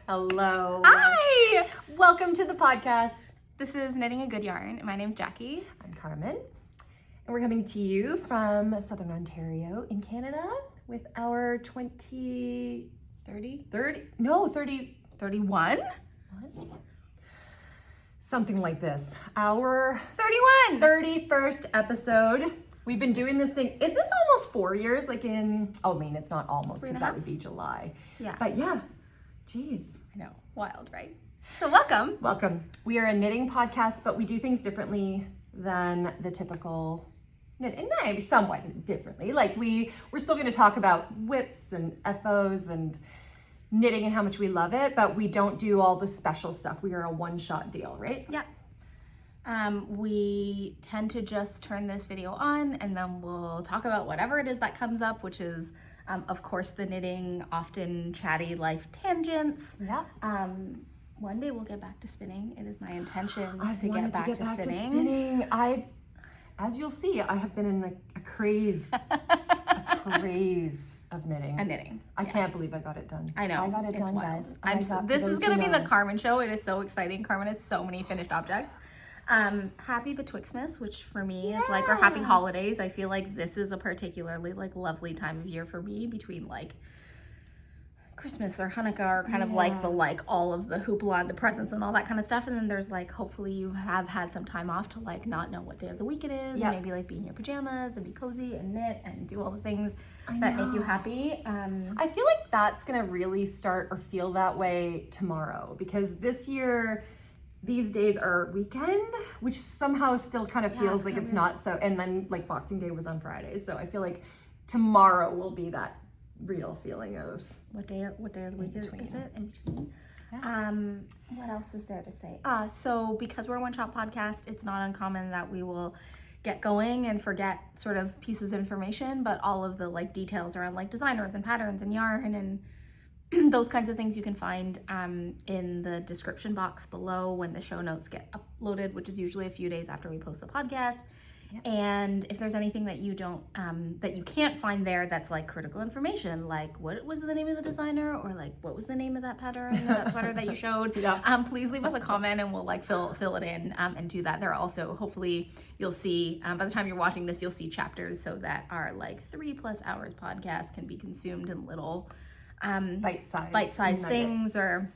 Hello. Hi! Welcome to the podcast. This is Knitting a Good Yarn. My name's Jackie. I'm Carmen. And we're coming to you from Southern Ontario in Canada with our 30? 31? What? Something like this. Our 31! 31st episode. We've been doing this thing. Is this almost 4 years? It's not almost because that would be July. Yeah. But yeah, geez. I know. Wild, right? So welcome. Welcome. We are a knitting podcast, but we do things differently than the typical knit, and maybe somewhat differently. Like we're still going to talk about whips and FOs and knitting and how much we love it, but we don't do all the special stuff. We are a one-shot deal, right? Yeah. We tend to just turn this video on and then we'll talk about whatever it is that comes up, which is, of course, the knitting, often chatty life tangents. Yeah. One day we'll get back to spinning. It is my intention to get back to spinning. As you'll see, I have been in a craze of knitting. I can't believe I got it done. I know. I got it done, wild. guys. This is going to be the Carmen show. It is so exciting. Carmen has so many finished objects. Happy Betwixtmas, which for me is or happy holidays. I feel like this is a particularly lovely time of year for me, between Christmas or Hanukkah or kind of all of the hoopla and the presents and all that kind of stuff. And then there's hopefully you have had some time off to not know what day of the week it is. Yep. Maybe be in your pajamas and be cozy and knit and do all the things that make you happy. I feel like that's gonna really start or feel that way tomorrow, because this year these days are weekend, which somehow still kind of feels like it's not so, and then Boxing Day was on Friday, so I feel like tomorrow will be that real feeling of what day of the week is it? In between. Yeah. What else is there to say? So because we're a one-shot podcast, it's not uncommon that we will get going and forget sort of pieces of information, but all of the details around designers and patterns and yarn and those kinds of things you can find in the description box below when the show notes get uploaded, which is usually a few days after we post the podcast. Yep. And if there's anything that you don't that you can't find there that's critical information, what was the name of the designer, or what was the name of that pattern, that sweater that you showed, please leave us a comment and we'll fill it in and do that. There are also, hopefully you'll see by the time you're watching this, you'll see chapters so that our 3+ hours podcast can be consumed in little bite-sized things, or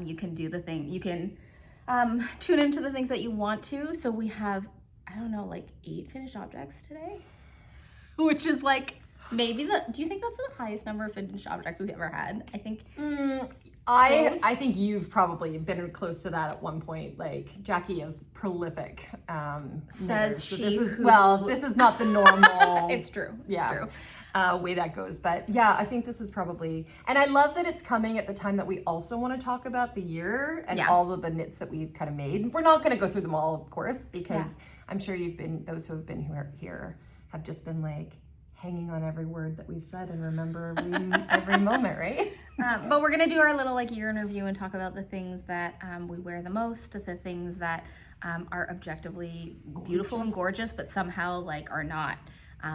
you can do the thing. You can tune into the things that you want to. So we have, 8 finished objects today, which is maybe do you think that's the highest number of finished objects we've ever had? I think. I think you've probably been close to that at one point. Jackie is prolific. Says she. So this is not the normal. It's true. Yeah. It's true. Way that goes, but yeah, I think this is probably, and I love that it's coming at the time that we also want to talk about the year and all of the knits that we've kind of made. We're not going to go through them all, of course, because I'm sure those who have been here have just been hanging on every word that we've said and remember every moment, right? But we're gonna do our little year in review and talk about the things that we wear the most, the things that are objectively beautiful and gorgeous, but somehow are not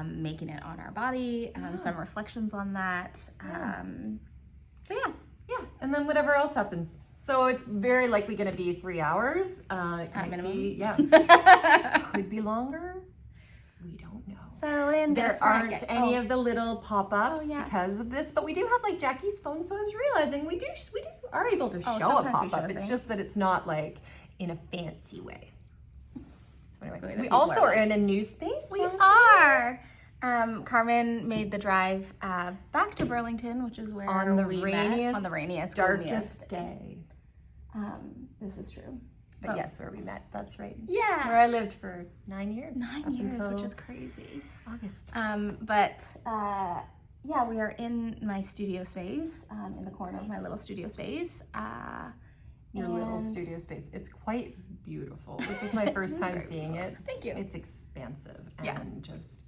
making it on our body, some reflections on that. So yeah, and then whatever else happens. So it's very likely going to be 3 hours. At minimum. Could be longer. We don't know. So in there aren't any of the little pop-ups because of this, but we do have Jackie's phone. So I was realizing we are able to show a pop-up. It's just that it's not in a fancy way. Anyway, we also are in a new space. We are. Carmen made the drive back to Burlington, which is where we met on the rainiest, darkest day. This is true. But yes, where we met. That's right. Yeah. Where I lived for 9 years. 9 years, which is crazy. August. We are in my studio space, in the corner of my little studio space. Your little studio space. It's quite beautiful. This is my first time seeing it. Thank you. It's expansive and just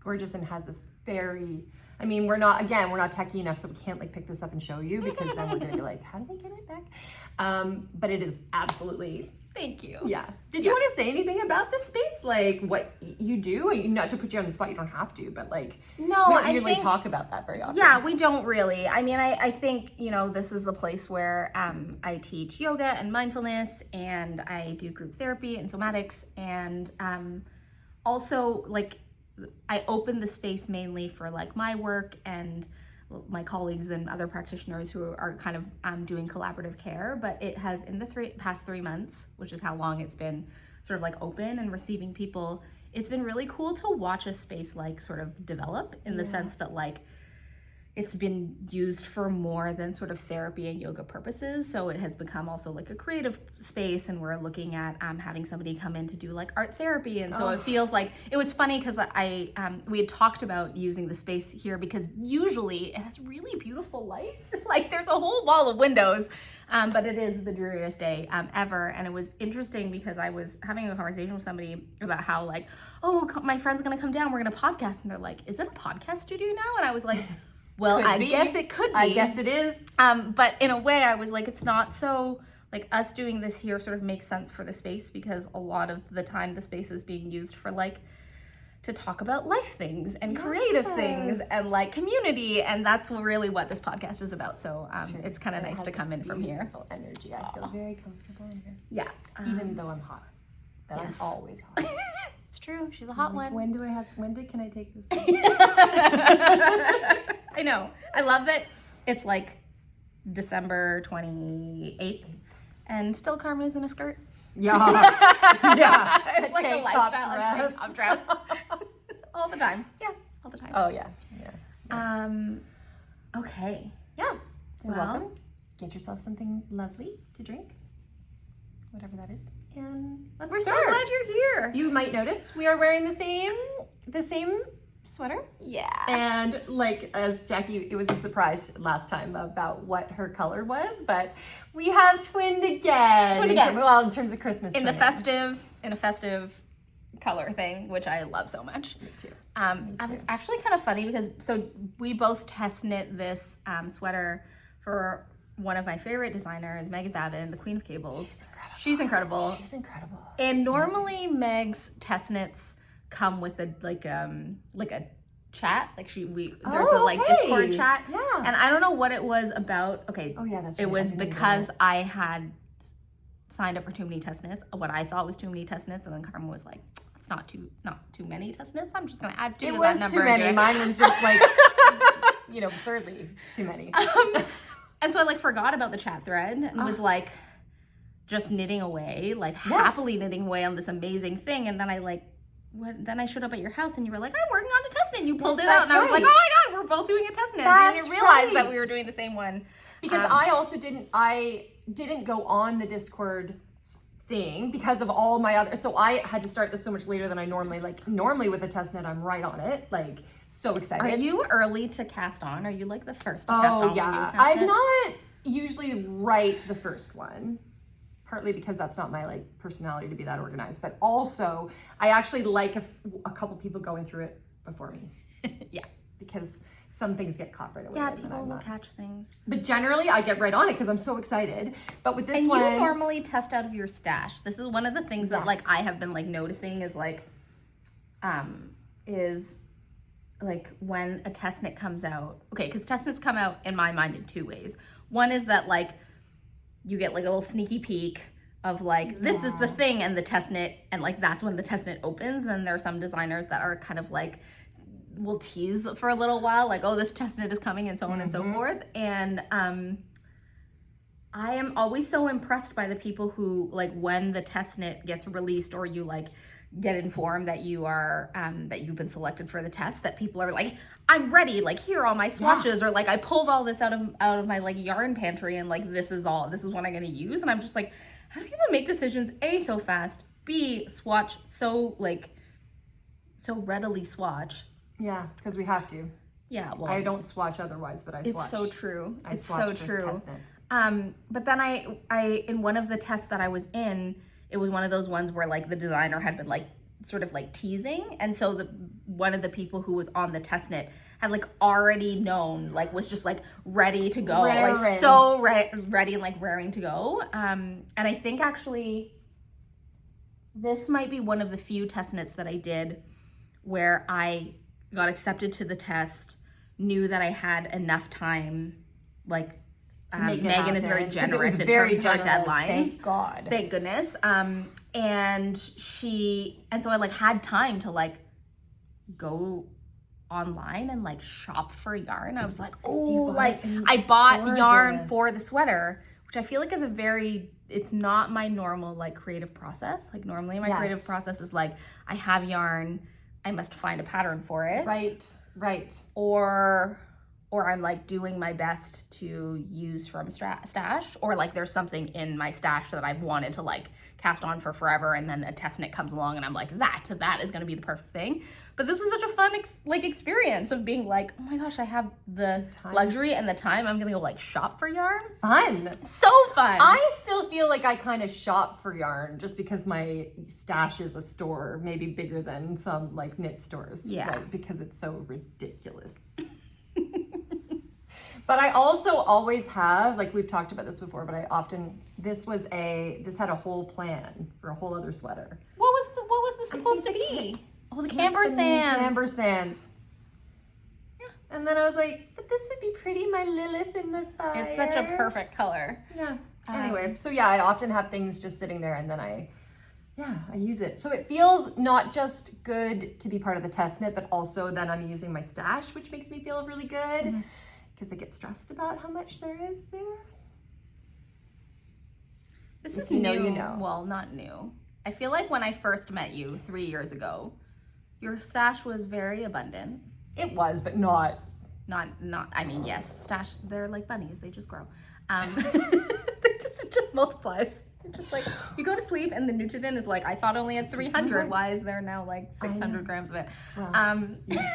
gorgeous, and has this very, I mean, we're not techie enough, so we can't like pick this up and show you because then we're gonna be like, how do we get it back? But it is absolutely. Thank you. Yeah. Did you want to say anything about this space? Like what you do? Not to put you on the spot, you don't have to, but like, no, we don't really talk about that very often. Yeah, we don't really. I mean, I think, you know, this is the place where I teach yoga and mindfulness, and I do group therapy and somatics, and also like I open the space mainly for like my work and my colleagues and other practitioners who are kind of doing collaborative care, but it has in the past 3 months, which is how long it's been sort of like open and receiving people, it's been really cool to watch a space like sort of develop in the sense that like it's been used for more than sort of therapy and yoga purposes. So it has become also like a creative space, and we're looking at having somebody come in to do like art therapy. And so it feels like, it was funny because we had talked about using the space here because usually it has really beautiful light. Like there's a whole wall of windows, but it is the dreariest day ever. And it was interesting because I was having a conversation with somebody about how like, oh, my friend's gonna come down, we're gonna podcast. And they're like, is it a podcast studio now? And I was like, well, I guess it could be. I guess it is. But in a way, I was like, it's not so, like us doing this here sort of makes sense for the space because a lot of the time the space is being used for like, to talk about life things and creative things and like community. And that's really what this podcast is about. So it's kind of nice to come in from here. Beautiful energy. I feel very comfortable in here. Yeah. Even though I'm hot. But I'm always hot. It's true. She's a hot one. When can I take this? I know. I love that it's like December 28th and still Carmen is in a skirt. Yeah. Yeah. It's like a lifestyle tank top dress. All the time. Yeah. All the time. Oh yeah. Yeah. Okay. Yeah. So welcome. Get yourself something lovely to drink. Whatever that is. And let's start. We're so glad you're here. You might notice we are wearing the same sweater. Yeah. And like as Jackie, it was a surprise last time about what her color was, but we have twinned again. In terms of Christmas. In a festive color thing, which I love so much. Me too. I was actually kind of funny because we both test knit this sweater for one of my favorite designers, Meghan Babin, the Queen of Cables. She's incredible. And normally Meg's test knits come with a chat. Like there's a Discord chat. Yeah. And I don't know what it was about. Okay. Oh yeah, that's right. It was because I had signed up for too many test knits, what I thought was too many test knits, and then Carmen was like, it's not too many test knits. I'm just gonna add 2 to that number. It was too many. Mine was just like absurdly too many. And so I forgot about the chat thread and was just knitting away, happily knitting away on this amazing thing. And then I showed up at your house and you were like, I'm working on a test knit. And you pulled it out and I was like, oh my God, we're both doing a test knit. I didn't realize that we were doing the same one. Because I didn't go on the Discord thing because of all my other, so I had to start this so much later than I normally, normally with a test knit, I'm right on it, so excited. Are you early to cast on? Are you the first to cast on? Oh yeah, I'm not usually right the first one, partly because that's not my personality to be that organized, but also I actually like a couple people going through it before me. Yeah. Because some things get caught right away. Yeah, people will catch things. But generally, I get right on it because I'm so excited. But with this one... And you normally test out of your stash. This is one of the things that, I have been, noticing is, when a test knit comes out... Okay, because test knits come out, in my mind, in 2 ways. One is that, you get, a little sneaky peek of, this is the thing and the test knit, and, that's when the test knit opens. And there are some designers that are kind of, will tease for a little while, oh, this test knit is coming and so on and so forth. And I am always so impressed by the people who, when the test knit gets released or you, get informed that you are, that you've been selected for the test, that people are I'm ready, here are all my swatches, or I pulled all this out of my, yarn pantry and, this is what I'm gonna use. And I'm just how do people make decisions, A, so fast, B, swatch so readily swatch? Yeah, because we have to. Yeah, well, I don't swatch otherwise, but I swatch. It's so true. It's so true. Test knits. But then I in one of the tests that I was in, it was one of those ones where the designer had been sort of like teasing. And so one of the people who was on the test knit had like already known, like was just like ready to go, like so ready and like raring to go. And I think actually this might be one of the few test knits that I did where I got accepted to the test, knew that I had enough time, like to make Meghan is very generous in terms of our deadlines. Thank God. Thank goodness. And so I like had time to like go online and like shop for yarn. I was like, I bought yarn for the sweater, which I feel like is it's not my normal like creative process. Like normally my creative process is like, I have yarn, I must find a pattern for it. Right. Or I'm like doing my best to use from stash, or like there's something in my stash that I've wanted to like cast on for forever, and then a test knit comes along and I'm like, that is going to be the perfect thing. But this was such a fun experience of being like, oh my gosh, I have the luxury and the time. I'm gonna go like shop for yarn. Fun. So fun. I still feel like I kind of shop for yarn just because my stash is a store, maybe bigger than some like knit stores. Yeah. Right? Because it's so ridiculous. But I also always have, like we've talked about this before, but this had a whole plan for a whole other sweater. What was this supposed to be? Oh, the camber sand. Camber sand. Yeah. And then I was like, but this would be pretty, my Lilith in the fire. It's such a perfect color. Yeah. Anyway, so yeah, I often have things just sitting there and then I use it. So it feels not just good to be part of the test knit, but also then I'm using my stash, which makes me feel really good because I get stressed about how much there is there. This is new. You know. Well, not new. I feel like when I first met you 3 years ago, your stash was very abundant. It was, but not. I mean, yes, stash. They're like bunnies. They just grow. It just multiplies. It's just like you go to sleep and the nutrient is like, I thought only had 300. Why is there now like 600 grams of it? Well, yes.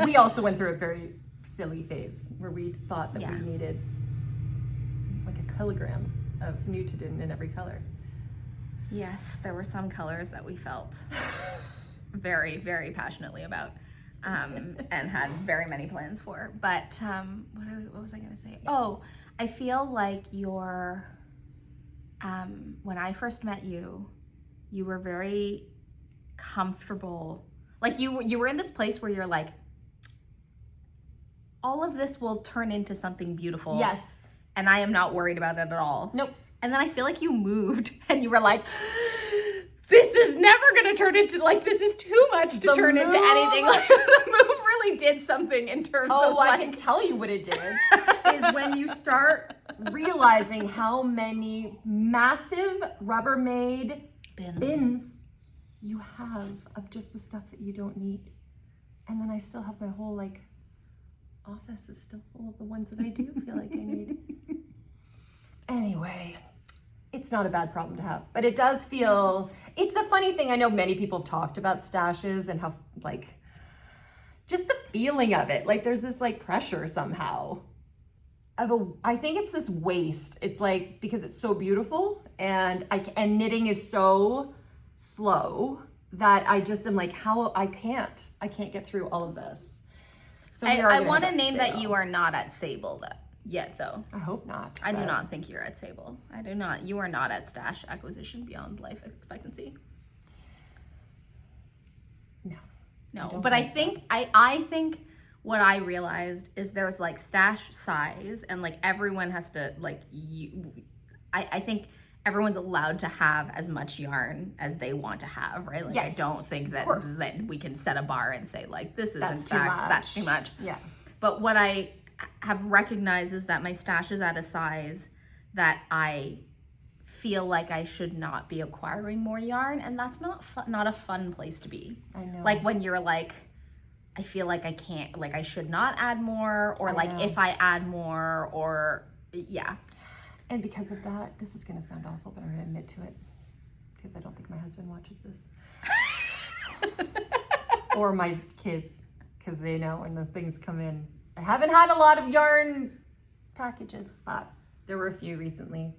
We also went through a very silly phase where we thought that we needed like a kilogram of Nutiden in every color. Yes, there were some colors that we felt very, very passionately about and had very many plans for. But what was I going to say? Yes. Oh, I feel like when I first met you, you were very comfortable. Like you were in this place where you're like, all of this will turn into something beautiful. Yes. And I am not worried about it at all. Nope. And then I feel like you moved and you were like, this is never going to turn into, like, this is too much to turn into anything. Like, the move really did something in terms of, I can tell you what it did. Is when you start realizing how many massive Rubbermaid bins you have of just the stuff that you don't need. And then I still have my whole, like, office is still full of the ones that I do feel like I need. Anyway, it's not a bad problem to have, but it does feel, it's a funny thing. I know many people have talked about stashes and how, like, just the feeling of it. Like, there's this, like, pressure somehow I think it's this waste. It's like, because it's so beautiful and knitting is so slow that I just am like, I can't get through all of this. So I want to name that you are not at Sable yet, though. I hope not. I do not think you're at Sable. I do not. You are not at stash acquisition beyond life expectancy. No. But I think what I realized is there's like stash size and like everyone has to like I think everyone's allowed to have as much yarn as they want to have, right? Like, yes, I don't think that we can set a bar and say like, this is that's too much. Yeah. But what I have recognized is that my stash is at a size that I feel like I should not be acquiring more yarn, and that's not a fun place to be. I know. Like when you're like, I feel like I can't, like I should not add more, or like if I add more, or yeah. And because of that, this is going to sound awful, but I'm going to admit to it because I don't think my husband watches this. Or my kids, because they know when the things come in. I haven't had a lot of yarn packages, but there were a few recently.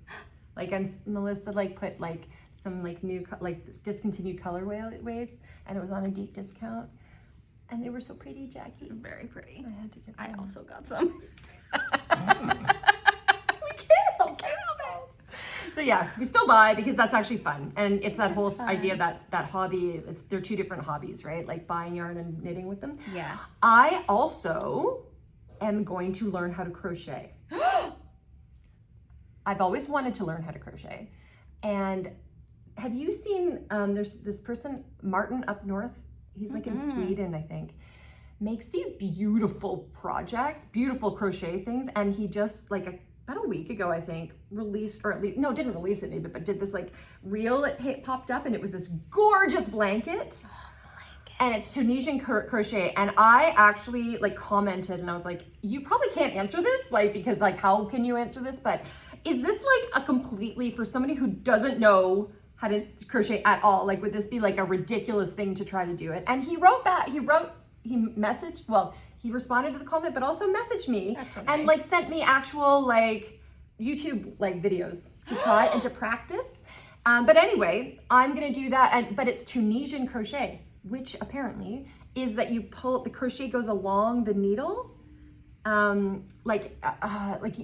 Like, and Melissa like put like some like new discontinued colorways, and it was on a deep discount, and they were so pretty, Jackie. Very pretty. I had to get some. I also got some. We can't help it. So yeah, we still buy because that's actually fun, and it's that whole idea that hobby. They're two different hobbies, right? Like buying yarn and knitting with them. Yeah. I also am going to learn how to crochet. I've always wanted to learn how to crochet, and have you seen? There's this person, Martin up north. He's like in Sweden, I think. Makes these beautiful projects, beautiful crochet things, and he just like about a week ago, I think, released, or at least, no, didn't release it maybe, but did this like reel. It popped up, and it was this gorgeous blanket. And it's Tunisian crochet. And I actually like commented, and I was like, you probably can't answer this, like, because like, how can you answer this? But is this like a completely, for somebody who doesn't know how to crochet at all, like, would this be like a ridiculous thing to try to do it? And he wrote back, he messaged, well, he responded to the comment, but also messaged me and like sent me actual like YouTube like videos to try and to practice. But anyway, I'm gonna do that, but it's Tunisian crochet, which apparently is that you pull, the crochet goes along the needle. Like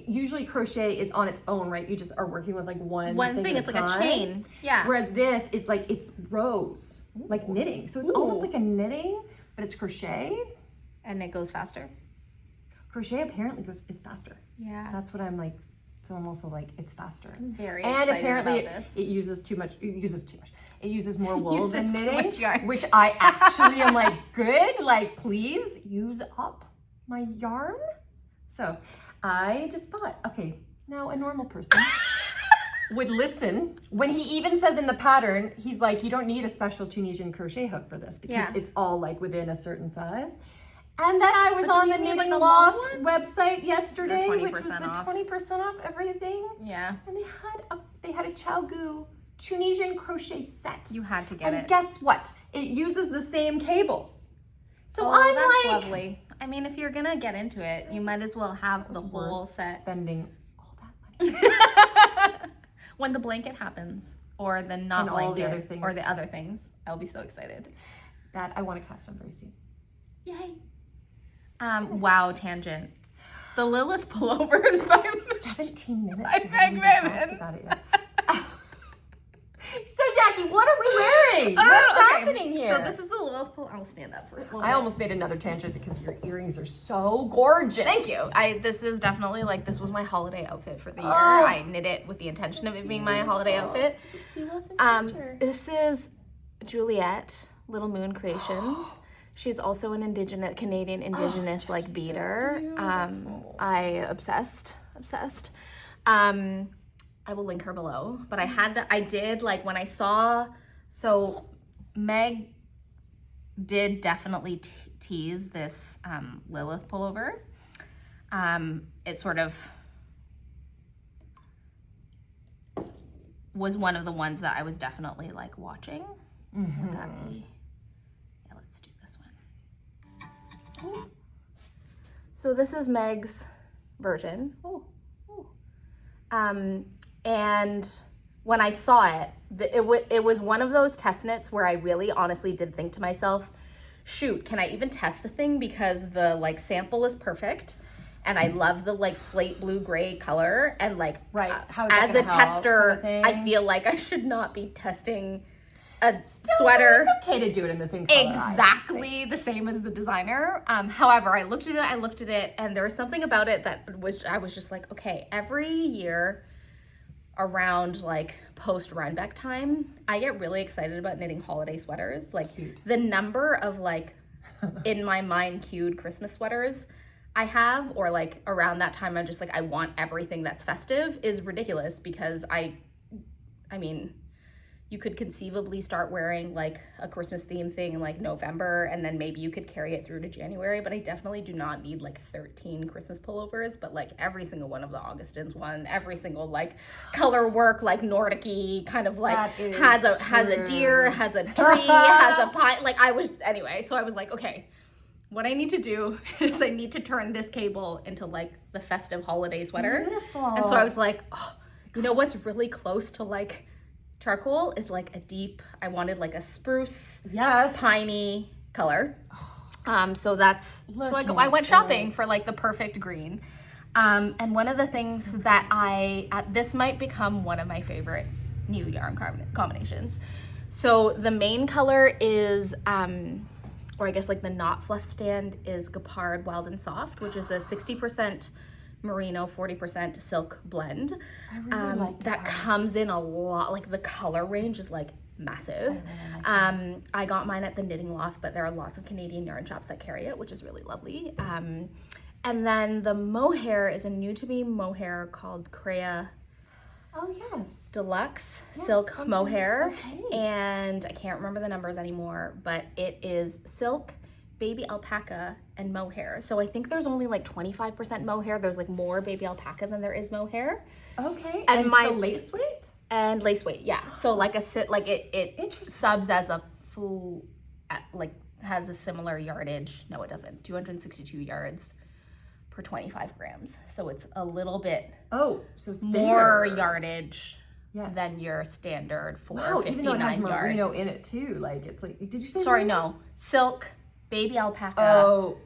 usually crochet is on its own, right? You just are working with like one thing. It's like a chain. Yeah. Whereas this is like, it's rows, like knitting. So it's almost like a knitting, but it's crochet. And it goes faster. Crochet apparently is faster. Yeah. That's what I'm like. So I'm also like, it's faster. I'm very and excited apparently about this. It uses too much. It uses more wool than Uses too knitting, much yarn. which I actually am like, good. Like, please use up my yarn. So I just thought, okay, now a normal person would listen when he even says in the pattern, he's like, you don't need a special Tunisian crochet hook for this because it's all like within a certain size. And then I was on the Knitting Loft website yesterday, which was the 20% off everything. Yeah. And they had a Chowgu Tunisian crochet set. You had to get it. And guess what? It uses the same cables. So that's lovely. I mean, if you're gonna get into it, you might as well have the whole set. Spending all that money. When the blanket happens, or the not and blanket, all the other things. or the other things, I'll be so excited. That I want to cast on very soon. Yay! Wow, tangent. The Lilith pullovers by 17 minutes. I beg Babin. About it yet. So Jackie, what are we wearing? What's happening here? So this is the Lilith pull. I'll stand up for it. I almost made another tangent because your earrings are so gorgeous. Thank you. This is definitely like, this was my holiday outfit for the year. I knit it with the intention of it being my holiday outfit. Is it Sea Wolf and Ginger? This is Juliet, Little Moon Creations. She's also an Canadian Indigenous like beater. I obsessed. I will link her below, but I did like when I saw, so Meg did definitely tease this Lilith pullover. It sort of was one of the ones that I was definitely like watching. Would that be? Yeah, let's do this one. Ooh. So this is Meg's version. Ooh. And when I saw it, it was one of those test knits where I really honestly did think to myself, shoot, can I even test the thing? Because the like sample is perfect. And I love the like slate blue gray color. And like, as a tester, kind of I feel like I should not be testing a sweater. It's okay to do it in the same color. Exactly the same as the designer. However, I looked at it, and there was something about it that I was just like, okay, every year around like post Rhinebeck time, I get really excited about knitting holiday sweaters. Like the number of like in my mind cued Christmas sweaters I have, or like around that time I'm just like, I want everything that's festive, is ridiculous, because I mean, you could conceivably start wearing like a Christmas theme thing in like November, and then maybe you could carry it through to January, but I definitely do not need like 13 Christmas pullovers. But like every single one of the Augustins one, every single like color work, like Nordic-y kind of like has a deer, has a tree, has a pine. Like so I was like, okay, what I need to do is I need to turn this cable into like the festive holiday sweater. Beautiful. And so I was like, oh, You know what's really close to like charcoal is like I wanted like a spruce, piney color. So I went shopping for like the perfect green. And one of the things that this might become one of my favorite new yarn combinations. So the main color is, or I guess like the knot fluff stand is Gepard Wild and Soft, which is a 60% merino, 40% silk blend. I really like that comes in a lot, like the color range is like massive. I really like I got mine at the Knitting Loft, but there are lots of Canadian yarn shops that carry it, which is really lovely. And then the mohair is a new to me mohair called Crea Deluxe Silk Mohair. Okay. And I can't remember the numbers anymore, but it is silk, baby alpaca, and mohair. So I think there's only like 25% mohair. There's like more baby alpaca than there is mohair. Okay. And still lace weight? And lace weight, yeah. So like it subs as a full, like has a similar yardage. No, it doesn't. 262 yards per 25 grams. So it's a little bit more yardage than your standard 459 even though it has merino in it too. Like it's like, did you say no. Silk, baby alpaca. Oh,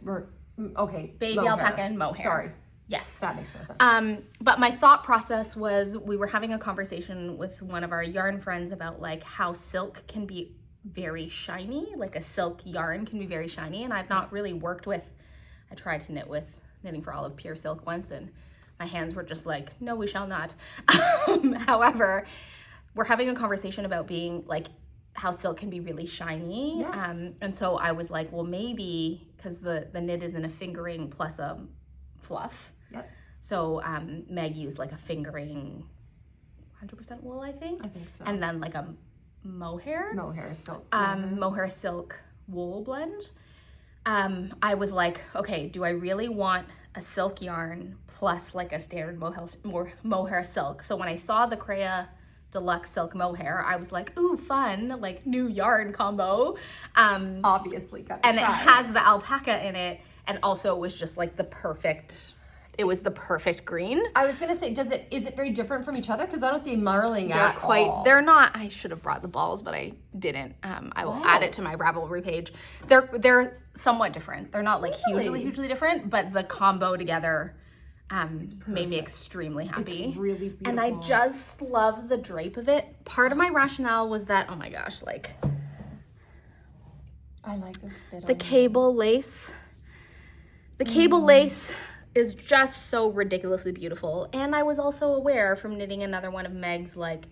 okay. Baby alpaca and mohair. Sorry. Yes. That makes more sense. But my thought process was we were having a conversation with one of our yarn friends about like how silk can be very shiny. Like a silk yarn can be very shiny. And I've not really worked with, I tried to knit with Knitting for Olive pure silk once and my hands were just like, no, we shall not. However, we're having a conversation about being like how silk can be really shiny. Yes. And so I was like, well, maybe because the knit is in a fingering plus a fluff. Yep. So Meg used like a fingering 100% wool, I think. I think so. And then like a mohair silk. Mohair silk wool blend. I was like, okay, do I really want a silk yarn plus like a standard mohair silk? So when I saw the Crea Deluxe Silk Mohair, I was like, ooh, fun, like new yarn combo. Obviously, gotta and try. It has the alpaca in it, and also it was just like the perfect green. I was gonna say, is it very different from each other? Because I don't see marling at all. They're not. I should have brought the balls, but I didn't. I will add it to my Ravelry page. They're somewhat different. They're not like hugely different, but the combo together made me extremely happy. It's really beautiful. And I just love the drape of it. Part of my rationale was that, oh my gosh, like I like this bit. The cable lace. The cable lace is just so ridiculously beautiful. And I was also aware from knitting another one of Meg's like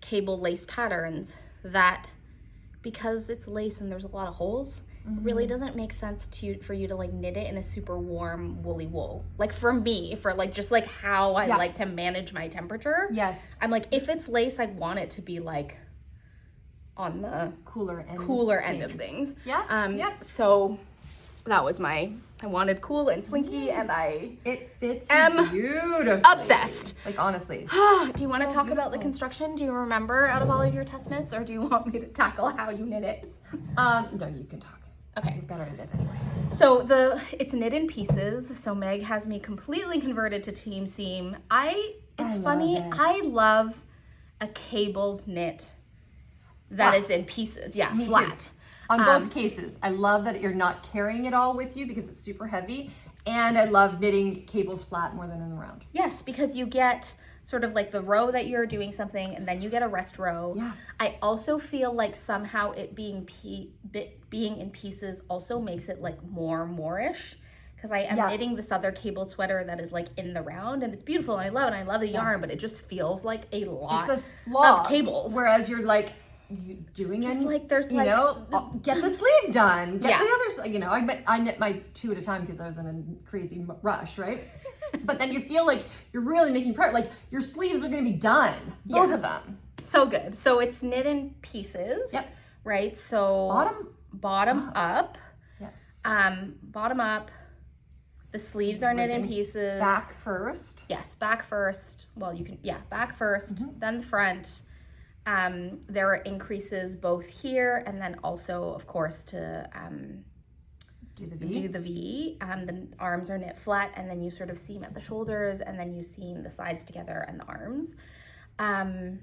cable lace patterns that because it's lace and there's a lot of holes, it really doesn't make sense for you to like knit it in a super warm woolly wool. Like for me, for like just like how I like to manage my temperature. Yes. I'm like, if it's lace, I want it to be like on the cooler end of things. Yeah. So that was I wanted cool and slinky, and it fits am beautifully. Obsessed. Like honestly. Do you want to talk about the construction? Do you remember out of all of your test knits, or do you want me to tackle how you knit it? No, you can talk. Okay. You're better at it anyway. So it's knit in pieces. So Meg has me completely converted to team seam. It's funny. I love a cabled knit that is in pieces. Yeah, me flat. Too. On both cases, I love that you're not carrying it all with you because it's super heavy, and I love knitting cables flat more than in the round. Yes, because you get sort of like the row that you're doing something, and then you get a rest row. Yeah. I also feel like somehow it being in pieces also makes it like more-ish, because I am knitting this other cabled sweater that is like in the round, and it's beautiful, and I love it, and I love the yarn, but it just feels like a lot it's a slog of cables. Whereas you're like, you doing just any, like there's like get the sleeve done, get the other side, I knit my 2 at a time because I was in a crazy rush, right? But then you feel like you're really making progress, like your sleeves are going to be done, both of them. So good. So it's knit in pieces. Yep. Right. So bottom up. Yes. Bottom up. The sleeves are knit in pieces. Back first. Yes, back first. Well, you can back first, then the front. There are increases both here and then also, of course, to do the V. The arms are knit flat, and then you sort of seam at the shoulders, and then you seam the sides together and the arms. Yeah.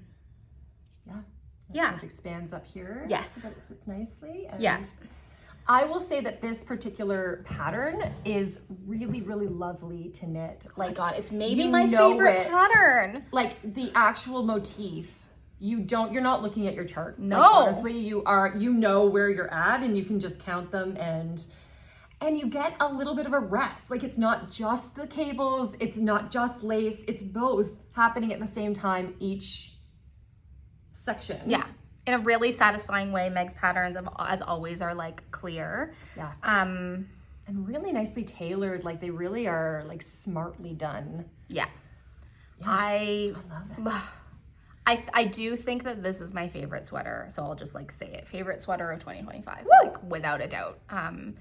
It expands up here. Yes. So that it sits nicely. And Yeah. I will say that this particular pattern is really, really lovely to knit. Like, God, it's maybe my favorite pattern. Like the actual motif, you're not looking at your chart. No. Like, honestly, you know where you're at and you can just count them and you get a little bit of a rest. Like it's not just the cables, it's not just lace, it's both happening at the same time each section. Yeah. In a really satisfying way, Meg's patterns, as always, are like clear. Yeah. And really nicely tailored. Like they really are like smartly done. Yeah. I love it. I do think that this is my favorite sweater, so I'll just like say it. Favorite sweater of 2025, Woo! like without a doubt.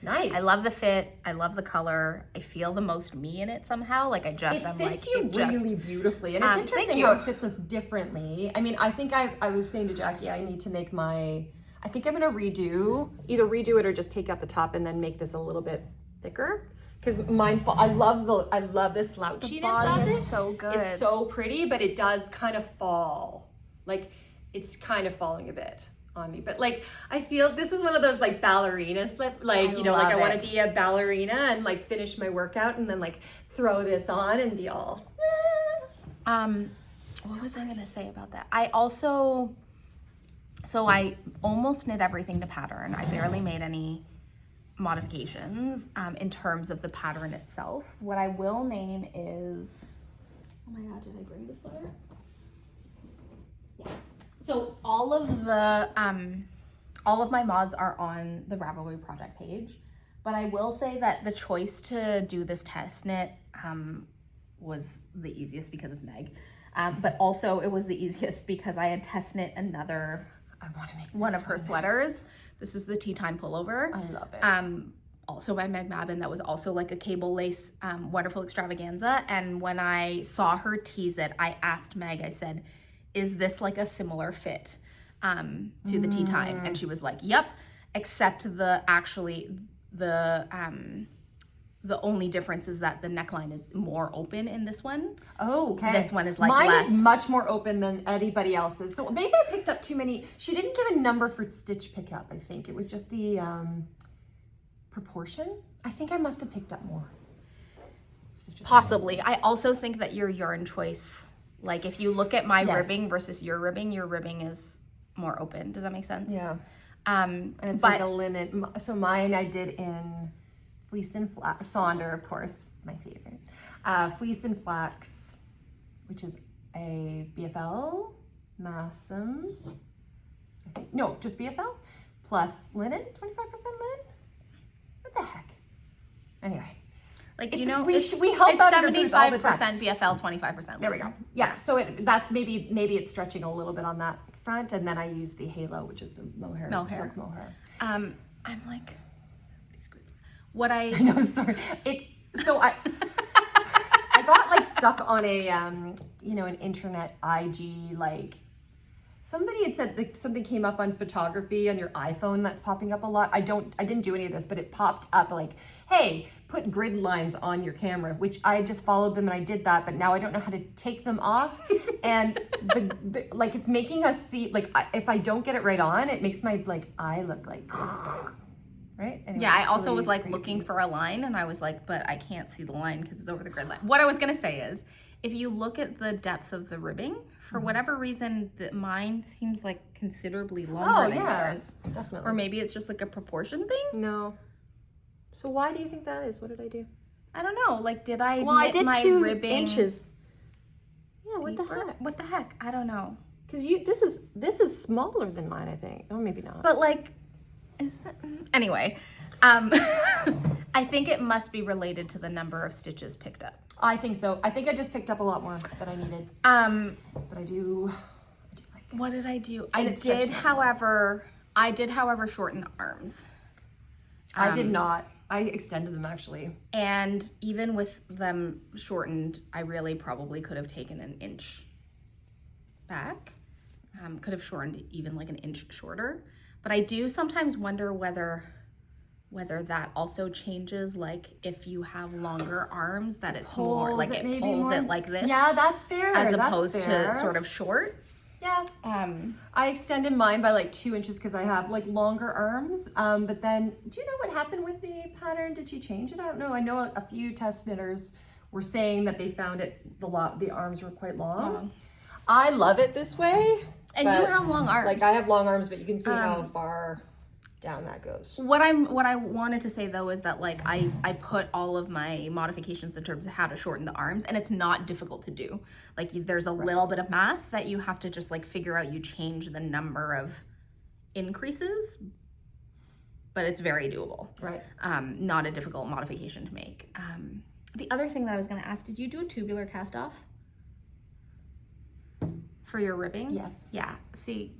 Nice. I love the fit. I love the color. I feel the most me in it somehow. Like It fits you really beautifully, and it's interesting how it fits us differently. I mean, I think I was saying to Jackie, I need to make I think I'm gonna either redo it or just take out the top and then make this a little bit thicker. Because I love the slouchiness of it. Is so good. It's so pretty, but it does kind of fall. Like it's kind of falling a bit on me. But like I feel this is one of those like ballerina slip. Like I want to be a ballerina and like finish my workout and then like throw this on and be all. What was I gonna say about that? I almost knit everything to pattern. I barely made any modifications in terms of the pattern itself. What I will name is, oh my God, did I bring this sweater? Yeah. So all of my mods are on the Ravelry project page, but I will say that the choice to do this test knit was the easiest because it's Meg, but also it was the easiest because I had test knit another one of her sweaters. This is the Tea Time Pullover. I love it. Also by Meg Babin. That was also like a cable lace wonderful extravaganza. And when I saw her tease it, I asked Meg, I said, is this like a similar fit to the Tea Time? And she was like, yep, except the only difference is that the neckline is more open in this one. Oh, okay. This one is like Mine less. is much more open than anybody else's. So maybe I picked up too many. She didn't give a number for stitch pickup, I think. It was just the proportion. I think I must have picked up more. Possibly. I also think that your yarn choice, like if you look at my ribbing versus your ribbing is more open. Does that make sense? Yeah. And it's like a linen. So mine I did in fleece and flax. Sonder, of course, my favorite. Fleece and flax, which is a BFL, Massam, I think. No, just BFL, plus linen, 25% linen. What the heck? Anyway. Like, we help out in the booth all the time. 75% BFL, 25% linen. There we go. Yeah, so that's maybe it's stretching a little bit on that front, and then I use the halo, which is the mohair. Silk mohair. I'm like, what I know, sorry. I got like stuck on a an internet IG, like somebody had said like something came up on photography on your iPhone that's popping up a lot. I didn't do any of this, but it popped up like, hey, put grid lines on your camera, which I just followed them and I did that, but now I don't know how to take them off. And the like it's making us see, like if I don't get it right on, it makes my like eye look like right? Anyway, yeah, I also was like looking for a line and I was like, but I can't see the line because it's over the grid line. What I was gonna say is, if you look at the depth of the ribbing, for whatever reason, mine seems like considerably longer than yours. Definitely. Or maybe it's just like a proportion thing? No. So why do you think that is? What did I do? I don't know. Like, did I knit I did my 2 ribbing inches. Yeah, what deeper? the heck? What the heck? I don't know. Because this is smaller than mine, I think. Oh, maybe not. But like, is that anyway? I think it must be related to the number of stitches picked up. I think so. I think I just picked up a lot more than I needed. But I do like it. What did I do? I did, however, shorten the arms. I did not. I extended them actually. And even with them shortened, I really probably could have taken an inch back. Could have shortened even like an inch shorter. But I do sometimes wonder whether whether that also changes, like if you have longer arms, that it's pulls more like it pulls it like this. Yeah, that's fair. As opposed to sort of short. Yeah. I extended mine by like 2 inches because I have like longer arms. But then, do you know what happened with the pattern? Did she change it? I don't know. I know a few test knitters were saying that they found the arms were quite long. I love it this way. And you have long arms. Like I have long arms, but you can see how far down that goes. What I wanted to say though is that like I put all of my modifications in terms of how to shorten the arms, and it's not difficult to do. Like there's a little bit of math that you have to just like figure out. You change the number of increases, but it's very doable. Right. Not a difficult modification to make. The other thing that I was going to ask, did you do a tubular cast off for your ribbing? Yes. Yeah. See,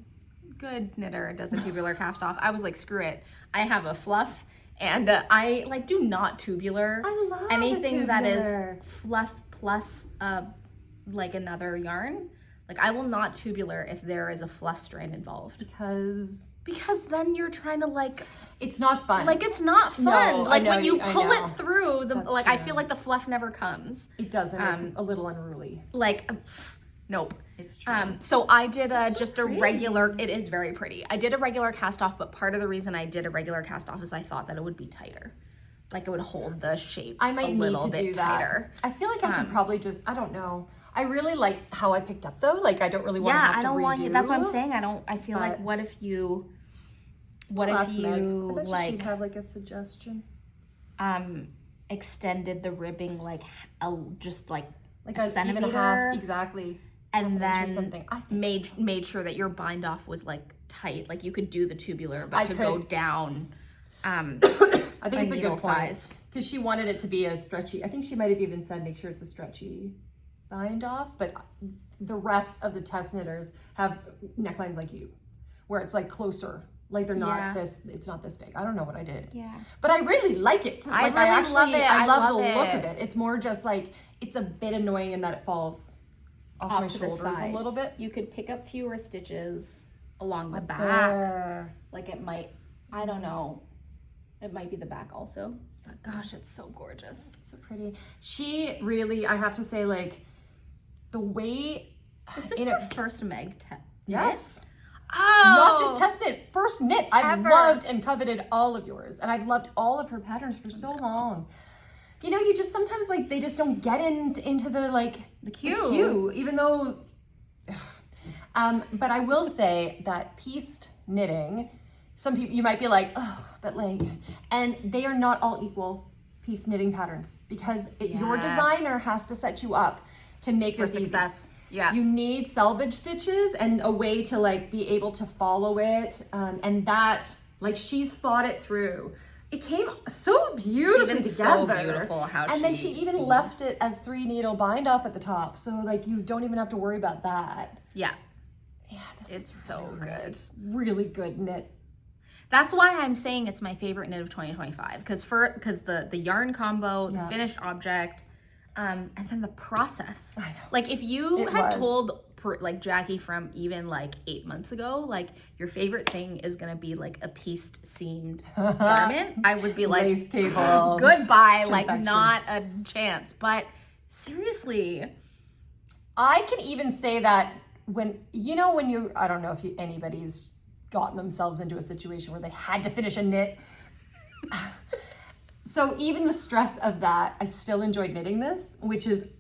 good knitter does a tubular cast off. I was like, screw it. I have a fluff, and I like do not tubular. I love anything that is fluff plus like another yarn. Like I will not tubular if there is a fluff strand involved. Because then you're trying to like, it's not fun. Like it's not fun. No, like when you pull it through, That's like true. I feel like the fluff never comes. It doesn't. It's a little unruly. Like, nope. It's true. So I did a regular, it is very pretty. I did a regular cast off, but part of the reason I did a regular cast off is I thought that it would be tighter. Like it would hold the shape I might a need little to bit do that. tighter. I feel like I could probably just, I don't know. I really like how I picked up though. Like I don't really want to have to redo. Yeah, I don't want you, that's what I'm saying. I feel like what if you Meg. I bet like she'd have like a suggestion. Extended the ribbing like just like a centimeter, even a half, exactly. And then something. made sure that your bind off was like tight, like you could do the tubular, but go down. I think it's a good point because she wanted it to be a stretchy. I think she might have even said make sure it's a stretchy bind off. But the rest of the test knitters have necklines like you, where it's like closer, like they're not this. It's not this big. I don't know what I did. Yeah. But I really like it. I love it. I love the look of it. It's more just like it's a bit annoying in that it falls off my shoulders a little bit. You could pick up fewer stitches along the back. There. Like it might, I don't know. It might be the back also. But gosh, it's so gorgeous. It's so pretty. She really, I have to say, like, the way... Is this your first Meg Yes. Knit? Oh! Not just test knit, first knit. I've loved and coveted all of yours. And I've loved all of her patterns for so long. You know, you just sometimes, like, they just don't get into the, like... The queue. Even though... but I will say that pieced knitting... Some people, you might be like, oh, but like, and they are not all equal piece knitting patterns because your designer has to set you up to make this success. Easy. Yeah. You need selvage stitches and a way to like be able to follow it. And that, like she's thought it through. It came so beautifully together. So beautiful how and then she even left it as 3 needle bind off at the top. So like you don't even have to worry about that. Yeah. Yeah, this is so good. Really good knit. That's why I'm saying it's my favorite knit of 2025 because the yarn combo, the finished object, and then the process. I know. Like if you had told like Jackie from even like 8 months ago, like your favorite thing is gonna be like a pieced seamed garment, I would be like, lace cable, goodbye, like not a chance. But seriously, I can even say that when you, I don't know if anybody's gotten themselves into a situation where they had to finish a knit. So even the stress of that, I still enjoyed knitting this,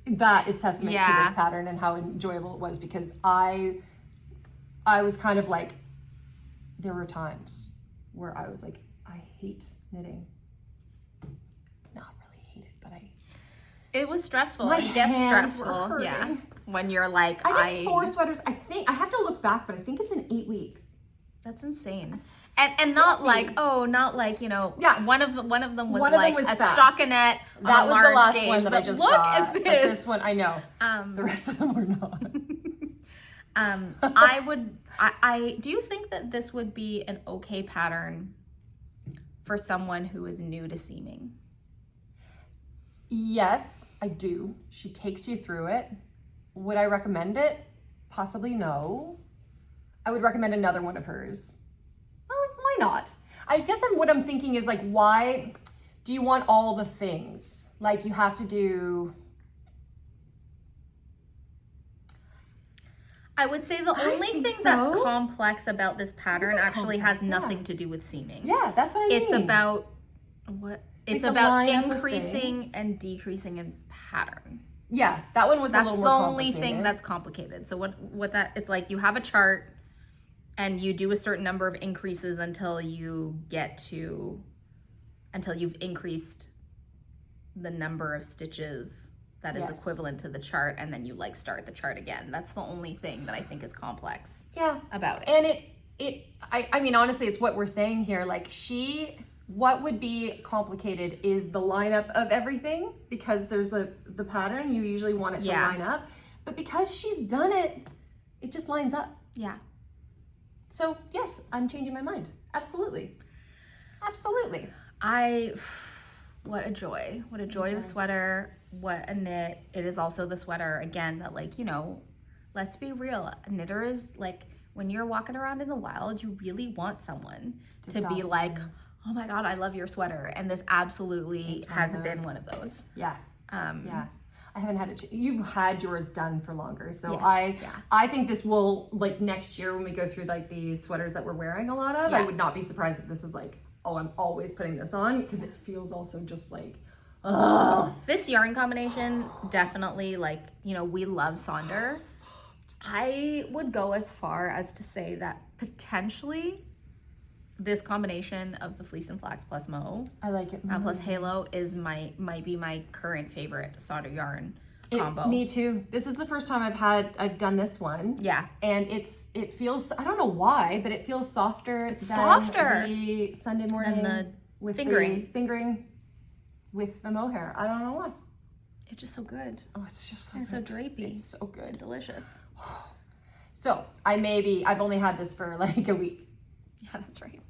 that is testament to this pattern and how enjoyable it was because I was kind of like, there were times where I was like, I hate knitting. Not really hate it, but it was stressful. My it gets hands stressful. were hurting. Yeah. When you're like, I did 4 sweaters. I think I have to look back, but I think it's in 8 weeks. That's insane. And not like, one of them was like a stockinette. That was the last gauge, one that I just look got. At this. But this one, I know. The rest of them were not. Do you think that this would be an okay pattern for someone who is new to seaming? Yes, I do. She takes you through it. Would I recommend it? Possibly no. I would recommend another one of hers. Well, why not? I guess what I'm thinking is like, why do you want all the things? Like you have to do... I would say the only thing that's complex about this pattern actually has nothing to do with seaming. Yeah, that's what I mean. It's about what? It's about increasing and decreasing in pattern. Yeah, that one was a little more complicated. That's the only thing that's complicated. So what that, it's like you have a chart and you do a certain number of increases until you've increased the number of stitches that is equivalent to the chart, and then you like start the chart again. That's the only thing that I think is complex about it. And I mean, honestly, it's what we're saying here. Like what would be complicated is the lineup of everything, because there's the pattern, you usually want it to line up. But because she's done it, it just lines up. Yeah. So yes, I'm changing my mind. Absolutely. Absolutely. What a joy. What a joy of a sweater. What a knit. It is also the sweater, again, that like, you know, let's be real. A knitter is like, when you're walking around in the wild, you really want someone to be like, oh my God, I love your sweater. And this absolutely has been one of those. Yeah. Yeah. I haven't had it. You've had yours done for longer. So I think this will, like next year when we go through like the sweaters that we're wearing a lot of, I would not be surprised if this is like, oh, I'm always putting this on, because it feels also just like, ugh. This yarn combination, definitely, like, you know, we love Sonder. So I would go as far as to say that potentially this combination of the fleece and flax plus Mo, I like it plus Halo might be my current favorite Sonder yarn combo. Me too. This is the first time I've done this one. Yeah. And it feels, I don't know why, but it feels softer. It's softer. The Sunday morning with fingering with the mohair. I don't know why. It's just so good. Oh, it's just so good. So drapey. It's so good. And delicious. So I've only had this for like a week. Yeah, that's right.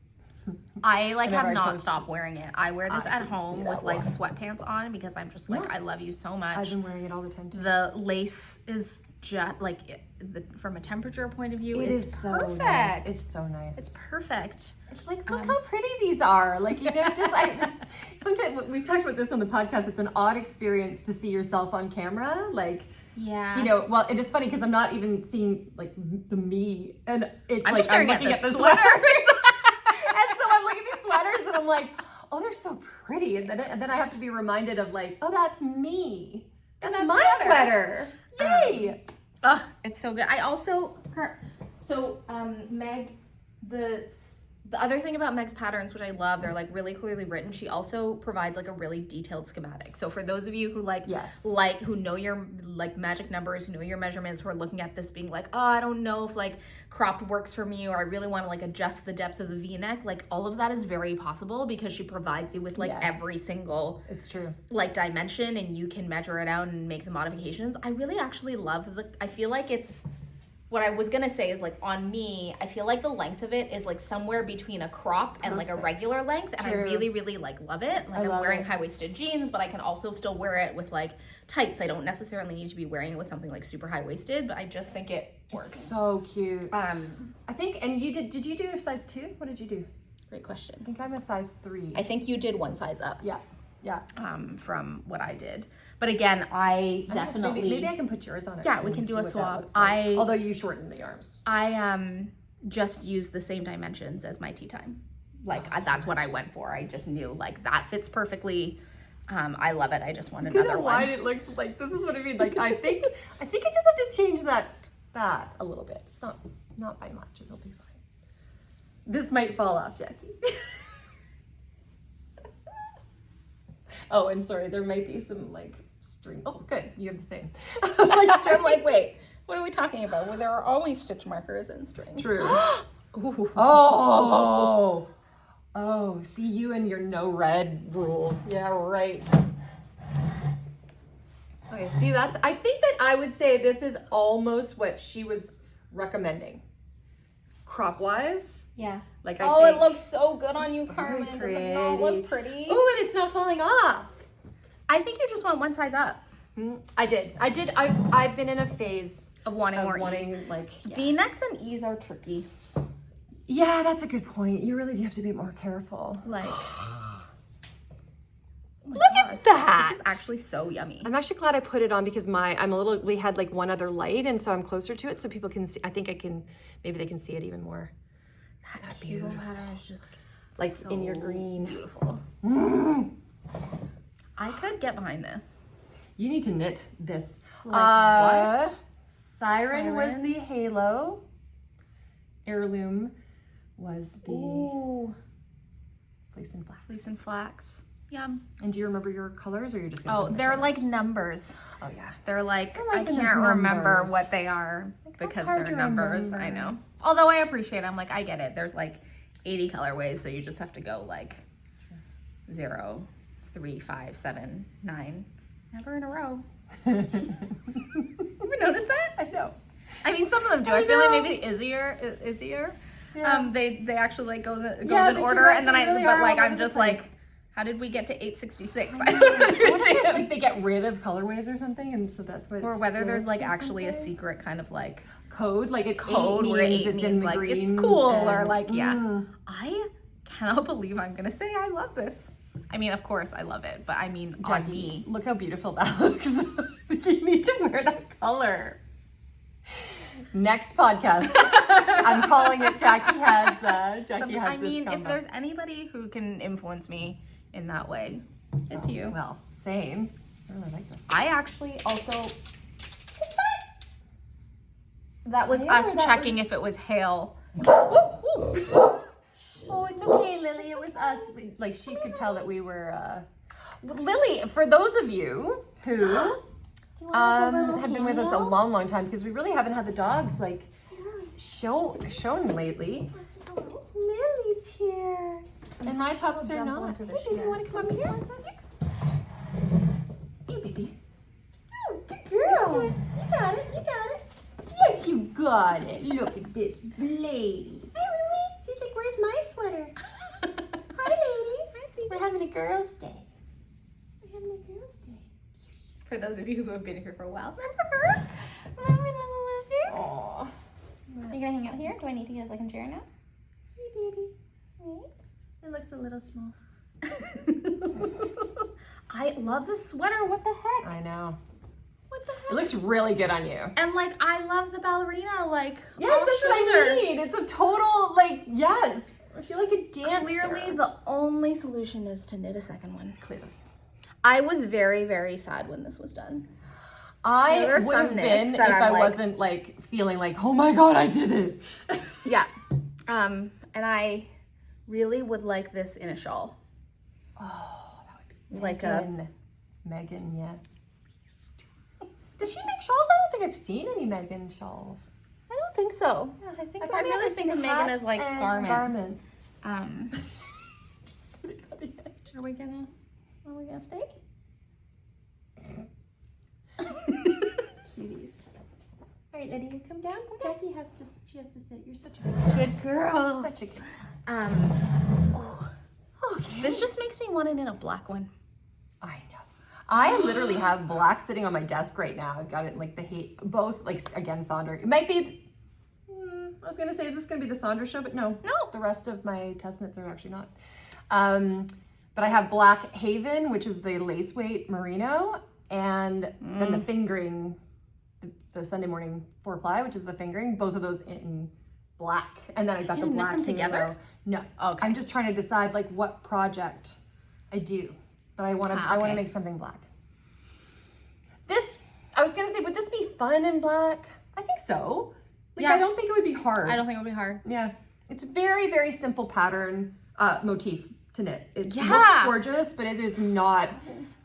I like have not stopped wearing it. I wear this at home with like sweatpants on, because I'm just like, I love you so much. I've been wearing it all the time too. The lace is just like, from a temperature point of view, it's so perfect. Nice. It's so nice. It's perfect. It's like, look how pretty these are. Like, you know, sometimes we've talked about this on the podcast. It's an odd experience to see yourself on camera. Like, yeah, you know, well, it is funny because I'm not even seeing like the me, and it's I'm like just staring I'm looking at the sweaters. And so I'm looking at these sweaters and I'm like, oh, they're so pretty. And then I have to be reminded of like, oh, that's me. That's my sweater. Yay. It's so good. I also, Meg, the other thing about Meg's patterns, which I love, they're like really clearly written. She also provides like a really detailed schematic. So for those of you who who know your like magic numbers, who know your measurements, who are looking at this being like, oh, I don't know if like cropped works for me, or I really want to like adjust the depth of the V-neck, like all of that is very possible, because she provides you with like every single like dimension, and you can measure it out and make the modifications. I really actually love I feel like it's, what I was gonna say is like on me, I feel like the length of it is like somewhere between a crop and like a regular length, and I really, really like love it. Like I'm wearing high-waisted jeans, but I can also still wear it with like tights. I don't necessarily need to be wearing it with something like super high-waisted, but I just think it works. It's so cute. I think, and did you do a size 2? What did you do? Great question. I think I'm a size 3. I think you did one size up. Yeah. From what I did. But again, I definitely... Maybe I can put yours on it. Yeah, we can do a swap. Like. Although you shortened the arms. I just used the same dimensions as my tea time. Like, that's what I went for. I just knew, like, that fits perfectly. I love it. I just want another one. Wide it looks like, this is what I mean. Like, I think I just have to change that a little bit. It's not by much. It'll be fine. This might fall off, Jackie. Oh, and sorry, there might be some, like, string. Oh, good. You have the same. I'm like, wait, what are we talking about? Well, there are always stitch markers and strings. True. Oh, see you and your no red rule. Yeah, right. Okay, see, I think that I would say this is almost what she was recommending. Crop-wise. Yeah. Like, it looks so good on you, Carmen. Does it not look pretty? Oh, and it's not falling off. I think you just want one size up. I did. I've been in a phase of wanting more ease. V-necks and E's are tricky. Yeah, that's a good point. You really do have to be more careful. Like, look at that. This is actually so yummy. I'm actually glad I put it on because we had like one other light, and so I'm closer to it so people can see. I think maybe they can see it even more. That cable pattern is just like so in your green. Beautiful. I could get behind this. You need to knit this. Like what? Siren was the halo. Heirloom was the fleece and flax. Fleece and flax. Yum. And do you remember your colors, or you're just gonna? Oh, they're like numbers. Oh yeah. They're like I can't remember what they are because they're numbers. I know. Although I appreciate, I'm like I get it. There's like 80 colorways, so you just have to go like 0, 3, 5, 7, 9, never in a row. Ever noticed that? I know. I mean, some of them do. I feel like maybe Izzier. Yeah. They actually like goes in order, right, and then I'm just like, how did we get to 866? I don't understand. Like they get rid of colorways or something, and so that's why. Or whether there's like actually a secret kind of like code, like a code where it's in the greens, it's cool, or like I cannot believe I'm gonna say I love this. I mean, of course I love it, but I mean, Jackie, on me. Look how beautiful that looks. You need to wear that color. Next podcast, I'm calling it Jackie has I mean, this if there's anybody who can influence me in that way, it's you. Well, same. I really like this. I actually also... That was us checking if it was hail. Oh, it's okay, Lily. It was us. She could tell that we were... Lily, for those of you who... have been with us a long, long time, because we really haven't had the dogs shown lately. Lily's here, and my pups are not. Hey, baby, you want to come up here? Hey, baby. Oh, good girl. You got it. You got it. Yes, you got it. Look at this lady. Hi, Lily. She's like, "Where's my sweater?" Hi, ladies. We're having a girls' day. For those of you who have been here for a while, remember her? Remember Lilith? Aww. Are you gonna hang out here? Do I need to get a second chair now? Hey, baby. Hey. It looks a little small. I love the sweater. What the heck? I know. What the heck? It looks really good on you. And I love the ballerina. Yes, that's what I mean. It's a total yes. I feel like a dancer. Clearly, the only solution is to knit a second one. Clearly. I was very, very sad when this was done. I would have been if I wasn't feeling oh my god, I did it. Yeah. And I really would like this in a shawl. Oh, that would be Meghan, yes. Does she make shawls? I don't think I've seen any Meghan shawls. I don't think so. Yeah, I really think of Meghan as garments. Just sitting on the edge. Are we gonna stay? Cuties. All right, Lydia, come down. Jackie has to sit. You're such a good girl. Such a good. Okay. This just makes me want to knit a black one. I know. I literally have black sitting on my desk right now. I've got it both again Sonder. It might be. I was gonna say, is this gonna be the Sonder show? But no. The rest of my test knits are actually not. But I have black Haven, which is the lace weight merino, and then the fingering, the Sunday morning 4-ply, which is the fingering. Both of those in black, and then I got the black together. No, okay. I'm just trying to decide what project I do, but I want to make something black. This, I was gonna say, would this be fun in black? I think so. I don't think it would be hard. I don't think it would be hard. Yeah, it's a very, very simple pattern motif to knit. It looks gorgeous, but it is not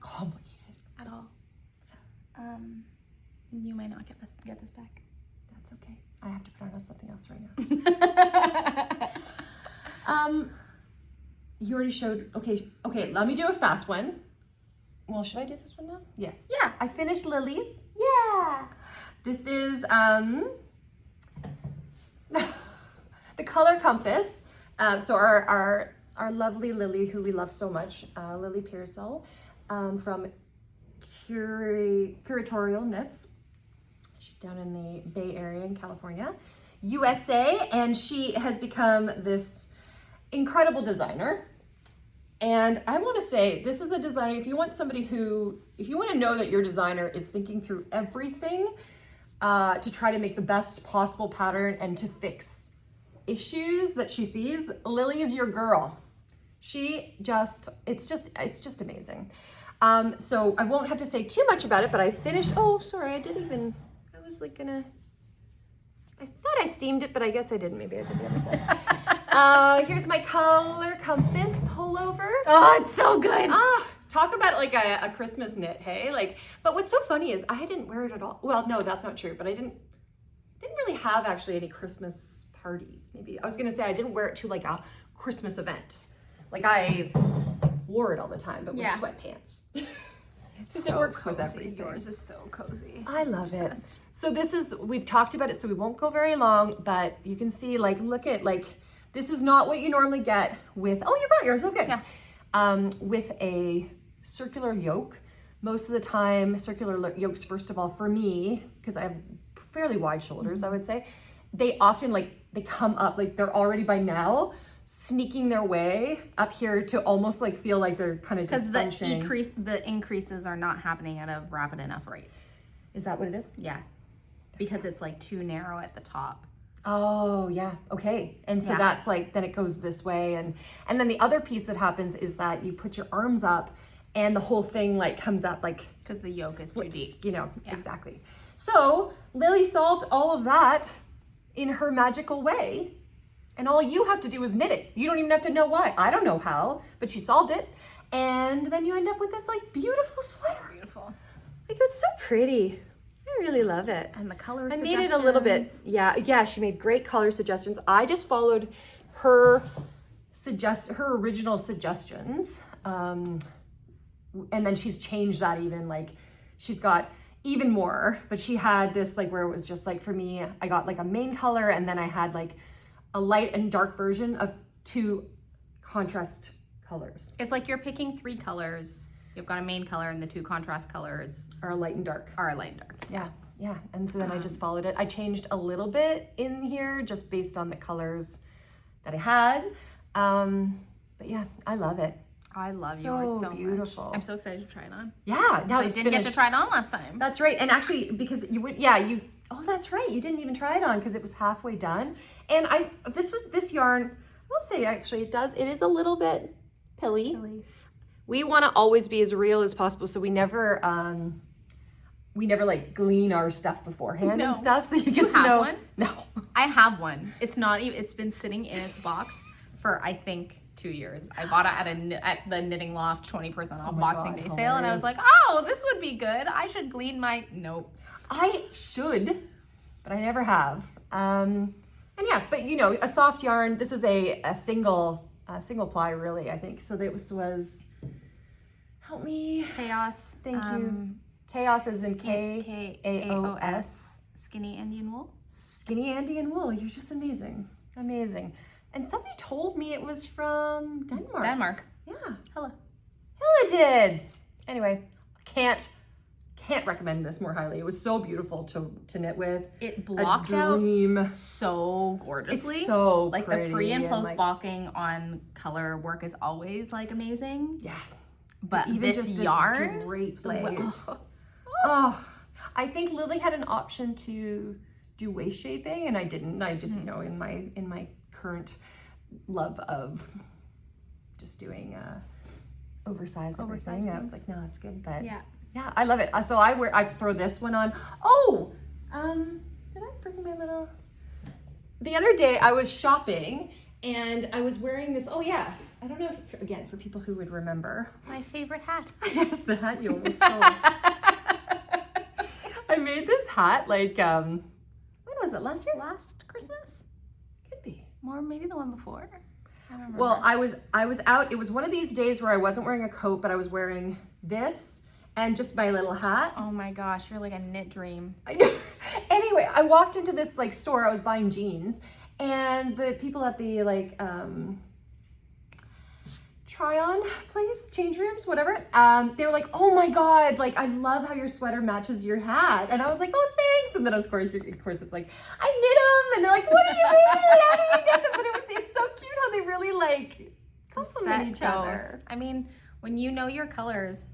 complicated at all. You might not get this back. That's okay. I have to put on something else right now. You already showed. Okay. Let me do a fast one. Well, should I do this one now? Yes. Yeah. I finished Lily's. Yeah. This is the color compass. So our lovely Lily, who we love so much, Lily Pearsall, from Curatorial Knits. She's down in the Bay Area in California. USA, and she has become this incredible designer. And I want to say, this is a designer, if you want to know that your designer is thinking through everything to try to make the best possible pattern and to fix issues that she sees, Lily is your girl. It's just amazing. So I won't have to say too much about it, but I finished, I thought I steamed it, but I guess I didn't. Maybe I did the other side. Here's my color compass pullover. Oh, it's so good. Talk about like a Christmas knit, hey? But what's so funny is I didn't wear it at all. Well, no, that's not true, but I didn't really have actually any Christmas parties. Maybe I was gonna say I didn't wear it to like a Christmas event. Like I wore it all the time, but with sweatpants. Because it works with everything. Yours is so cozy. I love it. So we've talked about it, so we won't go very long, but you can see, look at, this is not what you normally get with, you brought yours, okay. Yeah. With a circular yoke. Most of the time, circular yokes, first of all, for me, because I have fairly wide shoulders, I would say, they often, they come up, they're already by now sneaking their way up here to almost feel like they're kind of just bunching. Because the increases are not happening at a rapid enough rate. Is that what it is? Yeah. Because it's too narrow at the top. Oh, yeah. Okay. And so that's then it goes this way. And then the other piece that happens is that you put your arms up and the whole thing comes up because the yoke is too deep. Exactly. So Lily solved all of that in her magical way. And all you have to do is knit it. You don't even have to know why. I don't know how, but she solved it. And then you end up with this beautiful sweater. Beautiful. It was so pretty. I really love it. And the color I made it a little bit. Yeah, she made great color suggestions. I just followed her original suggestions. And then she's changed that even, she's got even more, but she had this where it was just for me, I got a main color, and then I had a light and dark version of two contrast colors. It's you're picking 3 colors. You've got a main color, and the 2 contrast colors are light and dark. Yeah. And so then I just followed it. I changed a little bit in here just based on the colors that I had. But yeah, I love it. I love yours so beautiful. Much. I'm so excited to try it on. Yeah, now it's didn't get to try it on last time. That's right, and actually because oh, that's right, you didn't even try it on because it was halfway done. And this yarn, I will say actually it is a little bit pilly. We want to always be as real as possible, so we never glean our stuff beforehand and stuff, so you get to know. One? No. I have one. It's not even, it's been sitting in its box for I think 2 years. I bought it at the Knitting Loft 20% off Boxing Day sale, and I was like, oh, this would be good. I should glean my, nope. I should, but I never have. And yeah, but a soft yarn, this is a single ply really, I think. So this was, help me. Chaos. Thank you. Chaos is in K-A-O-S. Skinny Indian wool. Skinny Indian wool, you're just amazing. Amazing. And somebody told me it was from Denmark. Yeah. Hella did. Anyway, can't recommend this more highly. It was so beautiful to knit with. It blocked out so gorgeously. It's so pretty. The pre and post blocking on color work is always amazing. Yeah. But even this yarn, great play. I think Lily had an option to do waist shaping, and I didn't. I just in my current love of just doing oversized everything. I was like, no, it's good, but yeah, I love it. So I throw this one on. Oh, did I bring my little? The other day I was shopping and I was wearing this. Oh yeah, I don't know if, again, for people who would remember. My favorite hat. Yes, the hat you almost stole. I made this hat when was it? Last year? Last Christmas? Could be. Or maybe the one before. I don't remember. Well, I was out. It was one of these days where I wasn't wearing a coat, but I was wearing this and just my little hat. Oh my gosh, you're like a knit dream. I know. Anyway, I walked into this store. I was buying jeans, and the people at the try-on place, change rooms, whatever. They were like, "Oh my god, I love how your sweater matches your hat." And I was like, "Oh, thanks." And then of course it's like, "I knit them." And they're like, what do you mean? How do you get them? But it's so cute how they really like compliment each other. I mean, when you know your colors,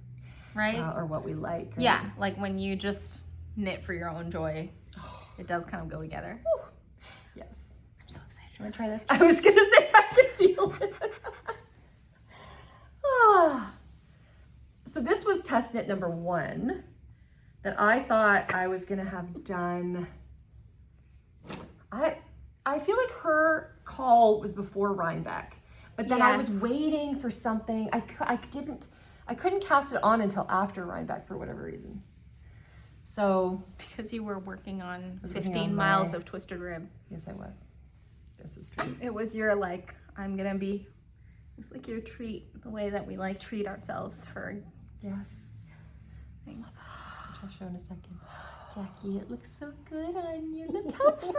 right? Or what we like. Right? Yeah, like when you just knit for your own joy, it does kind of go together. Woo. Yes. I'm so excited. You want to try this? I was going to say I can feel it. So this was test knit number 1 that I thought I was going to have done. I feel like her call was before Rhinebeck, but then I was waiting for something. I couldn't cast it on until after Rhinebeck for whatever reason. So because you were working on 15 miles of twisted rib. Yes, I was. This is true. It was your like, it's like your treat, the way that we like treat ourselves for. Yes. Things. Oh, that's what I'll show in a second. Jackie, it looks so good on you. Look how pretty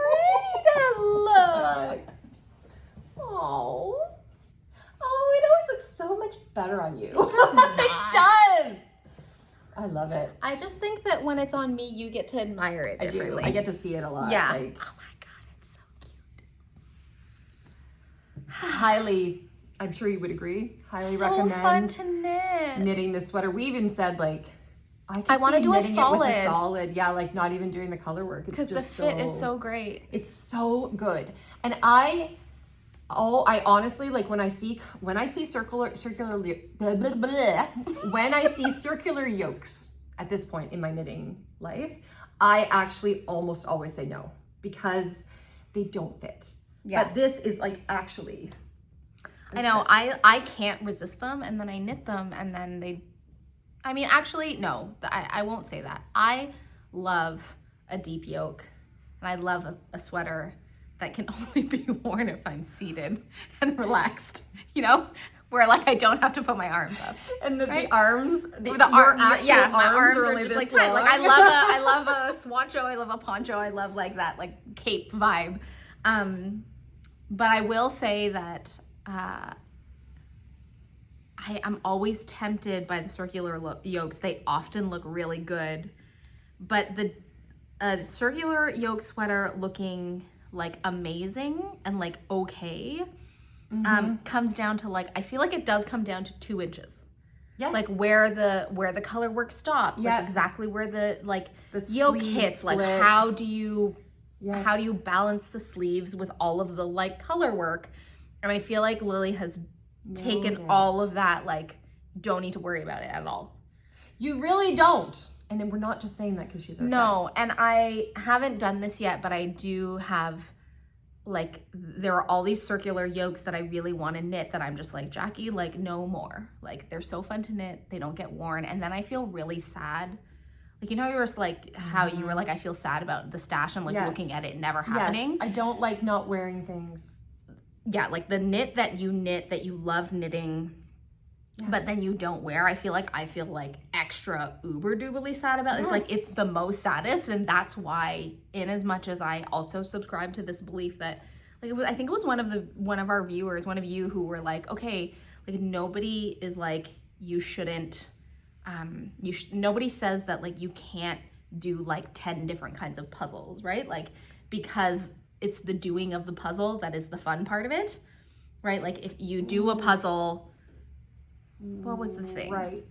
that looks. Oh, it always looks so much better on you. It does not. It does. I love it. I just think that when it's on me, you get to admire it differently. I get to see it a lot. Yeah. Like, oh my God, it's so cute. Highly, I'm sure you would agree. Highly so recommend. Fun to knit. Knitting this sweater. We even said like, I want to do knitting a solid. it with a solid. Yeah, like not even doing the color work. It's just because the fit is so great. It's so good. And I honestly like when I see circular blah, blah, blah, when I see circular yokes at this point in my knitting life, I actually almost always say no because they don't fit. Yeah. But this is like actually. I know. I can't resist them, and then I knit them, and then they. I mean, actually, no. I won't say that. I love a deep yoke, and I love a sweater that can only be worn if I'm seated and relaxed, you know, where like I don't have to put my arms up. And the right? arms, my arms are really just like tight. Like I love a swancho, I love a poncho, I love like that like cape vibe. But I will say that I'm always tempted by the circular yokes. They often look really good, but the circular yoke sweater looking like amazing and like okay comes down to like I feel like it does come down to 2 inches. Yeah. Like where the color work stops. Yeah. Like exactly where the yoke hits. Split. Like how do you balance the sleeves with all of the like color work? And I feel like Lily has taken all of that, like don't need to worry about it at all. You really don't. And then we're not just saying that because she's our friend. And I haven't done this yet, but I do have, like, there are all these circular yokes that I really want to knit that I'm just like, Jackie, like, no more. Like, they're so fun to knit. They don't get worn. And then I feel really sad. Like, you know, you were like, how you were like, I feel sad about the stash and, like, looking at it never happening. Yes, I don't like not wearing things. Yeah, like, the knit that you love knitting, but then you don't wear. I feel like extra uber-doobly sad about it. It's like, it's the most saddest, and that's why, in as much as I also subscribe to this belief that, like, I think it was one of our viewers, one of you who were like, okay, like, nobody is like, you shouldn't, nobody says that, like, you can't do, like, 10 different kinds of puzzles, right? Like, because it's the doing of the puzzle that is the fun part of it, right? Like, if you do a puzzle... What was the thing? Right.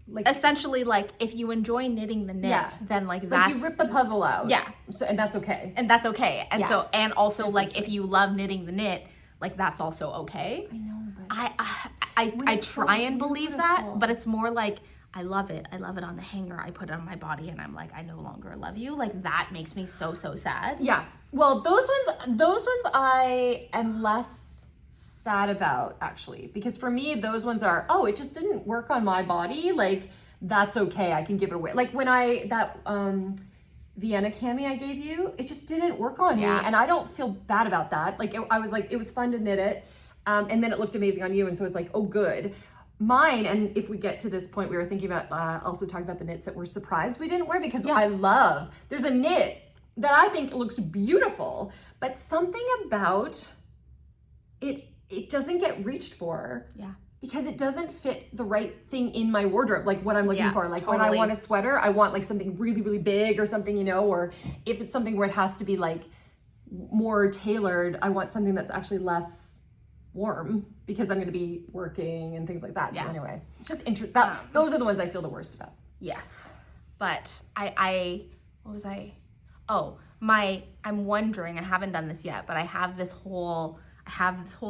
Like essentially, like if you enjoy knitting the knit, then like that's you rip the puzzle out. Yeah. So and that's okay. And that's okay. And so and also like if you love knitting the knit, like that's also okay. I know, but I try and believe that, but it's more like I love it. I love it on the hanger. I put it on my body, and I'm like, I no longer love you. Like that makes me so sad. Yeah. Well, those ones I am less sad about actually, because for me those ones are it just didn't work on my body, like that's okay, I can give it away. Like when that Vienna cami I gave you, it just didn't work on me, and I don't feel bad about that. Like I was like, it was fun to knit it, and then it looked amazing on you, and so it's like, oh good. Mine, and if we get to this point, we were thinking about also talking about the knits that we're surprised we didn't wear, because there's a knit that I think looks beautiful, but something about it doesn't get reached for. Yeah. Because it doesn't fit the right thing in my wardrobe, like what I'm looking for. Like when I want a sweater, I want like something really, really big or something, you know, or if it's something where it has to be like more tailored, I want something that's actually less warm because I'm going to be working and things like that. So anyway, it's just those are the ones I feel the worst about. Yes. But what was I? Oh, I'm wondering, I haven't done this yet, but I have this whole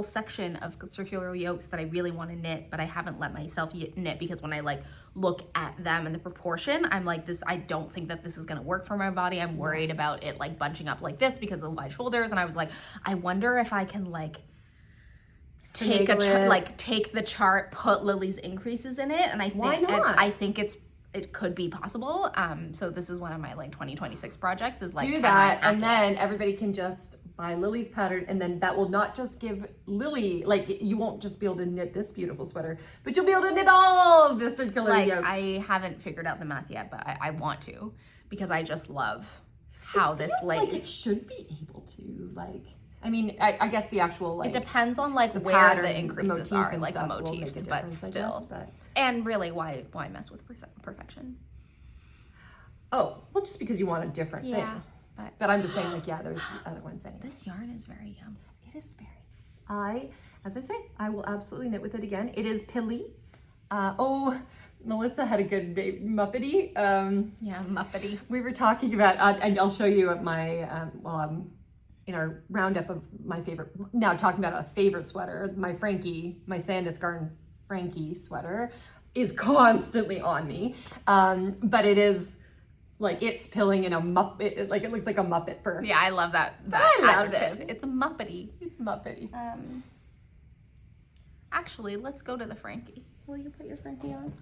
section of circular yokes that I really want to knit, but I haven't let myself knit because when I like look at them and the proportion, I'm like, I don't think that this is going to work for my body. I'm worried about it like bunching up like this because of the wide shoulders. And I was like, I wonder if I can like take the chart, put Lily's increases in it. And I think it could be possible. So this is one of my like 2026 projects is like do that, and then everybody can just buy Lily's pattern, and then that will not just give Lily, like you won't just be able to knit this beautiful sweater, but you'll be able to knit all of the circular yokes. I haven't figured out the math yet, but I want to, because I just love how this lays. Like it should be able to, like, I mean, I guess the actual like it depends on like where pattern, the increases are, like the motifs, but still. And really, why mess with perfection? Oh, well, just because you want a different thing. But I'm just saying, like, there's other ones anyway. This yarn is very yum. It is very nice. As I say, I will absolutely knit with it again. It is pilly. Melissa had a good day, Muppety. Muppety. We were talking about, and I'll show you at my, in our roundup of my favorite, now talking about a favorite sweater, my Frankie, my Sandnes Garn Frankie sweater is constantly on me. But it is like it's pilling in a Muppet, like it looks like a Muppet fur. Yeah, I love that. I love it. It's a Muppety. It's Muppety. Actually, let's go to the Frankie. Will you put your Frankie on?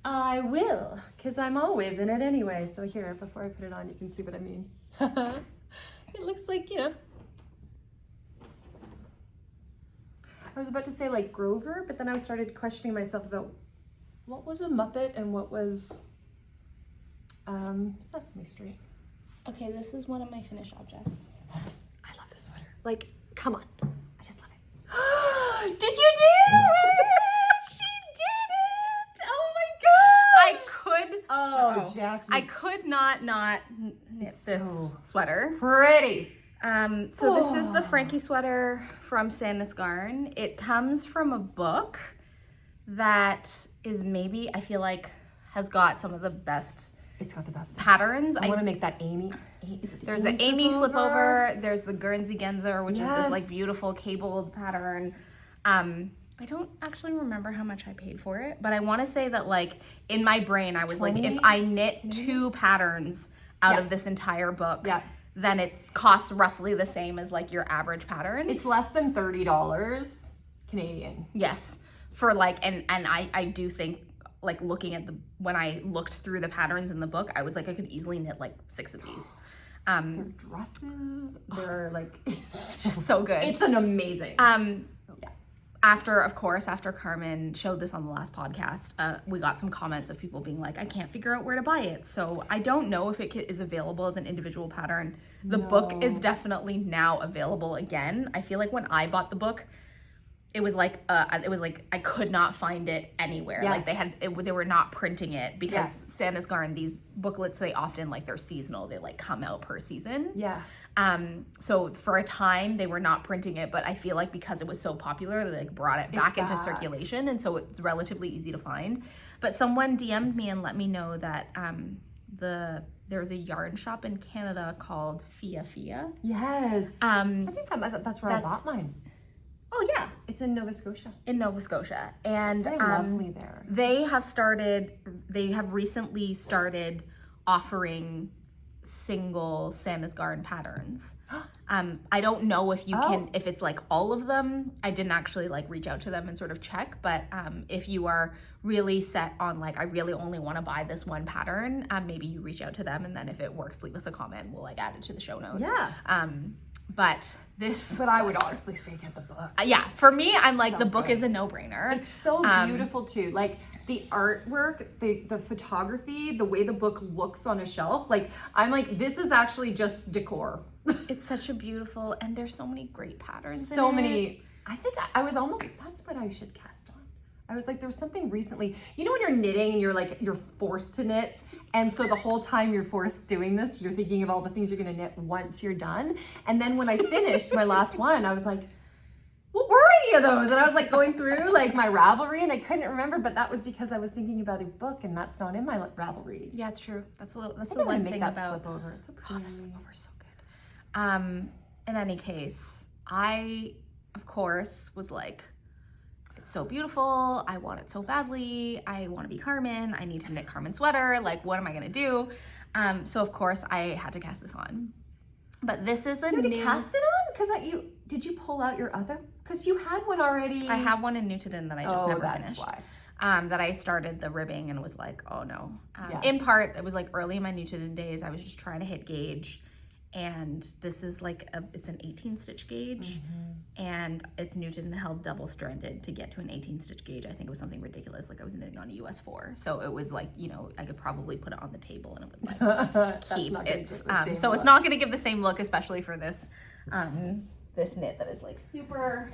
I will, because I'm always in it anyway. So here, before I put it on, you can see what I mean. It looks like, I was about to say like Grover, but then I started questioning myself about what was a Muppet and what was Sesame Street. Okay, this is one of my finished objects. I love this sweater. Like, come on. I just love it. Did you do it? She did it! Oh my gosh! Oh, Jackie. I could not knit this sweater. Pretty. So this is the Frankie sweater from Sandnes Garn. It comes from a book that is maybe, I feel like, has got some of the best. It's got the best patterns. I want to make that Amy. There's the Amy slipover. There's the Guernsey Genzer, which is this like beautiful cabled pattern. I don't actually remember how much I paid for it, but I want to say that like in my brain I was like, if I knit 2 patterns out of this entire book, then it costs roughly the same as like your average pattern. It's less than $30 Canadian. Yes, for like and I do think like looking at when I looked through the patterns in the book, I was like I could easily knit like 6 of these. Their dresses, they're like it's just so good. It's an amazing. After Carmen showed this on the last podcast, we got some comments of people being like, I can't figure out where to buy it. So I don't know if it is available as an individual pattern. The book is definitely now available again. I feel like when I bought the book, it was like I could not find it anywhere. Like they were not printing it because Sandnes Garn, these booklets, they often like they're seasonal. They like come out per season. Yeah. So for a time they were not printing it, but I feel like because it was so popular, they like brought it back into circulation, and so it's relatively easy to find. But someone DM'd me and let me know that there's a yarn shop in Canada called Fia. Yes. I think that's where I bought mine. Oh yeah, it's in Nova Scotia. And they're lovely there. They have recently started offering single Sandnes Garn patterns. I don't know if you can, if it's like all of them. I didn't actually like reach out to them and sort of check, but if you are really set on like, I really only want to buy this one pattern, maybe you reach out to them, and then if it works, leave us a comment. We'll like add it to the show notes. Yeah. But I would honestly say get the book. For me, I'm like, the book is a no-brainer. It's so beautiful too. Like the artwork, the photography, the way the book looks on a shelf. Like I'm like, this is actually just decor. It's such a beautiful, and there's so many great patterns. So many. I think I was almost, that's what I should cast on. I was like, there was something recently, you know, when you're knitting and you're forced to knit, And so the whole time you're forced doing this, you're thinking of all the things you're going to knit once you're done. And then when I finished my last one, I was like, what were any of those? And I was like going through like my Ravelry and I couldn't remember, but that was because I was thinking about a book and that's not in my Ravelry. Yeah, it's true. That's the one thing about slip over. It's so pretty. Oh, the slip over is so good. In any case, I of course was like, it's so beautiful. I want it so badly. I want to be Carmen. I need to knit Carmen's sweater. Like, what am I gonna do? So of course I had to cast this on. But this is a new. You had to cast it on? Because did you pull out your other? Because you had one already. I have one in Newton that I just never that's finished. Why. That I started the ribbing and was like, oh no. Yeah. In part, it was like early in my Newton days. I was just trying to hit gauge. And this is like, it's an 18 stitch gauge. And it's Newton held double stranded to get to an 18 stitch gauge. I think it was something ridiculous. Like I was knitting on a US 4. So it was like, you know, I could probably put it on the table and it would like keep its, so it's not going to give the same look, especially for this, this knit that is like super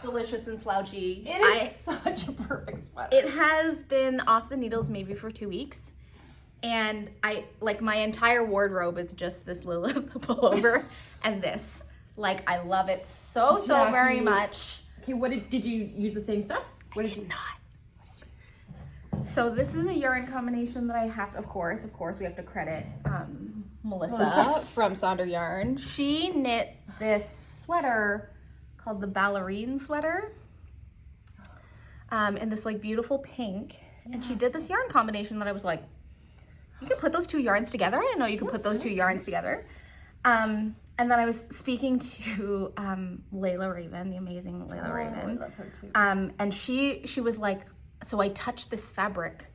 delicious and slouchy. It is such a perfect sweater. It has been off the needles maybe for 2 weeks. And I, like, my entire wardrobe is just this Lilith pullover and this. Like, I love it so very much. Okay, what did you use the same stuff? What did you not? So this is a yarn combination that I have to, of course, we have to credit Melissa from Sonder Yarn. She knit this sweater called the ballerine sweater in this, like, beautiful pink. Yes. And she did this yarn combination that I was like, you can put those two yarns together. I didn't know you could put those two yarns together. And then I was speaking to Layla Raven, the amazing Layla Raven. I love her too. And she was like, so I touched this fabric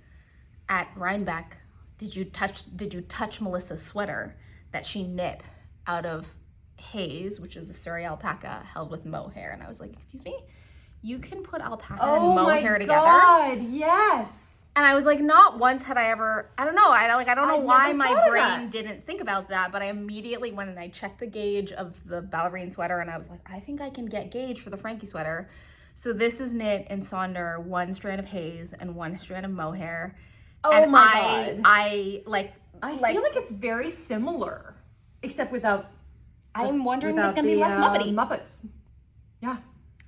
at Rhinebeck. Did you touch Melissa's sweater that she knit out of Haze, which is a Surrey alpaca held with mohair? And I was like, excuse me? You can put alpaca and mohair together? Oh my God, yes. And I was like, not once had I ever, I don't know why my brain didn't think about that, but I immediately went and I checked the gauge of the ballerine sweater and I was like, I think I can get gauge for the Frankie sweater. So this is knit in Sonder, 1 strand of Haze and 1 strand of mohair. Oh and my God. I feel like it's very similar, except without. I'm wondering if it's going to be less Muppety. Muppets. Yeah.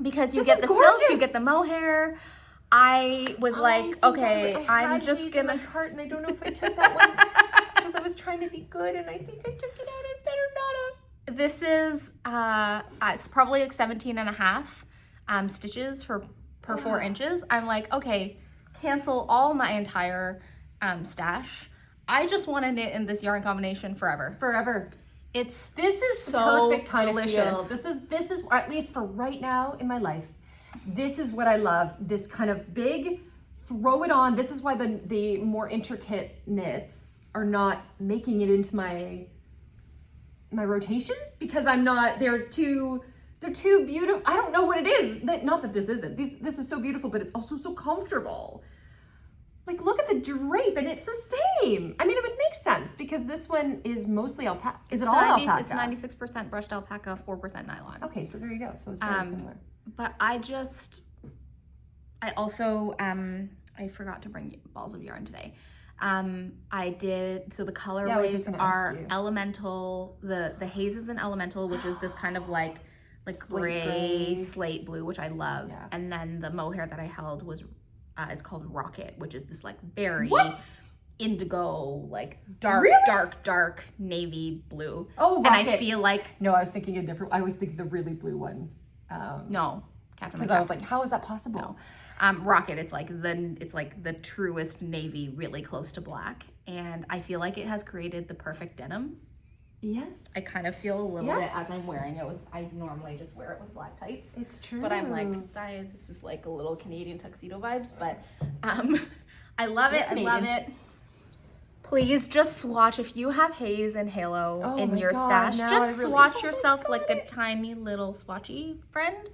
Because you get the silk, you get the mohair. I was like, okay, I'm just gonna. In my cart, and I don't know if I took that one because I was trying to be good, and I think I took it out. I better not have. This is it's probably like 17 and a half stitches per 4 inches. I'm like, okay, cancel all my entire stash. I just want to knit in this yarn combination forever. Forever. This is so perfect kind delicious. of feel. This is at least for right now in my life. This is what I love. This kind of big, throw it on. This is why the more intricate knits are not making it into my rotation, because I'm not. They're too beautiful. I don't know what it is. Not that this isn't. This is so beautiful, but it's also so comfortable. Like, look at the drape, and it's the same. I mean, it would make sense because this one is mostly alpaca. Is it all alpaca? It's 96% brushed alpaca, 4% nylon. Okay, so there you go. So it's very similar. But I also, I forgot to bring balls of yarn today. So the colorways are elemental. The Haze is an elemental, which is this kind of like gray, slate blue, which I love. Yeah. And then the mohair that I held was, it's called Rocket, which is this like berry, indigo, like dark navy blue. Oh, Rocket. And I feel like. No, I was thinking a different, I was thinking the really blue one. No, Captain. Because I was like, how is that possible? No. Rocket, it's like the truest navy, really close to black, and I feel like it has created the perfect denim. Yes. I kind of feel a little bit as I'm wearing it with. I normally just wear it with black tights. It's true. But I'm like, this is like a little Canadian tuxedo vibes. But I love it. I love it. Please just swatch if you have Haze and Halo in your stash. Just swatch yourself like a tiny little swatchy friend,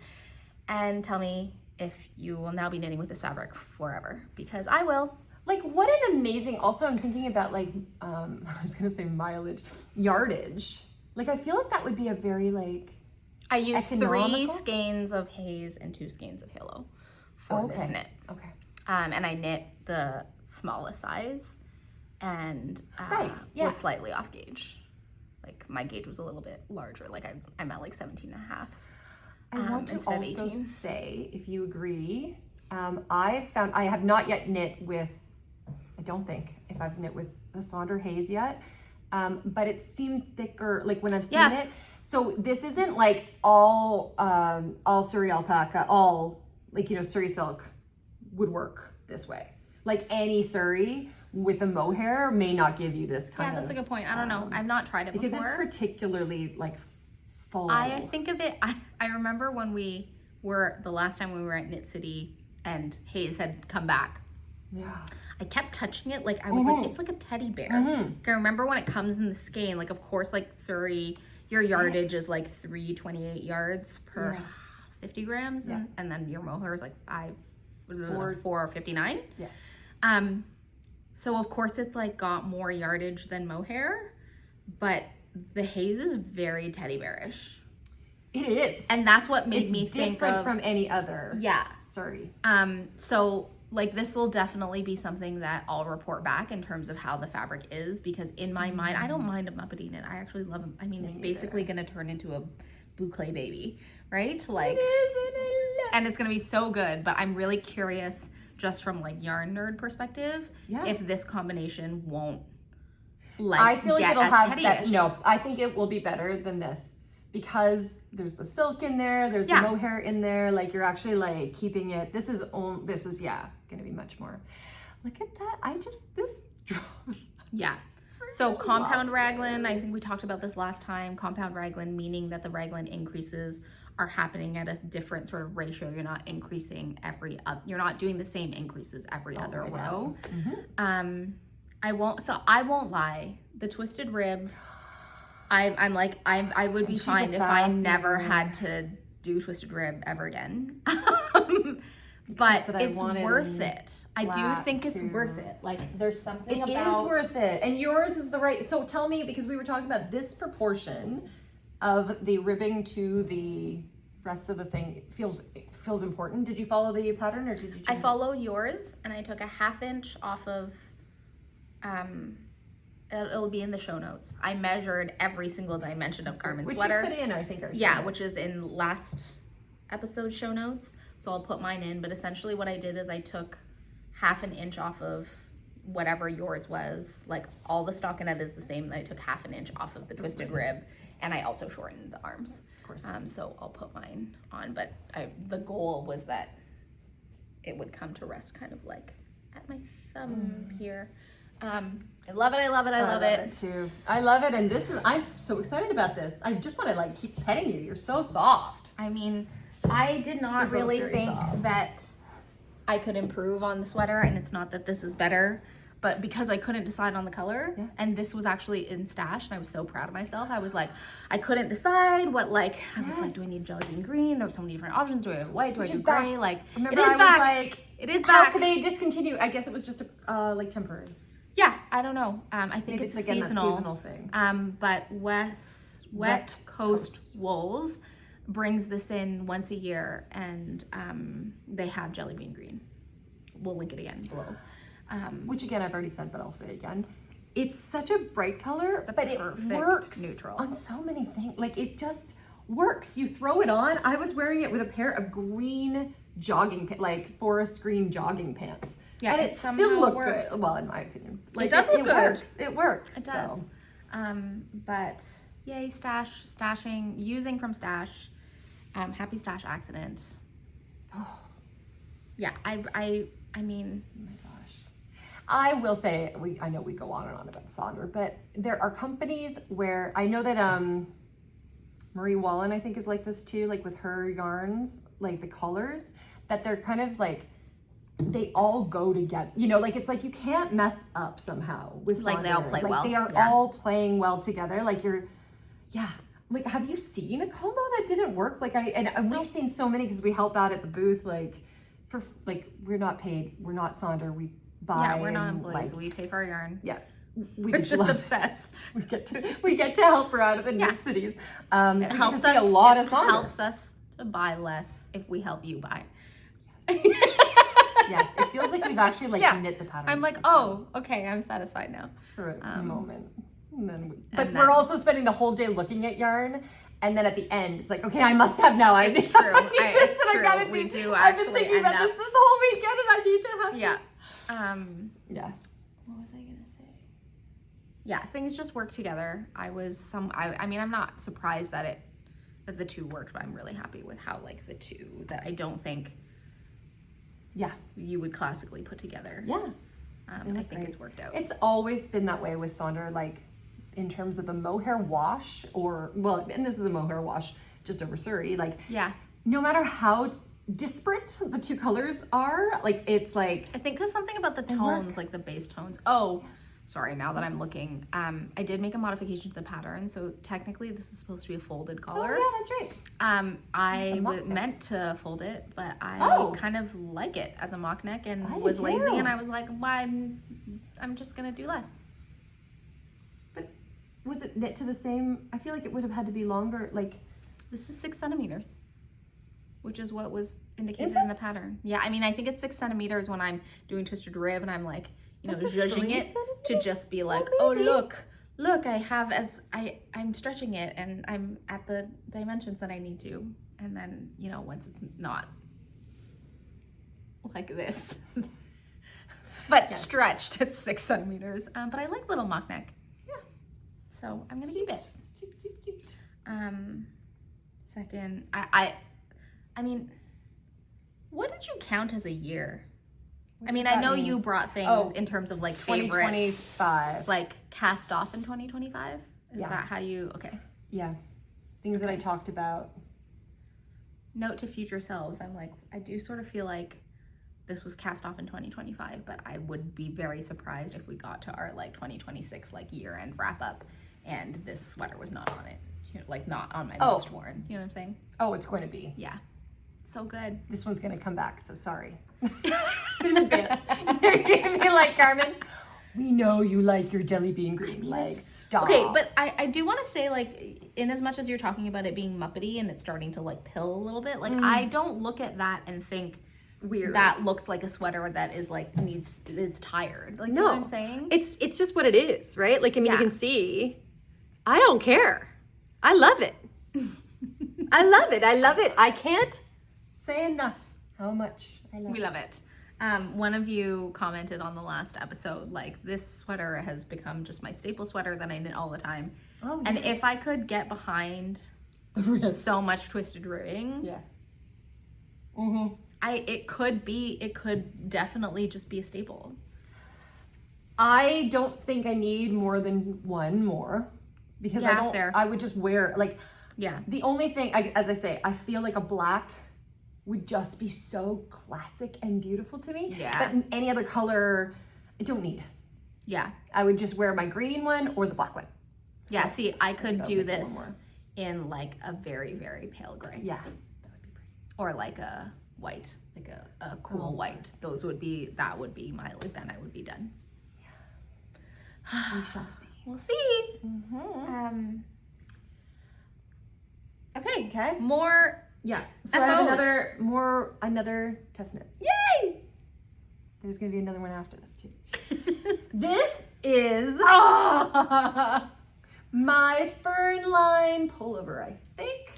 and tell me if you will now be knitting with this fabric forever, because I will. Like, what an amazing, also I'm thinking about like, I was gonna say yardage. Like, I feel like that would be a very like, I use 3 skeins of Haze and 2 skeins of Halo for this knit. Okay. And I knit the smallest size. and was slightly off gauge. Like my gauge was a little bit larger. Like I'm at like 17 and a half. I want to also say, if you agree, I have not yet knit with, I don't think if I've knit with the Sonder Haze yet, but it seemed thicker, like when I've seen it. So this isn't like all Surrey alpaca, all like, Surrey silk would work this way. Like any Surrey with a mohair may not give you this kind of. Yeah, that's a good point. I don't know. I've not tried it before. Because it's particularly like full. I think of it, I remember when the last time we were at Knit City and Haze had come back. Yeah. I kept touching it, like I was like, it's like a teddy bear. I remember when it comes in the skein, like of course, like Surrey, your yardage is like 328 yards per 50 grams, and then your mohair is like 459. Yes. So of course it's like got more yardage than mohair, but the Haze is very teddy bearish. It is, and that's what made me think of different from any other. Yeah. Surrey. So like this will definitely be something that I'll report back in terms of how the fabric is, because in my mind, I don't mind a muppeting it. I actually love them. I mean, it's basically going to turn into a boucle baby, right? Like, it is, and it's going to be so good, but I'm really curious just from like yarn nerd perspective, if this combination won't I feel like it'll have that. No, I think it will be better than this. Because there's the silk in there, there's the mohair in there, like you're actually like keeping it. This is gonna be much more. Look at that. This. Yeah. So compound raglan, I think we talked about this last time. Compound raglan, meaning that the raglan increases are happening at a different sort of ratio. You're not increasing you're not doing the same increases every other row. I won't lie. The twisted rib, I would be fine if I never had to do twisted rib ever again. But it's worth it. I do think it's worth it. Like there's something about... It is worth it. And yours is the right... So tell me, because we were talking about this proportion of the ribbing to the rest of the thing feels important. Did you follow the pattern or did you change I follow yours, and I took a 1/2 inch off of... It'll be in the show notes. I measured every single dimension of Carmen's sweater. Which you put in, I think, our show notes. Which is in last episode show notes. So I'll put mine in. But essentially what I did is I took 1/2 inch off of whatever yours was. Like all the stockinette is the same. And I took 1/2 inch off of the twisted rib. And I also shortened the arms. Of course. So I'll put mine on. But the goal was that it would come to rest kind of like at my thumb here. I love it. I love it too. I love it. And I'm so excited about this. I just want to like keep petting you. You're so soft. I mean, I did not really think that I could improve on the sweater, and it's not that this is better, but because I couldn't decide on the color, and this was actually in stash, and I was so proud of myself. I was like, I couldn't decide what, like, I was like, do I need jellybean green? There were so many different options. Do I have white? Do I do gray? Like, remember, it is back. How could they discontinue? I guess it was just like temporary. Yeah, I don't know. I think it's again seasonal. That seasonal thing. But Wet Coast Wools brings this in once a year, and they have jellybean green. We'll link it again below. Which again, I've already said, but I'll say it again. It's such a bright color, but it works neutral on so many things. Like it just works. You throw it on. I was wearing it with a pair of green jogging pants, like forest green jogging pants. Yeah, and it still looked good. Well, in my opinion, like it does look good. It works. It does. But yay, stashing, using from stash. Happy stash accident. Oh, yeah. I mean, oh my gosh. I will say, I know we go on and on about Sonder, but there are companies where I know that Marie Wallen, I think, is like this too, like with her yarns, like the colors, that they're kind of like, they all go together. You know, like it's like you can't mess up somehow with Sonder. Like they all play well. They are all playing well together. Like like have you seen a combo that didn't work? Like we've seen so many because we help out at the booth, like for like we're not paid, we're not Sonder, we buy. Yeah, we're not employees. We pay for our yarn. Yeah. We're just obsessed. We get to help her out of the knit cities. So it helps us see a lot of Sonder. Helps us to buy less if we help you buy. Yes. Yes, it feels like we've actually knit the pattern. I'm like, oh, okay, I'm satisfied now. For a moment. And then we're also spending the whole day looking at yarn, and then at the end, it's like, okay, I must have now. It's true. It's true. I gotta we do I've been actually thinking about this whole weekend, and I need to have this. Yeah. What was I gonna say? Yeah, things just work together. I mean, I'm not surprised that the two worked, but I'm really happy with how the two that I don't think you would classically put together. Yeah. I think it's worked out. It's always been that way with Sonder, in terms of the mohair wash, and this is a mohair wash just over Surrey, no matter how disparate the two colors are, it's I think because something about the tones, the base tones. Oh, yes. Sorry, now that I'm looking, I did make a modification to the pattern, so technically this is supposed to be a folded collar. Oh, yeah, that's right. I meant to fold it, but I kind of like it as a mock neck and was lazy, and I was like, well, I'm just gonna do less. But was it knit to the same? I feel like it would have had to be longer. This is 6 centimeters, which is what was indicated in the pattern. Yeah, I mean, I think it's 6 centimeters when I'm doing twisted rib, and I'm judging it to just be look, I have I'm stretching it and I'm at the dimensions that I need to, and then once it's not like this but stretched, it's 6 centimeters, but I like little mock neck, so I'm gonna keep it. Cute. Second, I mean, what did you count as a year? I mean, I know you brought things in terms of favorites. 2025. Cast off in 2025? Is that how you, okay. Yeah. Things that I talked about. Note to future selves, I do sort of feel like this was cast off in 2025, but I would be very surprised if we got to our 2026 year end wrap up and this sweater was not on it. Not on my most worn. You know what I'm saying? Oh, it's going to be. Yeah. So good. This one's going to come back, so sorry. In advance. They're going to be like, Carmen, we know you like your Jellybean green. Stop. Okay, but I do want to say, in as much as you're talking about it being Muppety and it's starting to pill a little bit, I don't look at that and think weird. That looks like a sweater that is is tired. No. You know what I'm saying? It's just what it is, right? You can see. I don't care. I love it. I love it. I love it. I can't say enough how much I love it. We love it. One of you commented on the last episode, this sweater has become just my staple sweater that I knit all the time. Oh, and if I could get behind so much twisted ribbing, it could definitely just be a staple. I don't think I need more than one more, because I would just wear the only thing, as I say, I feel like a black would just be so classic and beautiful to me. Yeah. But any other color, I don't need. Yeah. I would just wear my green one or the black one. Yeah, so see, I could do this in a very, very pale gray. Yeah. That would be pretty. Or a white, a cool white. Yes. That would be my, then I would be done. Yeah. We shall see. We'll see. Mm-hmm. Okay. More. Yeah. So FOs. I have another test knit. Yay! There's gonna be another one after this too. This is my Fernline pullover, I think.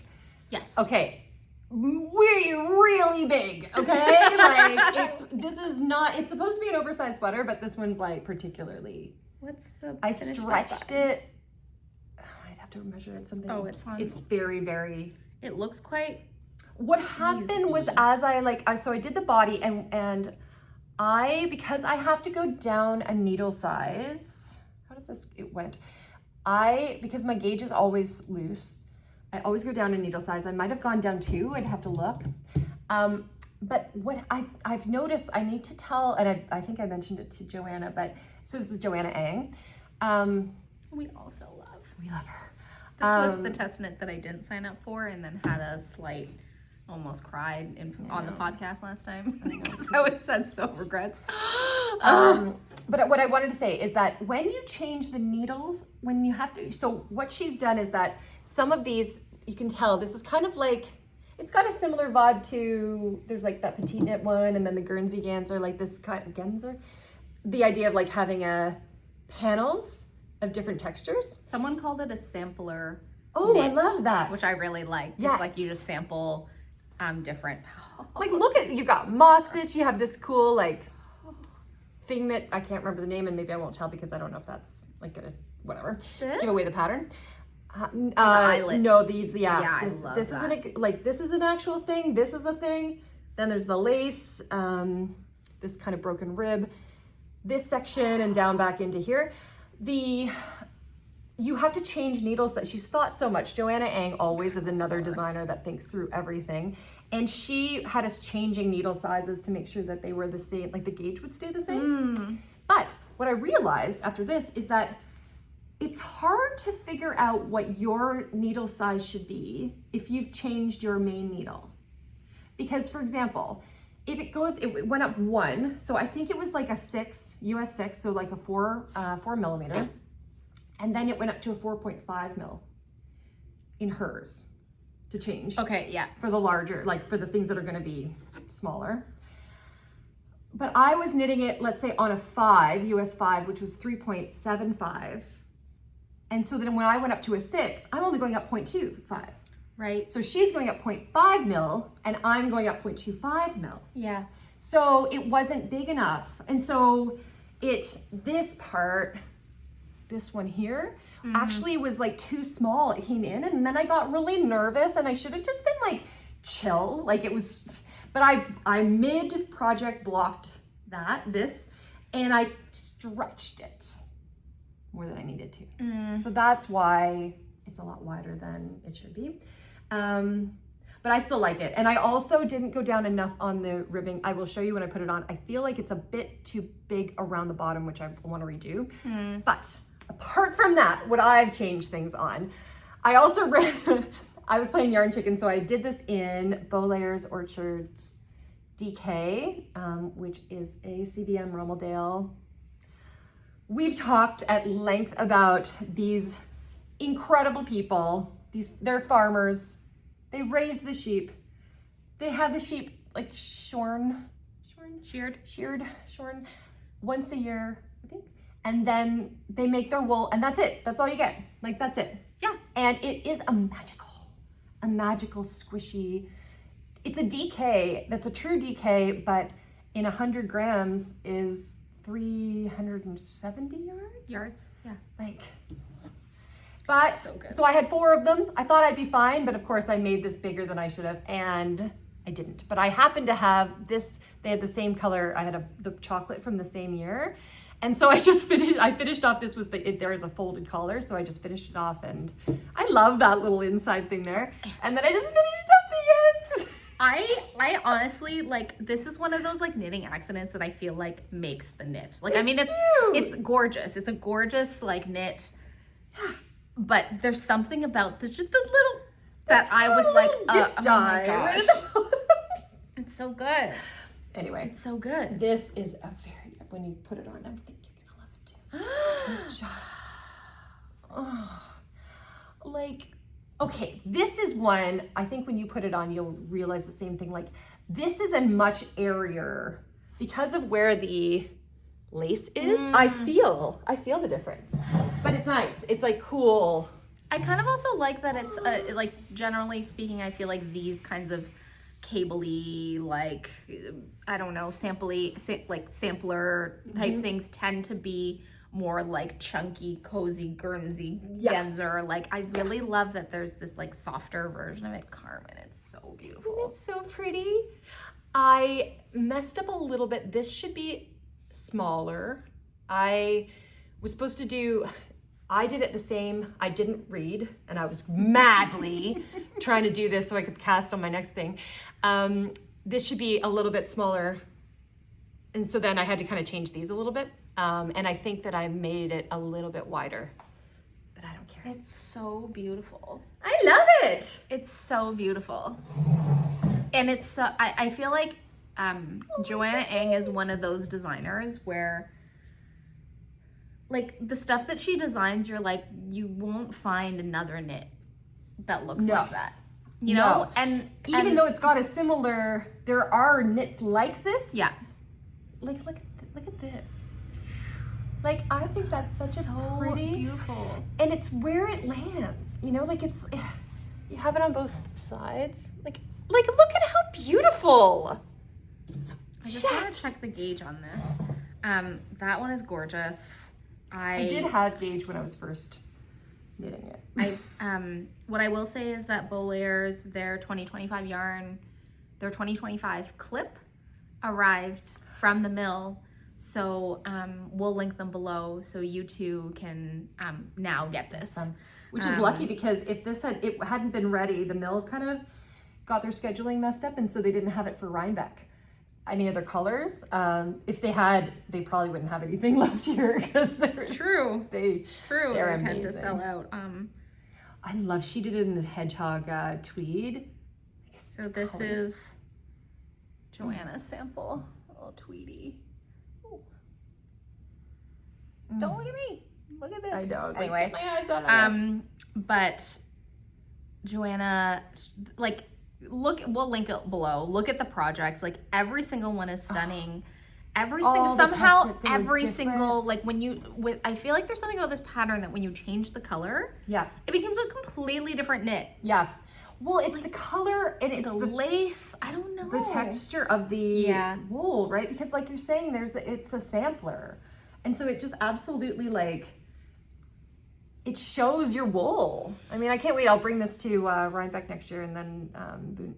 Yes. Okay. Really big. Okay. It's supposed to be an oversized sweater, but this one's particularly. What's the? I stretched it. I'd have to measure it something. Oh, it's on. It's very, very. It looks quite. What happened was, as I did the body and because I have to go down a needle size. How does this? It went. Because my gauge is always loose. I always go down a needle size. I might have gone down 2. I'd have to look. But what I've noticed, I need to tell, and I think I mentioned it to Joanna, but so this is Joanna Ang. We also love. We love her. This was the test knit that I didn't sign up for, and then had a slight, almost cried on the podcast last time. Because I said so regrets. But what I wanted to say is that when you change the needles, when you have to, so what she's done is that some of these, you can tell, this is kind of it it's got a similar vibe to, there's like that petite knit one, and then the Guernsey gans are like this kind of Genzer. The idea of like having panels of different textures. Someone called it a sampler. Oh, knit, I love that. Which I really like. Yes. It's like you just sample different. Like look at, you got moss stitch, you have this cool like thing that I can't remember the name, and maybe I won't tell because I don't know if that's like gonna, whatever, give away the pattern. No, these, this isn't like, this is an actual thing. This is a thing. Then there's the lace, this kind of broken rib, this section, and down back into here. You have to change needle size. She's thought so much. Joanna Ang always is another designer that thinks through everything. And she had us changing needle sizes to make sure that they were the same, like the gauge would stay the same. But what I realized after this is that it's hard to figure out what your needle size should be if you've changed your main needle. Because for example, if it went up 1, so I think it was like a 6, US 6, so like a 4 millimeter. And then it went up to a 4.5 mil in hers to change. Okay, yeah. For the larger, like for the things that are gonna be smaller. But I was knitting it, let's say on a 5, US 5, which was 3.75. And so then when I went up to a 6, I'm only going up 0.25. Right. So she's going up 0.5 mil and I'm going up 0.25 mil. Yeah. So it wasn't big enough. And so this part, this one here, actually was like too small. It came in and then I got really nervous and I should have just been like chill. Like it was, but I mid-project blocked this and I stretched it more than I needed to. So that's why it's a lot wider than it should be. But I still like it. And I also didn't go down enough on the ribbing. I will show you when I put it on. I feel like it's a bit too big around the bottom, which I want to redo. But apart from that, what I've changed things on, I also read, I was playing Yarn Chicken, so I did this in Bow Layers Orchard DK, which is a CBM Rommeldale. We've talked at length about these incredible people. They're farmers. They raise the sheep. They have the sheep like shorn once a year, I think. And then they make their wool and that's it. That's all you get. Like that's it. Yeah. And it is a magical squishy. It's a DK. That's a true DK, but in 100 grams is 370 yards? Yeah. Like, but, so I had 4 of them. I thought I'd be fine, but of course I made this bigger than I should have, and I didn't. But I happened to have this, they had the same color. I had the chocolate from the same year. And so I finished off this with there is a folded collar, so I just finished it off, and I love that little inside thing there. And then I just finished up the ends. I honestly, like, this is one of those, like, knitting accidents that I feel like makes the knit. Like, I mean, it's gorgeous. It's a gorgeous, like, knit. But there's something about just the little, that I was like, oh my gosh. It's so good. Anyway. It's so good. This is when you put it on, I think you're gonna love it too. It's just, like, okay, this is one, I think when you put it on, you'll realize the same thing. Like, this is a much airier, because of where the lace is, I feel the difference. But it's nice. It's like cool. I kind of also like that it's, like, generally speaking, I feel like these kinds of cable-y, like, I don't know, sampler type things tend to be more like chunky, cozy, Guernsey, Genzer. Like, I really love that there's this like softer version of it. Carmen, it's so beautiful. Isn't it so pretty? I messed up a little bit. This should be smaller. I was supposed to do, I did it the same. I didn't read, and I was madly trying to do this so I could cast on my next thing. This should be a little bit smaller. And so then I had to kind of change these a little bit. And I think that I made it a little bit wider, but I don't care. It's so beautiful. I love it. It's so beautiful. And it's so, I feel like Joanna Ang is one of those designers where, like, the stuff that she designs, you're like, you won't find another knit that looks like that. You know, and even though it's got a similar, there are knits like this. Yeah. Like look at this. Like I think that's such a pretty, beautiful, and it's where it lands. You know, like it's you have it on both sides. Like look at how beautiful. I just want to check the gauge on this. That one is gorgeous. I did have gauge when I was first knitting it. What I will say is that Beaulaire's, their 2025 yarn, their 2025 clip arrived from the mill. So we'll link them below so you two can now get this. Which is lucky, because if it hadn't been ready, the mill kind of got their scheduling messed up, and so they didn't have it for Rhinebeck. Any other colors? If they had, they probably wouldn't have anything last year, because they're true. They tend to sell out. I love. She did it in the hedgehog tweed. So this is Joanna's sample, a little tweedy. Don't look at me. Look at this. I know. I was anyway, like, get my eyes out of it. But Joanna, like. We'll link it below. Look at the projects. Like every single one is stunning. Every single, like I feel like there's something about this pattern that when you change the color, it becomes a completely different knit. Yeah. Well, it's like the color and it's the lace. I don't know. The texture of the wool, right? Because like you're saying, it's a sampler. And so it just absolutely it shows your wool. I mean, I can't wait. I'll bring this to Rhinebeck next year, and then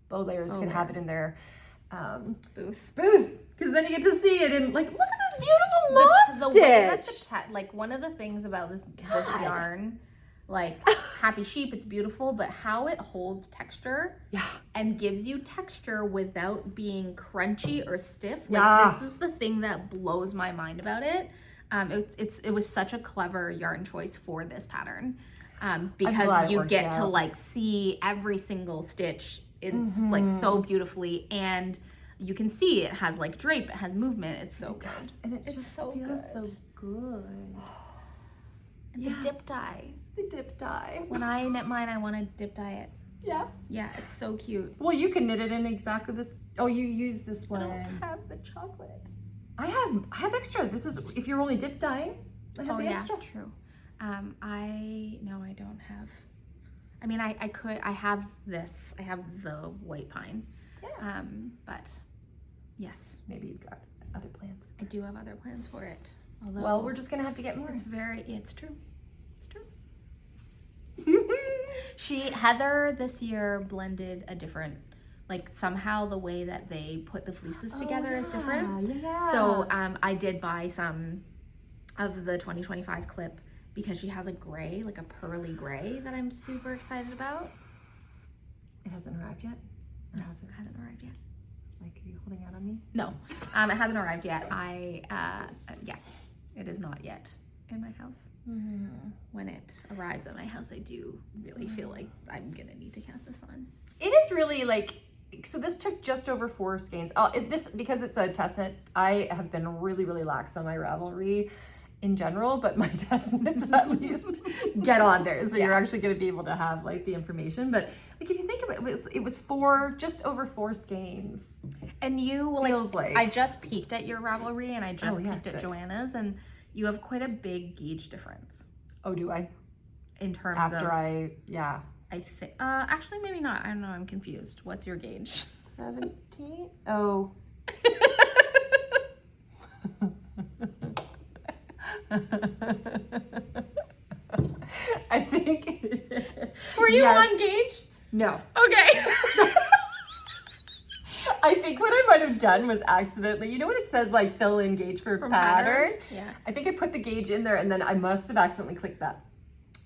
Beaulaire's can have it in their booth. Because then you get to see it and look at this beautiful moss the stitch. Way that one of the things about this yarn, Happy Sheep, it's beautiful, but how it holds texture and gives you texture without being crunchy or stiff. This is the thing that blows my mind about it. It was such a clever yarn choice for this pattern, because you get to see every single stitch. It's so beautifully, and you can see it has drape, it has movement. It's so good, and it just feels so good. And the dip dye. The dip dye. When I knit mine, I want to dip dye it. Yeah. Yeah, it's so cute. Well, you can knit it in exactly this. Oh, you use this one. I don't have the chocolate. I have extra. This is if you're only dip dyeing. I have the extra. True. I don't have. I mean, I could. I have this. I have the white pine. Yeah. But yes. Maybe you've got other plans. I do have other plans for it. Well, we're just gonna have to get more. It's true. It's true. Heather this year blended a different. Somehow the way that they put the fleeces together is different. Yeah. So I did buy some of the 2025 clip because she has a gray, a pearly gray that I'm super excited about. It hasn't arrived yet? No, it hasn't arrived yet. It's are you holding out on me? No, it hasn't arrived yet. It is not yet in my house. Mm-hmm. When it arrives at my house, I do really feel like I'm gonna need to cast this on. It is really so this took just over 4 skeins. Because it's a test knit, I have been really, really lax on my Ravelry in general, but my test knits at least get on there. So you're actually going to be able to have the information. But if you think about it was just over 4 skeins. And you feels I just peeked at your Ravelry and I just peeked at Joanna's, and you have quite a big gauge difference. Oh, do I? In terms I think, actually maybe not. I don't know, I'm confused. What's your gauge? 17? Oh. I think. Were you on gauge? No. Okay. I think what I might have done was accidentally, you know what it says fill in gauge for pattern? Yeah. I think I put the gauge in there and then I must have accidentally clicked that.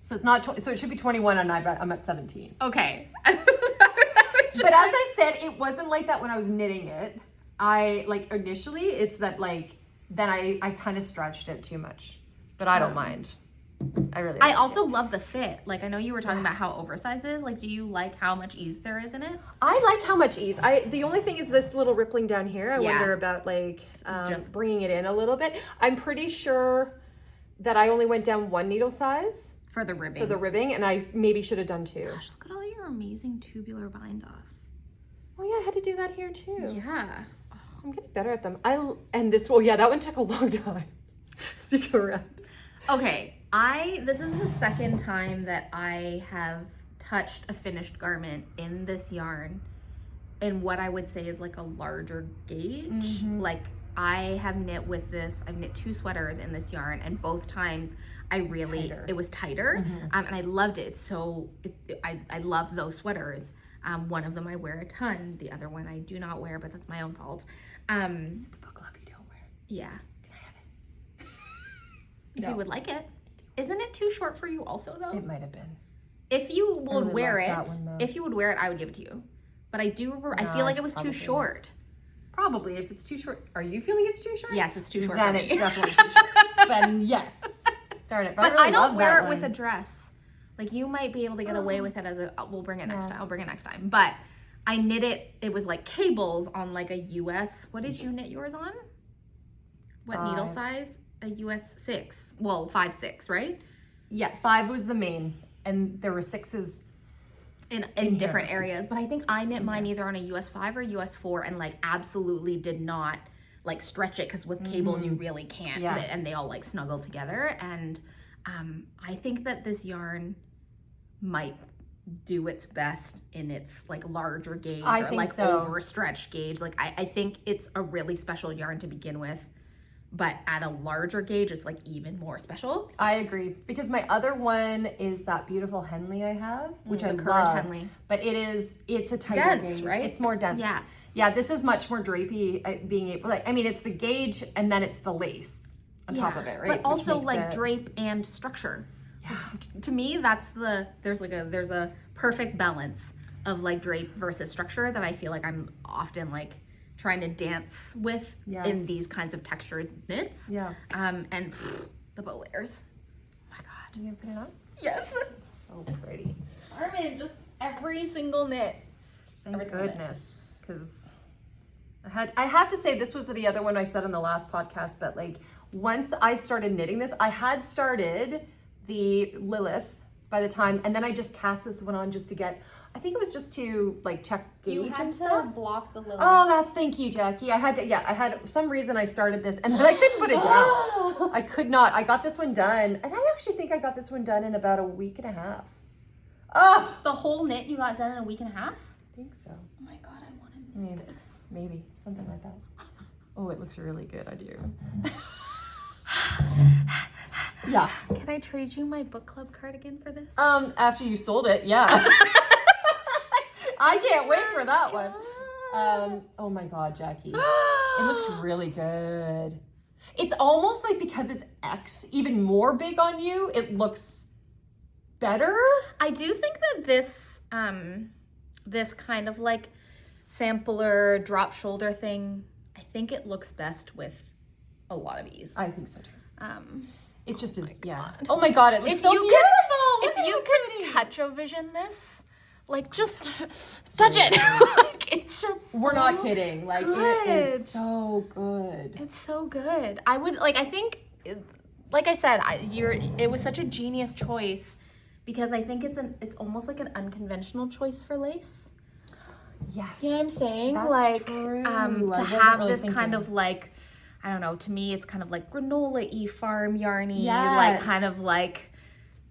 So it's not, so it should be 21 and I'm at 17. Okay. But as I said, it wasn't like that when I was knitting it. Initially, it's that then I kind of stretched it too much. But I don't mind. I also love the fit. I know you were talking about how oversized it is. Do you like how much ease there is in it? I like how much ease. The only thing is this little rippling down here. I wonder about just bringing it in a little bit. I'm pretty sure that I only went down 1 needle size. For the ribbing, and I maybe should have done 2. Gosh, look at all your are amazing tubular bind-offs. Oh yeah, I had to do that here too. Yeah. Oh, I'm getting better at them. That one took a long time to go around. Okay, this is the second time that I have touched a finished garment in this yarn in what I would say is like a larger gauge. Mm-hmm. Like I have knit with this, I've knit 2 sweaters in this yarn, and both times it was tighter. Mm-hmm. And I loved it. I love those sweaters. One of them I wear a ton, the other one I do not wear, but that's my own fault. Is it the book club you don't wear? Yeah. Can I have it? If you would like it. Isn't it too short for you also though? It might have been. If you would wear it, I would give it to you. But I do remember, I feel like it was too short. Probably, if it's too short. Are you feeling it's too short? Yes, it's too short then for me. It's definitely too short. Then yes. Darn it. But I don't wear it with a dress. Like you might be able to get away with it as we'll bring it next time. I'll bring it next time. But I knit it was like cables on like a US, what did you knit yours on? What needle size? A US 6. Well, 5/6, right? Yeah, 5 was the main, and there were 6s in different areas. But I think I knit mine either on a US 5 or US 4, and like absolutely did not like stretch it, because with cables you really can't, and they all like snuggle together. And I think that this yarn might do its best in its like larger gauge or like overstretched gauge. Like I think it's a really special yarn to begin with. But at a larger gauge, it's like even more special. I agree, because my other one is that beautiful Henley I have, which I curved love. Henley. But it's a tighter dense, gauge, right? It's more dense. Yeah. This is much more drapey. Being able, it's the gauge and then it's the lace on top of it, right? But also like drape and structure. Yeah. To me, there's a perfect balance of like drape versus structure that I feel like I'm often like trying to dance with in these kinds of textured knits. Yeah. And the bow layers. Oh my god. Are you gonna put it on? Yes. It's so pretty. Carmen, just every single knit. Thank goodness. Because I have to say, this was the other one I said on the last podcast, but like once I started knitting this, I had started the Lilith by the time, and then I just cast this one on just to get, I think it was just to like check gauge and stuff. You had to block the Lilith. Oh, thank you, Jackie. I had some reason I started this and then I couldn't put it down. I could not. I got this one done, and I actually think I got this one done in about a week and a half. Oh! The whole knit you got done in a week and a half? I think so. Oh my god, I want to knit this. Maybe. Something like that. Oh, it looks really good. I do. Yeah. Can I trade you my book club cardigan for this? After you sold it, yeah. I can't wait for that one. Oh my god, Jackie. It looks really good. It's almost like, because it's X even more big on you, it looks better. I do think that this this kind of like sampler drop shoulder thing, I think it looks best with a lot of ease. I think so too. It just is, God. Oh my god, it looks so beautiful. If you could touch-o-vision this, like just touch it. Like, it's just We're not kidding. Like good. It is so good. It's so good. I would like. I think, like I said, it was such a genius choice, because I think it's almost like an unconventional choice for lace. Yes. You know what I'm saying? That's like true. To have really this kind of like, I don't know, to me it's kind of like granola-y, farm yarny, like kind of like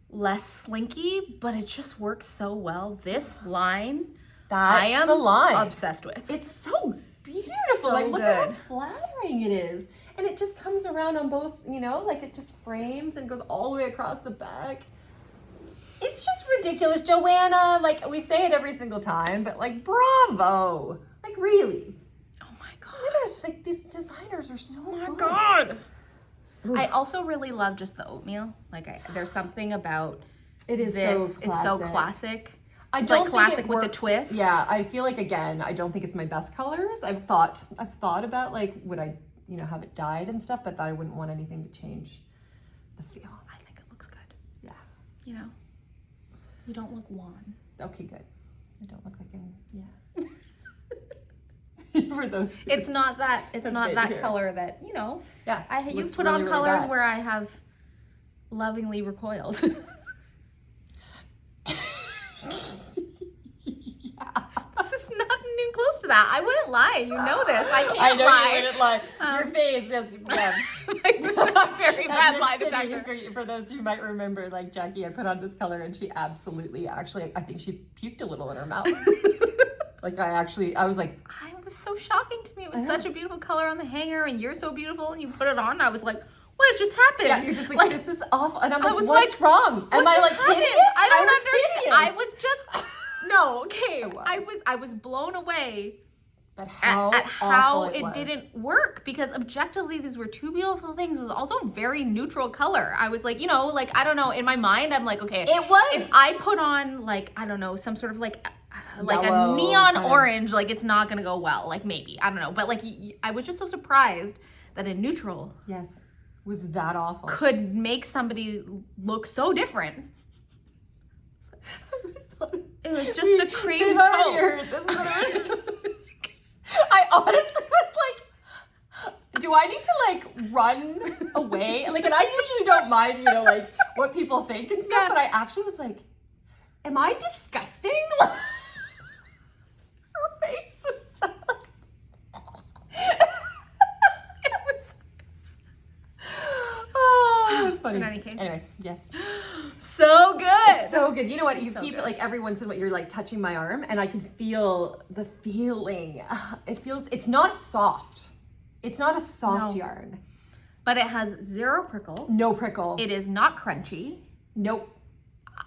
less slinky, but it just works so well. This line, I am the line. obsessed with. It's so beautiful. So like, look at how good. flattering it is. And it just comes around on both, like it just frames and goes all the way across the back. It's just ridiculous, Joanna. Like, we say it every single time, but like, bravo. Like, really. Oh my god. Knitters, like, these designers are so good. Oh my god. Oof. I also really love just the oatmeal. Like, there's something about it is this. So classic. It's so classic. It's like classic it with works, the twist. Yeah, I feel like, again, I don't think it's my best colors. I've thought about like, would I, have it dyed and stuff, but I wouldn't want anything to change the feel. I think it looks good. Yeah. You don't look wan. Okay, good. I don't look like I'm, for those. It's not that here. color that, Yeah. you put on colors where I have lovingly recoiled. that. I wouldn't lie. You know this. I can't lie. I know you wouldn't lie. Your face, yes. Yeah. I'm very bad lie detector. For those who might remember, like Jackie had put on this color and she absolutely, actually, I think she puked a little in her mouth. Like I was like. It was so shocking to me. It was such a beautiful color on the hanger and you're so beautiful and you put it on and I was like, what has just happened? Yeah, you're just like this is awful. And I'm like, what's wrong? Am I like hideous? I don't understand. I was just, no, okay. I was blown away at how it didn't work because objectively these were two beautiful things. It was also very neutral color. I was like, like, I don't know, in my mind, I'm like, okay. It was. If I put on like, I don't know, some sort of like yellow, a neon orange, like it's not gonna go well. Like maybe, I don't know. But like, I was just so surprised that a neutral. Yes. Was that awful. Could make somebody look so different. It was just a cream tone. I honestly was like, do I need to like run away? Like, and I usually don't mind, like what people think and stuff, but I actually was like, am I disgusting? Her face was so it was funny. In any case. Anyway, yes. So good. It's so good. You know what? You keep it like every once in a while you're like touching my arm and I can feel the feeling. It's not soft. It's not a soft yarn. But it has zero prickle. No prickle. It is not crunchy. Nope.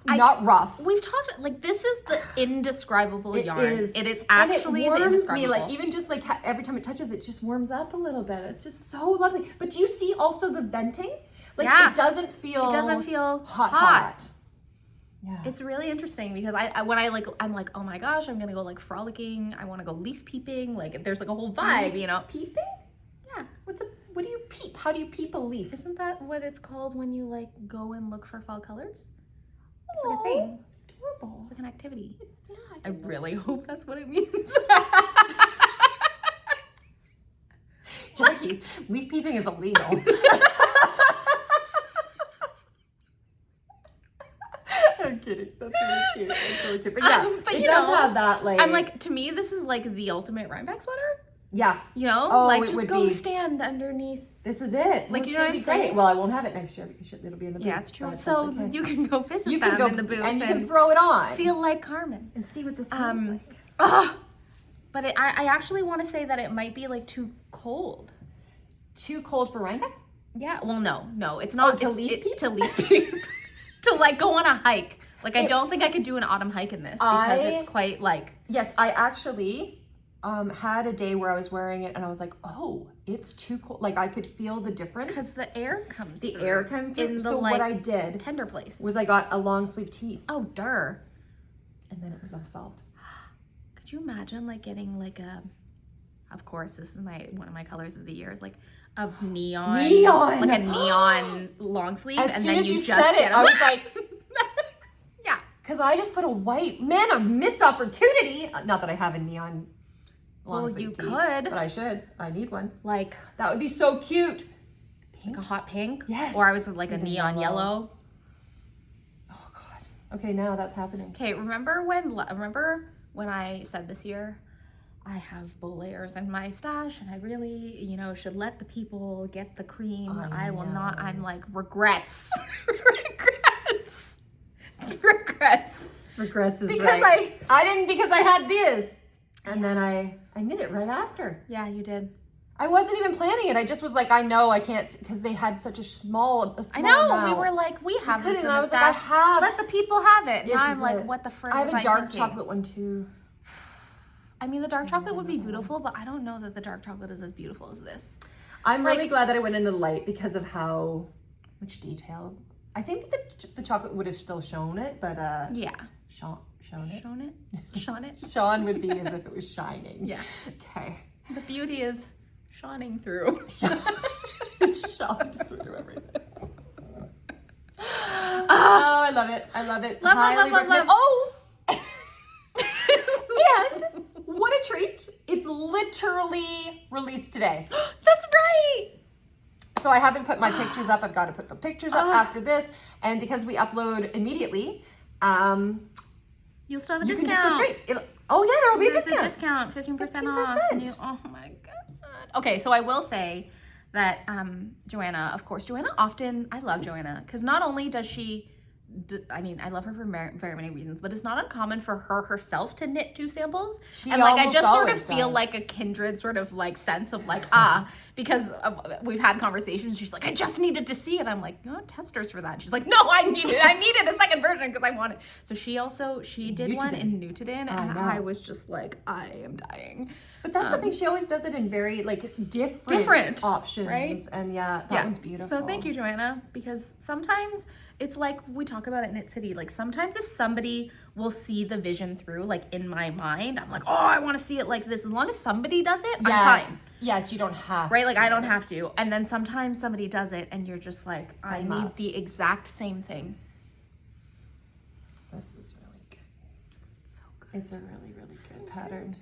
Not rough. We've talked, like, this is the indescribable yarn. It is and actually it warms the indescribable. me, like, even just like every time it touches, it just warms up a little bit. It's just so lovely. But do you see also the venting? Like, it doesn't feel hot. Yeah. It's really interesting because I'm like, oh my gosh, I'm gonna go like frolicking. I want to go leaf peeping. Like, there's like a whole vibe, Peeping? Yeah. What do you peep? How do you peep a leaf? Isn't that what it's called when you like go and look for fall colors? It's like a thing. It's adorable. It's like an activity. Yeah, I really hope that's what it means. Jackie, leaf peeping is illegal. I'm kidding. That's really cute. That's really cute. But yeah, it does have that like. I'm like, to me, this is like the ultimate rhineback sweater. Yeah. Just go stand underneath. This is it. Like, you know what I'm saying? Well, I won't have it next year because it'll be in the booth. Yeah, it's true. So you can go visit them in the booth. And you can throw it on. Feel like Carmen. And see what this feels like. But I actually want to say that it might be like too cold. Too cold for rhineback? Yeah. Well, no, it's not. To leaf peep? To leaf peep. To like go on a hike. Like, I don't think I could do an autumn hike in this because it's quite like. Yes, I actually had a day where I was wearing it and I was like, oh, it's too cold. Like, I could feel the difference. Because the air comes through. The air comes through. So what I did. Tender place. Was I got a long sleeve tee. Oh, durr. And then it was all solved. Could you imagine like getting like of course, this is one of my colors of the year, is like a neon. Like a neon long sleeve. As soon as you said it, I was like. Yeah. Because I just put a white, a missed opportunity. Not that I have a neon long sleeve tee, could. But I should. I need one. Like. That would be so cute. Pink? Like a hot pink? Yes. Or I was like a neon yellow. Oh God. Okay, now that's happening. Okay, remember when I said this year, I have bow layers in my stash and I really, should let the people get the cream. I will not. I'm like, regrets. Regrets is because right. I didn't, because I had this. And then I knit it right after. Yeah, you did. I wasn't even planning it. I just was like, I know I can't, because they had such a small I know. amount. We were like, we have this in the I was stash. like, I have. Let the people have it. Now I'm like, what the frick I have a dark thinking? chocolate one too. I mean, the dark chocolate would be beautiful, but I don't know that the dark chocolate is as beautiful as this. I'm really glad that I went in the light because of how much detail. I think that the chocolate would have still shown it, but yeah. Shown it? Shown it? Shone would be as if it was shining. Yeah. Okay. The beauty is shining through. Shone through everything. Oh, I love it. I love it. Love. Oh! And what a treat. It's literally released today. That's right. So I haven't put my pictures up. I've got to put the pictures up after this. And because we upload immediately, you'll still have a discount. You can just go straight. There will be a discount. discount, 15% off. Oh my God. Okay, so I will say that Joanna, of course, I love Joanna, because not only does she, I love her for very many reasons, but it's not uncommon for her herself to knit 2 samples. And like, I just sort of feel like a kindred sort of like sense of like, because we've had conversations. She's like, I just needed to see it. I'm like, no, testers for that. She's like, no, I needed a second version because I want it. So she did one in Nutidin, and I was just like, I am dying. But that's the thing, she always does it in very like different options, right? And that one's beautiful. So thank you, Joanna, because sometimes it's like we talk about it in Knit City. Like sometimes if somebody will see the vision through, like in my mind, I'm like, oh, I want to see it like this. As long as somebody does it, I'm fine. Yes, you don't have right? Like I don't have to. And then sometimes somebody does it and you're just like, I need the exact same thing. This is really good. So good. It's a really, really good pattern.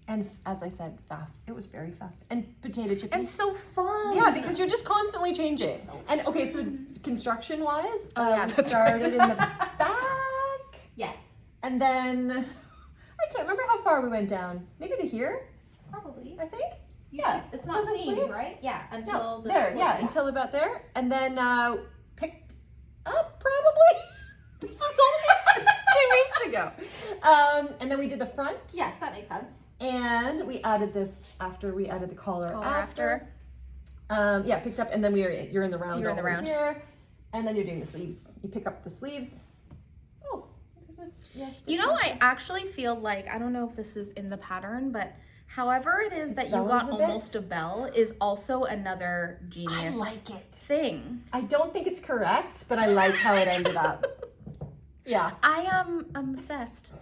And as I said, fast. It was very fast. And potato chippy. And so fun. Yeah, because you're just constantly changing. And okay, so construction-wise, we started in the back. Yes. And then, I can't remember how far we went down. Maybe to here? Probably. I think. It's not seen, right? Yeah, until until about there. And then picked up, probably. This was only 2 weeks ago. And then we did the front. Yes, that makes sense. And we added this after we added the collar after. Picked up, and then you're in the round. You're in the round here, and then you're doing the sleeves. You pick up the sleeves. Oh, I actually feel like, I don't know if this is in the pattern, but however it is that you got almost a bell is also another genius thing. I don't think it's correct, but I like how it ended up. Yeah, I am obsessed.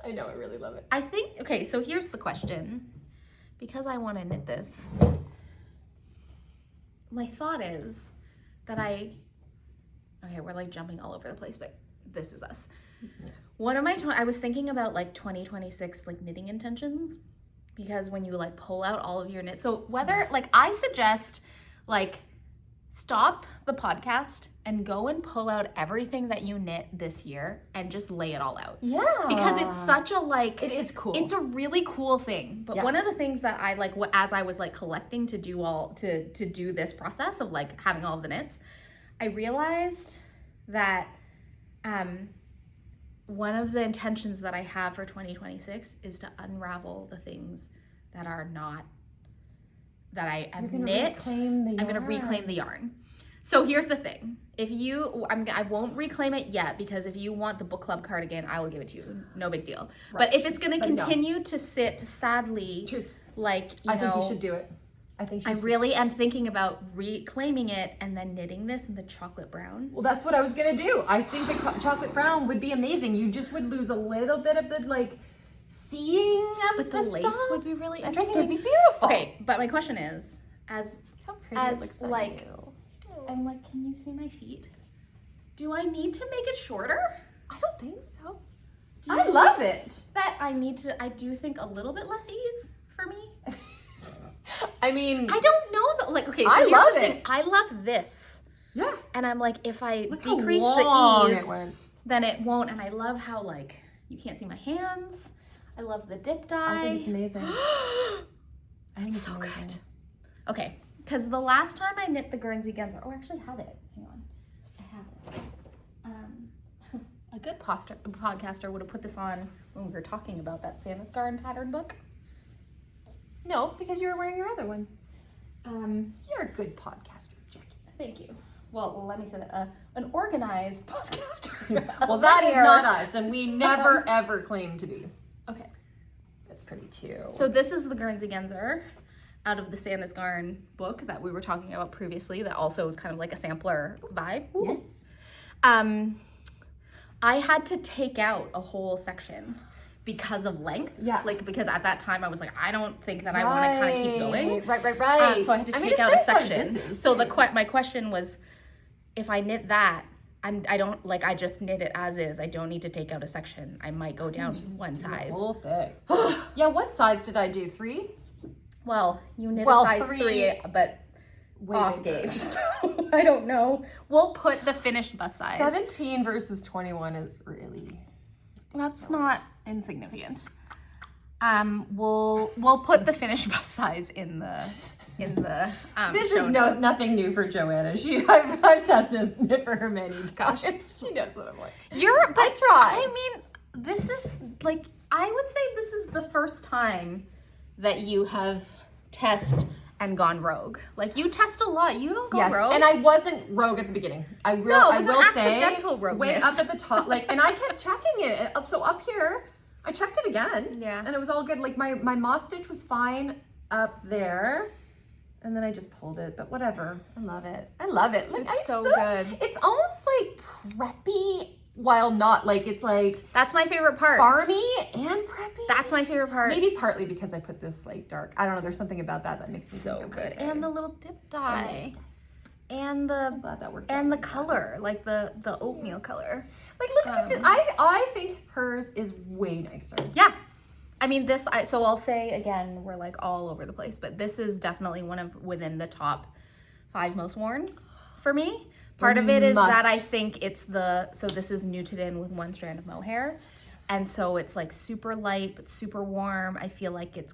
I know, I really love it. I think, okay, so here's the question. Because I want to knit this, my thought is that okay, we're like jumping all over the place, but this is us. Yeah. I was thinking about like 2026 like knitting intentions, because when you like pull out all of your knits, so whether like I suggest like stop the podcast and go and pull out everything that you knit this year and just lay it all out. Yeah. Because it's such a like... It is cool. It's a really cool thing. But one of the things that I like, as I was like collecting to do this process of like having all of the knits, I realized that one of the intentions that I have for 2026 is to unravel the things that are not, that I have knit. I'm going to reclaim the yarn. So here's the thing. I won't reclaim it yet, because if you want the book club cardigan, I will give it to you. No big deal. Right. But if it's going to continue to sit, sadly, like, I think you should do it. I really am thinking about reclaiming it and then knitting this in the chocolate brown. Well, that's what I was going to do. I think the chocolate brown would be amazing. You just would lose a little bit of the like seeing of the lace would be really I interesting. think it would be beautiful. Okay, but my question is, how pretty it looks like you. I'm like, can you see my feet? Do I need to make it shorter? I don't think so. I love it. That I do think a little bit less ease for me. I mean, I don't know though. Like, okay, so I love it. I love this. Yeah. And I'm like, if I decrease the ease, then it won't. And I love how like you can't see my hands. I love the dip dye. I think it's amazing. I think it's so amazing. good. Okay, because the last time I knit the Guernsey Genzer, I actually have it. Hang on, I have it. A good podcaster would have put this on when we were talking about that Sandnes Garn pattern book. No, because you were wearing your other one. You're a good podcaster, Jackie. Thank you. Well, let me say that an organized podcaster. Well, that is not us, and we never ever claim to be. Okay, that's pretty too. So this is the Guernsey Genzer out of the Sandnes Garn book that we were talking about previously. That also was kind of like a sampler vibe. Ooh. Yes. I had to take out a whole section because of length. Yeah. Like, because at that time I was like, I don't think that I want to kind of keep going. Right. So I had to take out a section. So my question was, if I knit that, I just knit it as is. I don't need to take out a section. I might go down one size. The whole thing. Yeah, what size did I do? 3? Well, you knit a size 3, but off gauge. So I don't know. We'll put the finished bust size. 17 versus 21 is really... That's not insignificant. We'll put the finished bust size in the this is nothing new for Joanna. I've tested knit for her many times. She knows what I'm like. I try. I mean, this is like, I would say this is the first time that you have tested and gone rogue. Like, you test a lot. You don't go rogue. And I wasn't rogue at the beginning. I will say, way up at the top. Like, and I kept checking it. So up here, I checked it again. Yeah. And it was all good. Like, my moss stitch was fine up there. And then I just pulled it, but whatever. I love it. Like, it's so good. It's almost like preppy, while not like, it's like, that's my favorite part. Farmy and preppy. That's my favorite part. Maybe partly because I put this like dark. I don't know. There's something about that makes me so think good. And the little dip dye. And the color, like the oatmeal color. Like, look at the. I think hers is way nicer. Yeah. I mean, so I'll say again, we're like all over the place, but this is definitely within the top 5 most worn for me. Part of it is that I think it's so this is knitted in with 1 strand of mohair. And so it's like super light, but super warm. I feel like it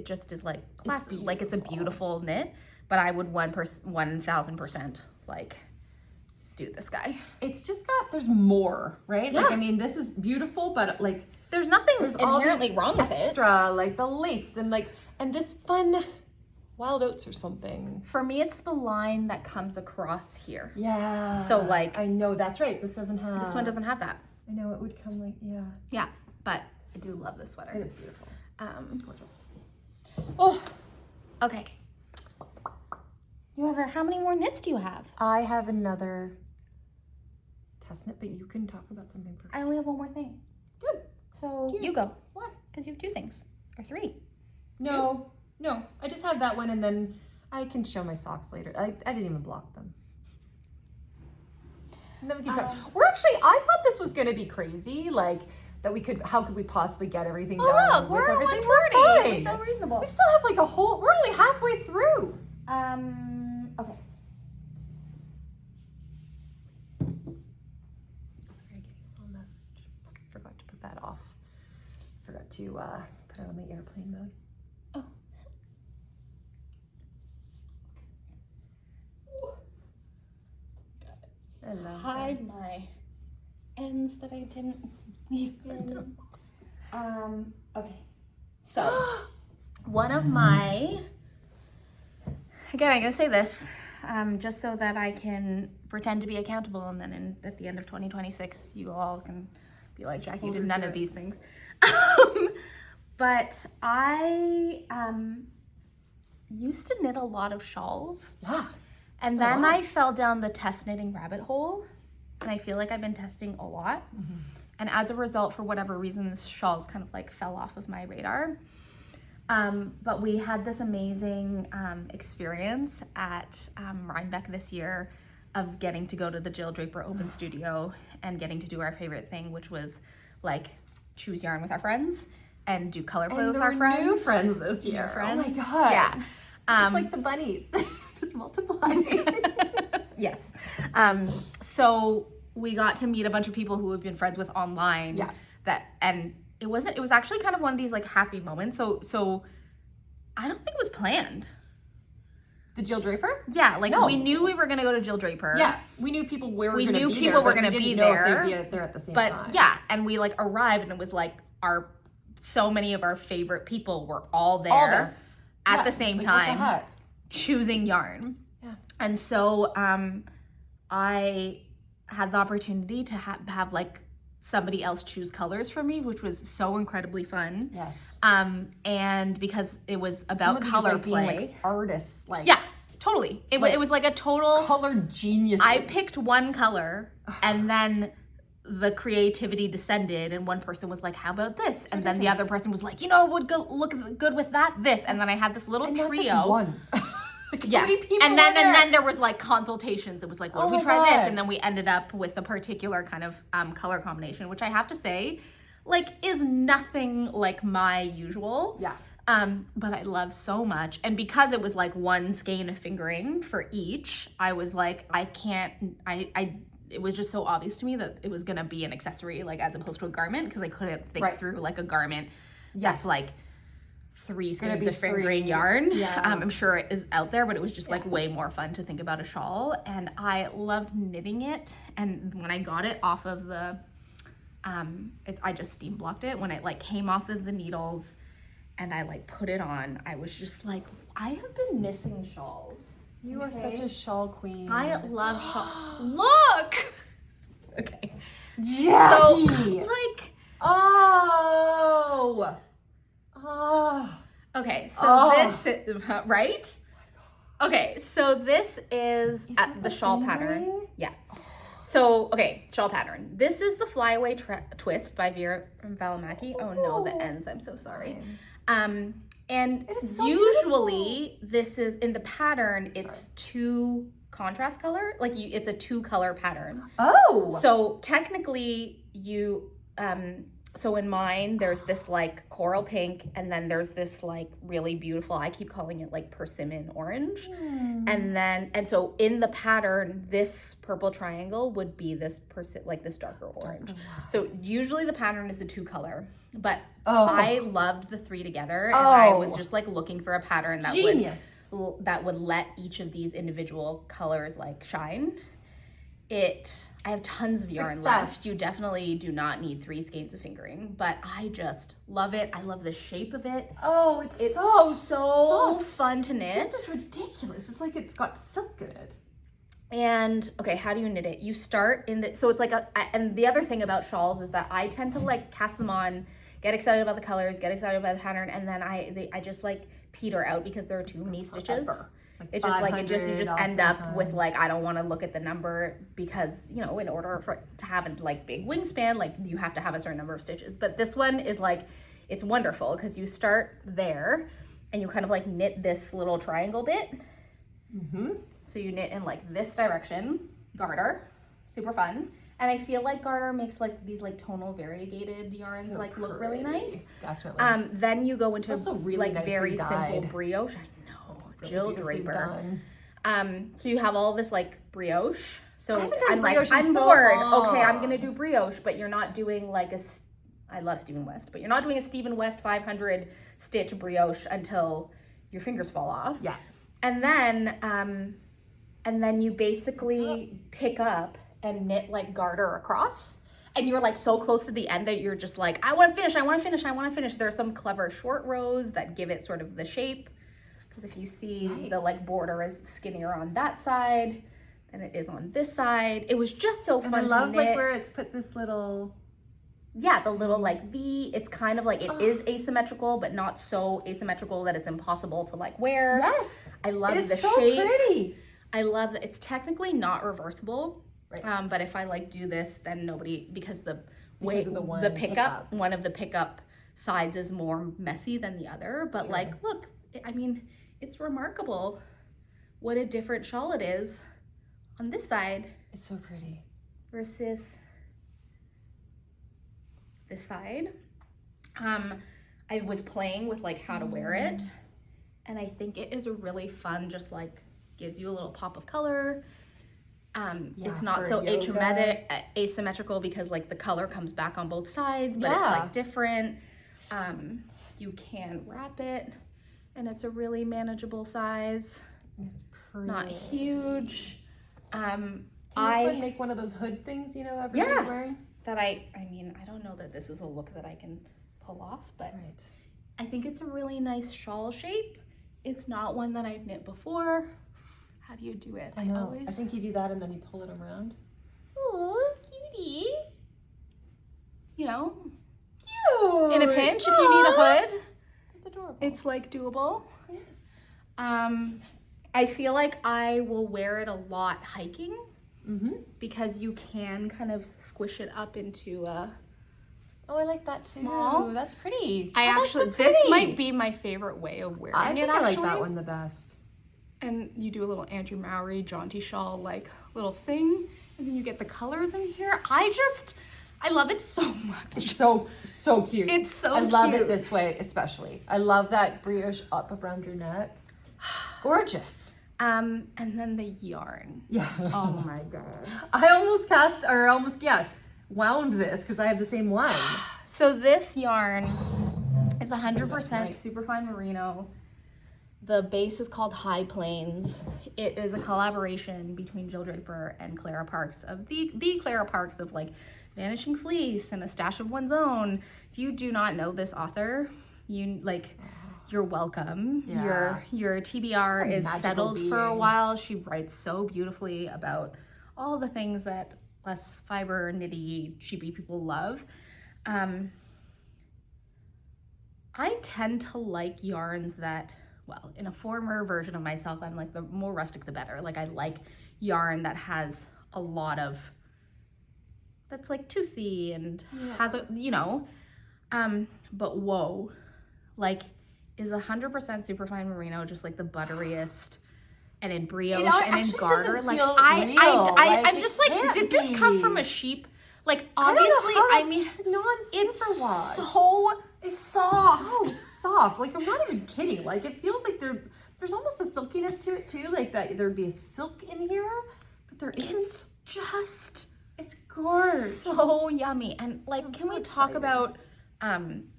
just is like classic, like it's a beautiful knit, but I would 1000% like do this guy. It's just there's more, right? Yeah. Like, I mean, this is beautiful, but like, there's nothing inherently wrong with it. Extra, like the lace and this fun wild oats or something. For me, it's the line that comes across here. Yeah. So like, I know, that's right. This one doesn't have that. I know, it would come like, yeah. Yeah, but I do love this sweater. It is beautiful. Gorgeous. Oh, okay. You have how many more knits do you have? I have another test knit, but you can talk about something first. I only have one more thing. Good. So you go. What? Because you have 2 things. Or 3. No. I just have that one, and then I can show my socks later. I didn't even block them. And then we can talk. I thought this was going to be crazy, like that how could we possibly get everything done? Look, we're at 1:40. We're so reasonable. We still have like we're only halfway through. Okay. Sorry, getting a little message. Forgot to put that off. Forgot to put it on the airplane mode. Oh. I love hide my ends that I didn't weave in. Okay. So one of my, again, I'm gonna say this, just so that I can pretend to be accountable, and then at the end of 2026, you all can be like, Jackie did none of these things. But I used to knit a lot of shawls. Yeah. And then I fell down the test knitting rabbit hole, and I feel like I've been testing a lot. Mm-hmm. And as a result, for whatever reason, this shawls kind of like fell off of my radar. But we had this amazing experience at Rhinebeck this year of getting to go to the Jill Draper Open Studio and getting to do our favorite thing, which was like choose yarn with our friends and do color play with our friends. New friends this year. Friends. Oh my god. Yeah. It's like the bunnies. Just multiply. Yes. So we got to meet a bunch of people who we've been friends with online. Yeah. It was actually kind of one of these like happy moments. So I don't think it was planned. The Jill Draper? Yeah, like we knew we were gonna go to Jill Draper. Yeah, we knew people were gonna be there. We knew people were gonna be there. If they'd be there at the same time. But yeah, and we like arrived, and it was like so many of our favorite people were all there at the same time. What the heck? Choosing yarn. Yeah. And so I had the opportunity to have like somebody else choose colors for me, which was so incredibly fun. Yes. And because it was about color play. Being like artists, like. Yeah, totally. It was like a total color geniuses. I picked one color and then the creativity descended, and one person was like, how about this? And then the other person was like, would go look good with this. And then I had this little trio. Not just one. Yeah. And then there was like consultations. It was like, what if we try this? And then we ended up with a particular kind of color combination, which I have to say, like, is nothing like my usual. Yeah. But I love so much. And because it was like one skein of fingering for each, I was like, it was just so obvious to me that it was gonna be an accessory, like as opposed to a garment, because I couldn't think through like a garment That's like 3 skeins of fingering yarn. Yeah. I'm sure it is out there, but it was just like way more fun to think about a shawl. And I loved knitting it. And when I got it off of the, I just steam blocked it. When it like came off of the needles and I like put it on, I was just like, I have been missing shawls. You are such a shawl queen. I love shawls. Look! Okay. Jackie! So, like... Oh! Okay, so this... Right? Okay, so this is the shawl pattern. Yeah. So, okay, shawl pattern. This is the Flyaway twist by Veera and Valimaki. Oh no, the ends. I'm so sorry. And so usually this is in the pattern, it's 2 contrast color, like it's a 2-color pattern. Oh! So technically you, so in mine, there's this like coral pink, and then there's this like really beautiful, I keep calling it like persimmon orange. And so in the pattern, this purple triangle would be this this darker orange. So usually the pattern is a 2-color, but I loved the 3 together, and I was just like looking for a pattern that would let each of these individual colors like shine. I have tons of yarn left. You definitely do not need 3 skeins of fingering, but I just love it. I love the shape of it. Oh, it's so fun to knit. This is ridiculous. It's like it's got silk in it. And okay, how do you knit it? You start in the, so it's like and the other thing about shawls is that I tend to like cast them on, get excited about the colors, get excited about the pattern, and then I just like peter out because there are too many stitches. It's just like you just end up with like, I don't want to look at the number because, you know, in order to have a like big wingspan, like you have to have a certain number of stitches. But this one is like, it's wonderful because you start there and you kind of like knit this little triangle bit. So you knit in like this direction, garter, super fun. And I feel like garter makes like these like tonal variegated yarns like look really nice. Definitely. Then you go into also really like very simple brioche. Really Jill Draper. So you have all this like brioche. So I'm like, I'm bored. Okay, I'm gonna do brioche, but you're not doing like I love Stephen West, but you're not doing a Stephen West 500 stitch brioche until your fingers fall off. Yeah. And then you basically pick up and knit like garter across. And you're like so close to the end that you're just like, I want to finish, I want to finish, I want to finish. There's some clever short rows that give it sort of the shape. Because if you see the like border is skinnier on that side than it is on this side. It was just so fun to knit. I love like where it's put this little... Yeah, the little like V. It's kind of like, it is asymmetrical, but not so asymmetrical that it's impossible to like wear. Yes. I love the shape. It is so pretty. I love that it's technically not reversible. Right. But if I like do this, then nobody, because one of the pickup sides is more messy than the other. But like, look, I mean, it's remarkable what a different shawl it is on this side. It's so pretty. Versus this side. I was playing with like how to wear it, and I think it is really fun, just like gives you a little pop of color. It's not so asymmetrical because like the color comes back on both sides, but it's like different. You can wrap it, and it's a really manageable size. It's pretty. Not huge. Can this one make one of those hood things, you know, everybody's wearing? That I mean, I don't know that this is a look that I can pull off, but I think it's a really nice shawl shape. It's not one that I've knit before. How do you do it? I know. I think you do that and then you pull it around. Oh, cutie. You know, cute. In a pinch, if you need a hood. That's adorable. It's like doable. Yes. I feel like I will wear it a lot hiking. Because you can kind of squish it up into a Oh, I like that too. Small. That's pretty. This might be my favorite way of wearing it. I think I like that one the best. And you do a little Andrew Mowry jaunty shawl like little thing, and then you get the colors in here. I love it so much. It's so cute. It's so cute. I love it this way especially. I love that brioche up around your neck. Gorgeous. And then the yarn. Yeah. Oh my god. I almost wound this because I have the same one. So this yarn It's 100% Superfine Merino. The base is called High Plains. It is a collaboration between Jill Draper and Clara Parks of the Clara Parks of like Vanishing Fleece and A Stash of One's Own. If you do not know this author, you're welcome. Yeah. Your TBR is settled for a while. She writes so beautifully about all the things that less fiber, knitty, sheepy people love. I tend to like yarns that, well, in a former version of myself, I'm like the more rustic the better. Like I like yarn that has a lot of, that's like toothy and has a, you know, but whoa, like is 100% Superfine Merino just like the butteriest, and in brioche and in garter? Like I'm just like, did this come from a sheep? Like obviously, I mean, it's so soft. So soft. Like I'm not even kidding. Like it feels like there's almost a silkiness to it too. Like that there'd be a silk in here, but there isn't. It's gorgeous. So yummy. And like, can we talk about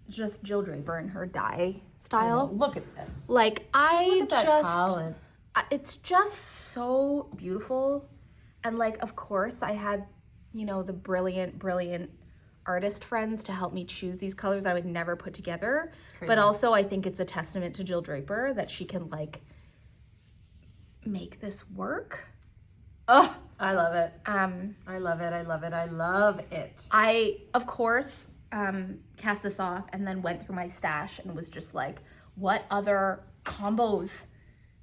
just Jill Draper and her dye style? Look at this. Like look at that talent. It's just so beautiful. And like, of course, I had, you know, the brilliant artist friends to help me choose these colors I would never put together. Crazy. But also I think it's a testament to Jill Draper that she can like make this work. Oh, I love it. I love it. I, of course, cast this off and then went through my stash and was just like, what other combos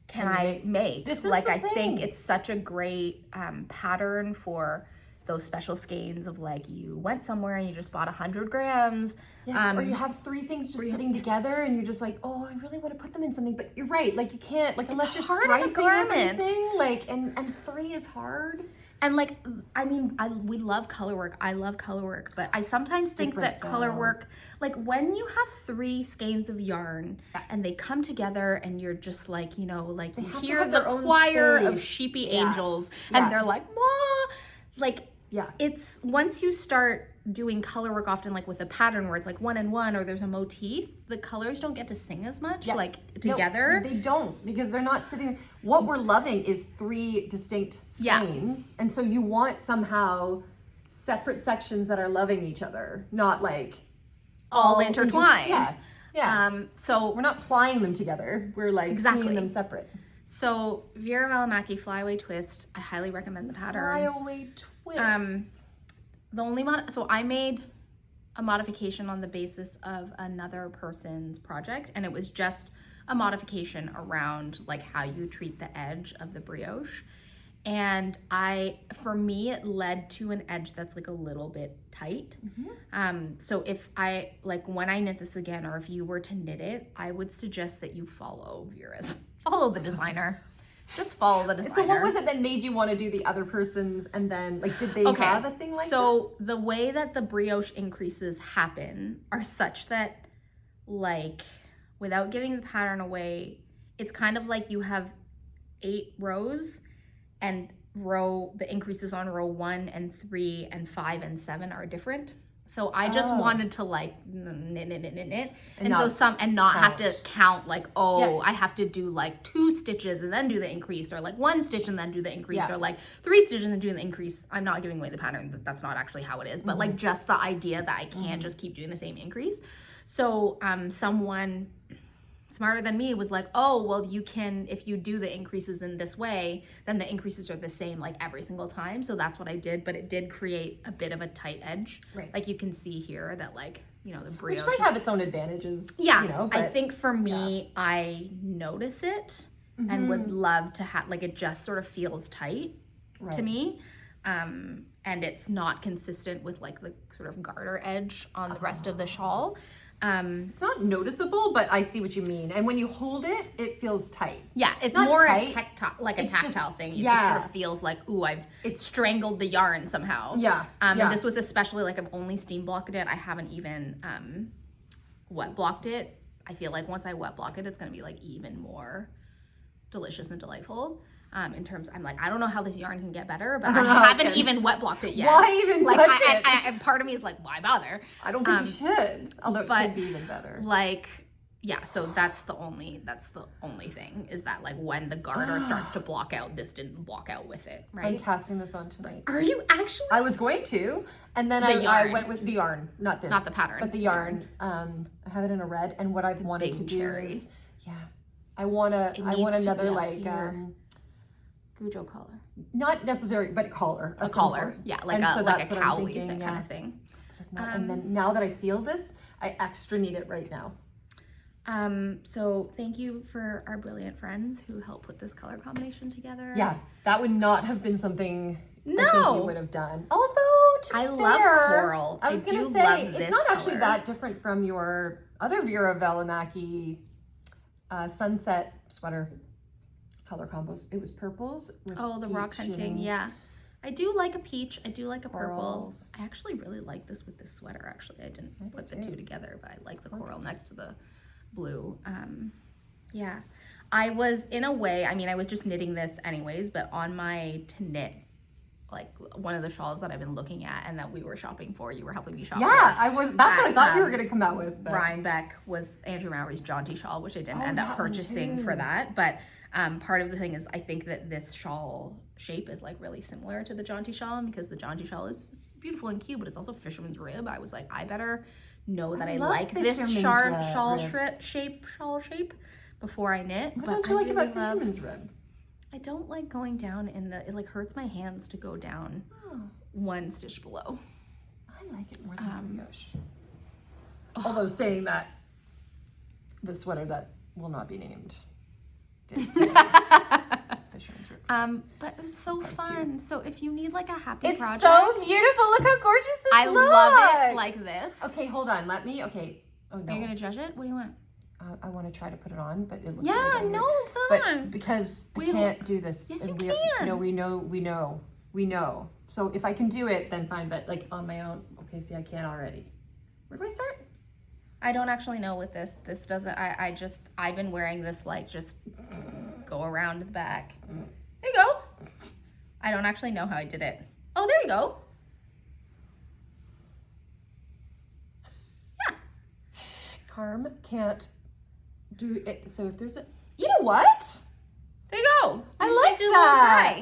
can I make? This is like, the I thing. think it's such a great pattern for those special skeins of like, you went somewhere and you just bought 100 grams. Yes, or you have 3 things just sitting together and you're just like, oh, I really want to put them in something, but you're right, like you can't, like unless you're striping everything, like, and 3 is hard. And like, I mean, we love color work. I love color work, but I sometimes think that color work, like when you have 3 skeins of yarn and they come together and you're just like, you know, like you hear the choir of sheepy angels and they're like, wah, like, it's once you start doing color work often like with a pattern where it's like 1 and 1 or there's a motif, the colors don't get to sing as much like together. No, they don't, because they're not sitting. What we're loving is 3 distinct skeins, and so you want somehow separate sections that are loving each other, not like all intertwined. So we're not plying them together, we're like seeing them separate. So Veera Valimaki Flyaway Twist, I highly recommend the pattern. Flyaway Twist. The only so I made a modification on the basis of another person's project, and it was just a modification around like how you treat the edge of the brioche. And for me, it led to an edge that's like a little bit tight. So if when I knit this again, or if you were to knit it, I would suggest that you follow the designer. Just follow the designer. So what was it that made you want to do the other person's, and then like did they have a thing like that? So the way that the brioche increases happen are such that, like, without giving the pattern away, it's kind of like you have 8 rows, and the increases on row 1 and 3 and 5 and 7 are different. So I just wanted to like knit, and not have to count like, I have to do like 2 stitches and then do the increase, or like 1 stitch and then do the increase, or like 3 stitches and do the increase. I'm not giving away the pattern, that's not actually how it is, but like just the idea that I can't just keep doing the same increase. So someone smarter than me was like, oh, well, you can, if you do the increases in this way, then the increases are the same like every single time. So that's what I did, but it did create a bit of a tight edge. Right. Like you can see here that like, you know, the brioche. Which might have its own advantages. Yeah. You know, I think for me, I notice it and would love to have, like, it just sort of feels tight to me. And it's not consistent with like the sort of garter edge on the rest of the shawl. It's not noticeable, but I see what you mean. And when you hold it, it feels tight. Yeah, it's not more tight, a tactile thing. It just sort of feels like, ooh, I've strangled the yarn somehow. And this was especially like, I've only steam blocked it. I haven't even wet blocked it. I feel like once I wet block it, it's going to be like even more delicious and delightful. In terms, I'm like, I don't know how this yarn can get better, but I haven't even wet blocked it yet. Why even like, touch it? And part of me is like, why bother? I don't think you should. Although it could be even better. Like, yeah, so that's the only thing is that like when the garter starts to block out, this didn't block out with it, right? I'm casting this on tonight. Are you actually? I was going to, and then I went with the yarn, not the pattern, but the yarn. I have it in a red, and what I've wanted to do is, I want another like Gujo collar. Not necessary, but collar. A collar, yeah, like and a so like that's a what I'm cowlie thinking, kind of thing. And then now that I feel this, I extra need it right now. So thank you for our brilliant friends who helped put this color combination together. Yeah, that would not have been something I think you would have done. Although, to be fair, love coral. I was going to say, it's not actually that different from your other Veera Valimaki sunset sweater color combos. It was purples with the rock hunting, yeah. I do like a peach. I do like a purple. I actually really like this with this sweater, actually. I didn't put the two together, but I like the coral next to the blue. Yeah. I was, in a way, I mean, I was just knitting this anyways, but on my to knit, like one of the shawls that I've been looking at and that we were shopping for, you were helping me shop for. Yeah, I was. That's what I thought you were going to come out with. But... Rhinebeck was Andrew Mowry's jaunty shawl, which I didn't end up purchasing for that. But part of the thing is I think that this shawl shape is like really similar to the jaunty shawl, and because the jaunty shawl is beautiful and cute, but it's also fisherman's rib. I was like, I better know that I like this shawl shape before I knit. What don't you like about fisherman's rib? I don't like going down it like hurts my hands to go down one stitch below. I like it more than brioche. Although saying that, the sweater that will not be named. Fisherman's rib. But it was so fun. So if you need like a happy project. It's so beautiful. Look how gorgeous this looks. I love it like this. Okay, hold on. Let me, Oh, no. Are you going to judge it? What do you want? I want to try to put it on, but it looks really no, put it on. But because I can't do this. Yes, you can. No, we know. So if I can do it, then fine, but like on my own, okay, see, I can't already. Where do I start? I don't actually know with this. This doesn't, I've been wearing this like just go around the back. There you go. I don't actually know how I did it. Oh, there you go. Yeah. Carm can't do it. So if there's you know what? There you go. I like that.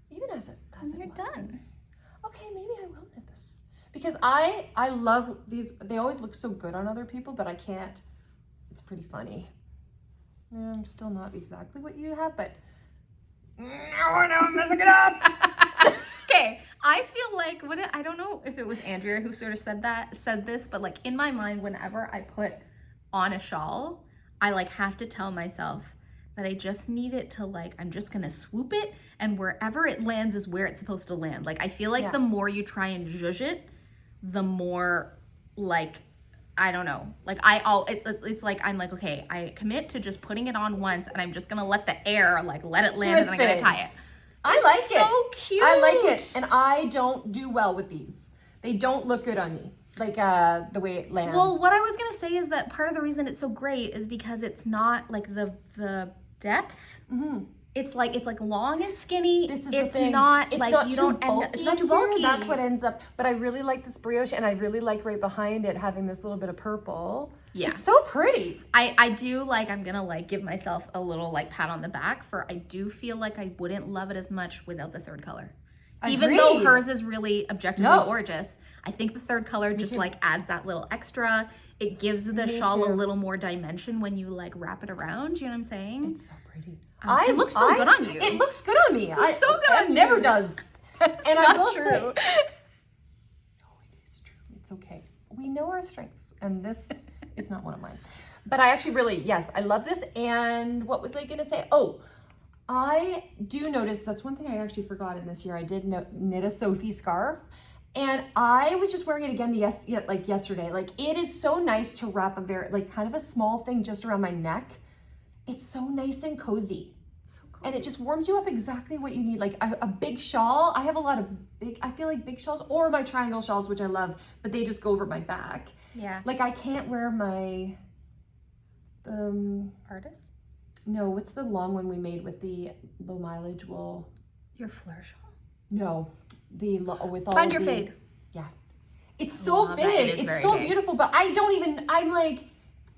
Even as you're done. Okay, maybe I will knit this. Because I love these. They always look so good on other people, but I can't. It's pretty funny. I'm still not exactly what you have, but no, I'm messing it up. Okay, I feel like I don't know if it was Andrea who sort of said this, but like in my mind, whenever I put on a shawl, I like have to tell myself that I just need it to like, I'm just gonna swoop it, and wherever it lands is where it's supposed to land. Like I feel like the more you try and zhuzh it, the more like, I don't know, like it's like I'm like, okay, I commit to just putting it on once, and I'm just gonna let the air like let it land, and then I'm gonna tie it. I like it. So cute. I like it, and I don't do well with these. They don't look good on me, like the way it lands. Well, what I was gonna say is that part of the reason it's so great is because it's not like the depth. Mm-hmm. It's like long and skinny. This is it's the thing. Not it's like not you too don't bulky. end, it's not too bulky. That's what ends up. But I really like this brioche, and I really like right behind it having this little bit of purple. Yeah, it's so pretty. I do like. I'm gonna like give myself a little like pat on the back for. I do feel like I wouldn't love it as much without the third color. Even though hers is really objectively gorgeous, I think the third color just like adds that little extra. It gives the shawl a little more dimension when you like wrap it around. You know what I'm saying? It's so pretty. It looks so good on you. It looks good on me. It's so good on you. It never does. And I will say, no, it is true. It's okay. We know our strengths, and this is not one of mine. But I actually really, yes, I love this. And what was I going to say? Oh, I do notice, that's one thing I actually forgot in this year. I did knit a Sophie scarf, and I was just wearing it again yesterday. Like, it is so nice to wrap a very, like, kind of a small thing just around my neck. It's so nice and cozy. So cozy. And it just warms you up exactly what you need. Like a big shawl. I have a lot of I feel like big shawls, or my triangle shawls, which I love, but they just go over my back. Yeah. Like I can't wear my, artist? No, what's the long one we made with the low mileage wool? Your fleur shawl? No, with all Find your fade. Yeah. It's so big. It's so beautiful, but I'm like...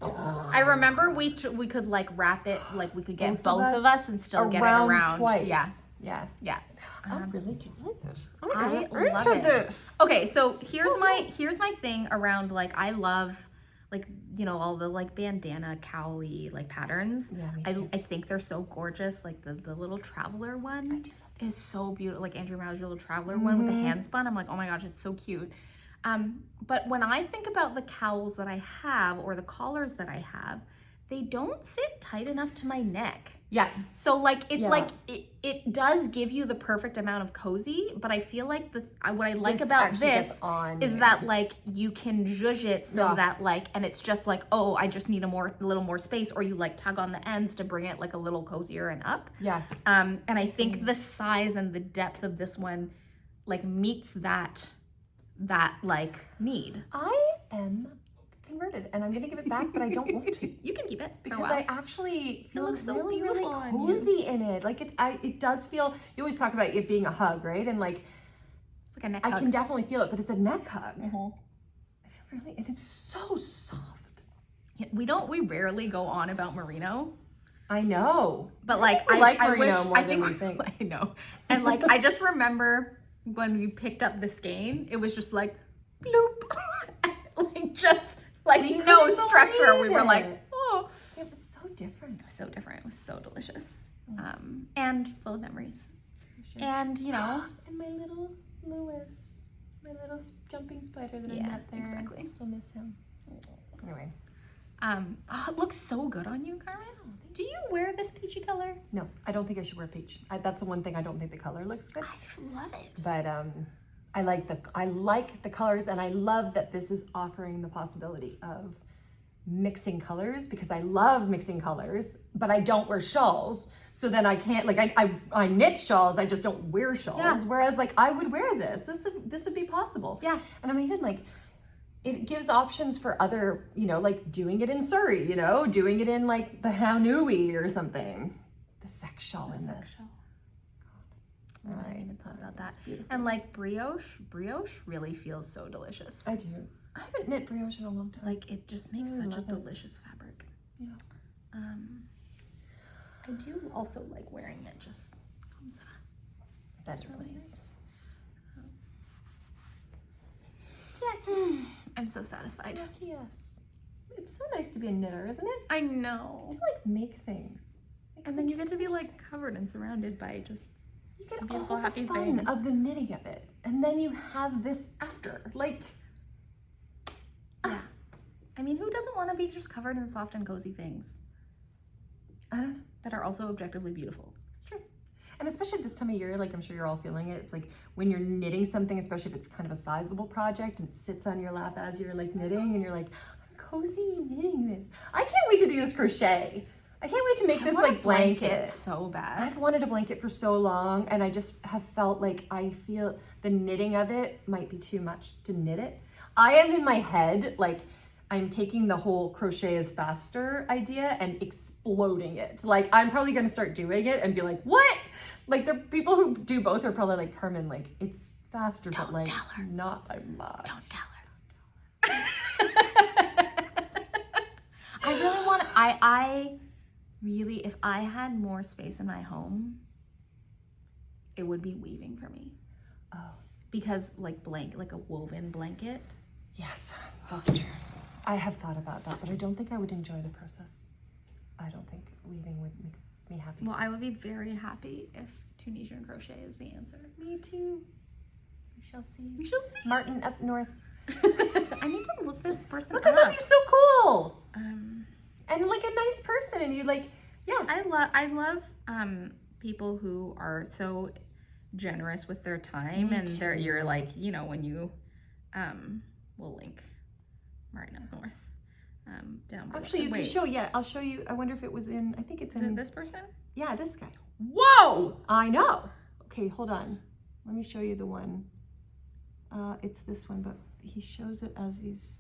I remember we could like wrap it, like we could get both of us and still get it around. Twice. Yeah. I really do like this. I love it. Okay, so here's my thing around, like, I love, like, you know, all the like bandana cowl-y like patterns. Yeah, me too. I think they're so gorgeous. Like the little traveler one is so beautiful. Like Andrew Mauer's little traveler one with the hand spun. I'm like, oh my gosh, it's so cute. But when I think about the cowls that I have or the collars that I have, they don't sit tight enough to my neck. Yeah. So like it's like it does give you the perfect amount of cozy, but I feel like what I like about this is that like you can zhuzh it so that like, and it's just like, oh, I just need a little more space, or you like tug on the ends to bring it like a little cozier and up. Yeah. And I think the size and the depth of this one like meets that like need. I am converted and I'm gonna give it back, but I don't want to. You can keep it because I actually feel so really beautiful cozy in it. Like it does feel. You always talk about it being a hug, right? And like it's like a neck hug. I can definitely feel it, but it's a neck hug. Mm-hmm. I feel really, and it's so soft. Yeah, we rarely go on about Merino. I know, but like I like Merino more than we think. I know, and like I just remember when we picked up the skein, it was just like bloop, like just. Like no structure. We were like, oh. It was so different. It was so different. It was so delicious. And full of memories. Sure. And you know. And my little Lewis. My little jumping spider that I met there. Exactly. I still miss him. Anyway. It looks so good on you, Carmen. Do you wear this peachy color? No, I don't think I should wear peach. That's the one thing I don't think the color looks good. I love it. But I like the colors, and I love that this is offering the possibility of mixing colors, because I love mixing colors, but I don't wear shawls. So then I can't, like, I knit shawls, I just don't wear shawls. Yeah. Whereas like I would wear this. This would be possible. Yeah. And I'm even like, it gives options for other, you know, like doing it in Surrey, you know, doing it in like the Haunui or something. The sex shawl in this. I hadn't even thought about that. And like brioche really feels so delicious. I do. I haven't knit brioche in a long time. Like it just makes such a delicious fabric. Yeah. I do also like wearing it just comme ça. That is really nice. Jackie. I'm so satisfied. Yes. It's so nice to be a knitter, isn't it? I know. To like make things. And then you get to be like covered and surrounded by just you get all the fun of the knitting of it, and then you have this after. Like, yeah. I mean, who doesn't want to be just covered in soft and cozy things? I don't know. That are also objectively beautiful. It's true. And especially at this time of year, like I'm sure you're all feeling it. It's like when you're knitting something, especially if it's kind of a sizable project and it sits on your lap as you're like knitting, and you're like, I'm cozy knitting this. I can't wait to do this crochet. I can't wait to make this like blanket so bad. I've wanted a blanket for so long, and I just have felt like I feel the knitting of it might be too much to knit it. I am in my head, like I'm taking the whole crochet is faster idea and exploding it. Like I'm probably gonna start doing it and be like, what? Like the people who do both are probably like, Carmen, like it's faster, but like not by much. Don't tell her. I really want, I really, if I had more space in my home, it would be weaving for me. Oh. Because like a woven blanket. Yes, that's true. I have thought about that, but I don't think I would enjoy the process. I don't think weaving would make me happy. Well, I would be very happy if Tunisian crochet is the answer. Me too. We shall see. We shall see. Martin up north. I need to look this person up. Look at him, he's so cool. And like a nice person, and you like, yeah. I love people who are so generous with their time. Me and too. You're like, you know, when you we'll link Martin up north down below. Actually, you can show. Yeah, I'll show you. I wonder if it was in. I think it's in. Is it this person? Yeah, this guy. Whoa! I know. Okay, hold on. Let me show you the one. It's this one, but he shows it as these.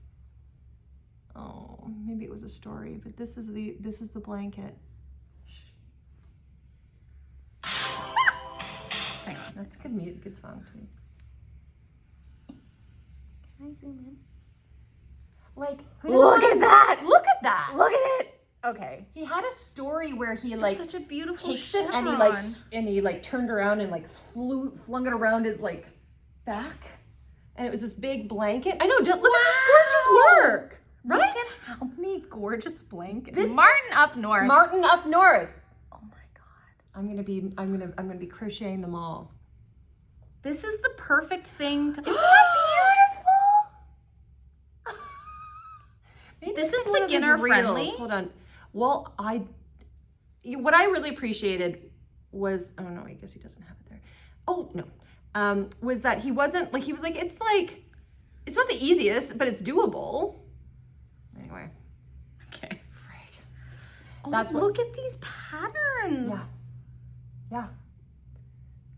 Oh, maybe it was a story, but this is the blanket. Train. That's a good song too. Can I zoom in? Like, look at that! Look at that! Look at it! Okay. He had a story where he like such a beautiful takes chevron. it and he turned around and like flung it around his like back, and it was this big blanket. I know. Look at this gorgeous work, right? Look at how many gorgeous blankets. Martin up north. Martin up north. Oh my god. I'm gonna be crocheting them all. This is the perfect thing to. Isn't that beautiful? Maybe this is one of beginner these reels. friendly. Hold on. Well, what I really appreciated was, oh no, I guess he doesn't have it there. Oh no, was that he wasn't like, he was like, it's not the easiest, but it's doable. Anyway. Okay. Frig. Oh, That's what. Look at these patterns. Yeah. Yeah.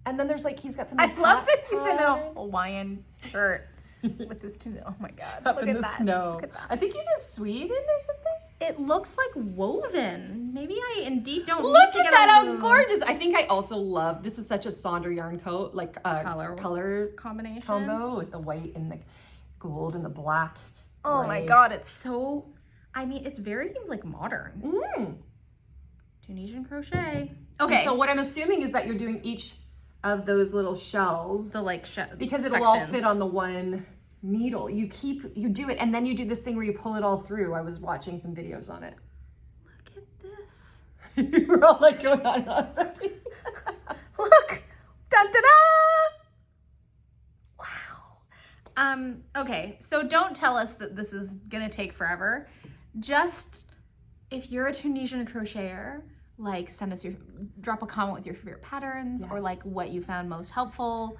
And then there's like, he's got some. I love that he's in a Hawaiian shirt with this tunic. Oh my god. Up Look in at the that. snow. Look at that. I think he's in Sweden or something. It looks like woven. Maybe I indeed don't Look need to at get that, a how loom. gorgeous. I think I also love, this is such a Sonder yarn coat, like color combination combo with the white and the gold and the black. Oh my god, it's so, I mean, it's very like modern. Tunisian crochet. Okay. And so what I'm assuming is that you're doing each of those little shells. The like because it'll all fit on the one needle. You do it, and then you do this thing where you pull it all through. I was watching some videos on it. Look at this. We're all like going on. Look. Da da da. Wow. Okay, so don't tell us that this is gonna take forever. Just if you're a Tunisian crocheter, like send us drop a comment with your favorite patterns or like what you found most helpful.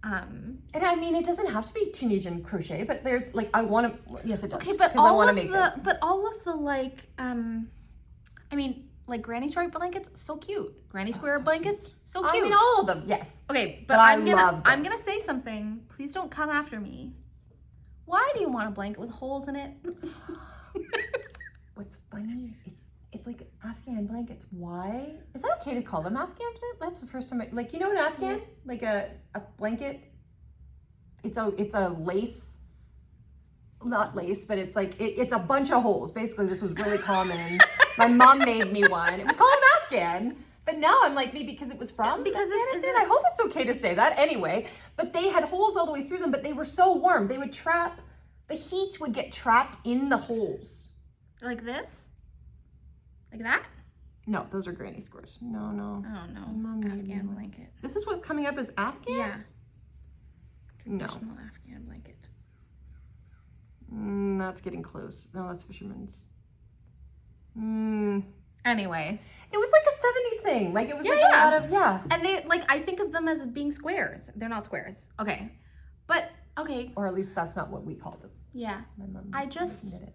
And I mean, it doesn't have to be Tunisian crochet, but there's like, I want to, yes it does. Okay, but I want to make this. But all of the like, I mean, like granny stripe blankets, so cute. Granny square blankets, so cute. I mean, all of them, yes. Okay, but I'm gonna say something. Please don't come after me. Why do you want a blanket with holes in it? What's funny, it's like Afghan blankets. Why? Is that okay to call them Afghan? That's the first time like, you know an Afghan? Yeah. Like a blanket? It's a lace, not lace, but it's like, it's a bunch of holes. Basically, this was really common. My mom made me one. It was called an Afghan. But now I'm like, maybe because it was from Afghanistan. I hope it's okay to say that anyway. But they had holes all the way through them, but they were so warm. They would the heat would get trapped in the holes. Like this? Like that? No, those are granny squares. No. Oh no, Afghan blanket. This is what's coming up as Afghan? Yeah. No. Traditional Afghan blanket. That's getting close. No, that's fisherman's. Anyway. It was like a 70s thing. Like it was a lot of, And they, like, I think of them as being squares. They're not squares. Okay. But, okay. Or at least that's not what we called them. Yeah. My mom knit it.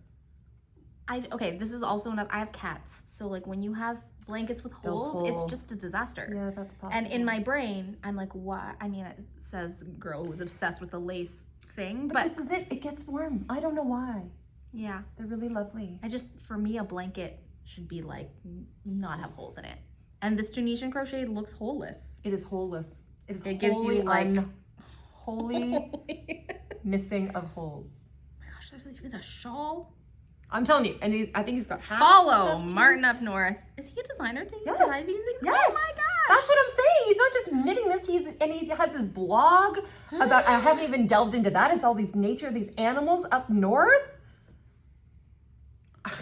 Okay, this is also I have cats. So like when you have blankets with holes, it's just a disaster. Yeah, that's possible. And in my brain, I'm like, what? I mean, it says girl who's obsessed with the lace thing. But this is it. It gets warm. I don't know why. Yeah. They're really lovely. For me, a blanket should be like, not have holes in it. And this Tunisian crochet looks holeless. It is holeless. It gives you like... Holy missing of holes. Oh my gosh, there's even a shawl. I'm telling you, and I think he's got hats. Follow Martin up north. Is he a designer? Yes. Design these things? Yes. Oh my gosh. That's what I'm saying. He's not just knitting this. He has his blog about. I haven't even delved into that. It's all these these animals up north.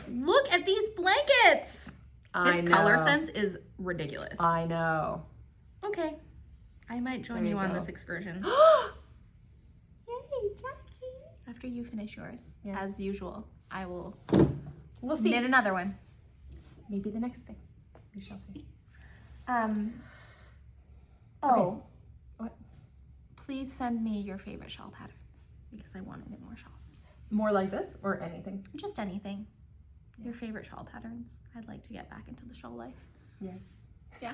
Look at these blankets. His color sense is ridiculous. I know. Okay, I might join you on this excursion. Yay, Jackie! After you finish yours, as usual. I will see. Knit another one. Maybe the next thing. We shall see. Okay. What? Please send me your favorite shawl patterns because I want to knit more shawls. More like this or anything? Just anything. Your favorite shawl patterns. I'd like to get back into the shawl life. Yes. Yeah.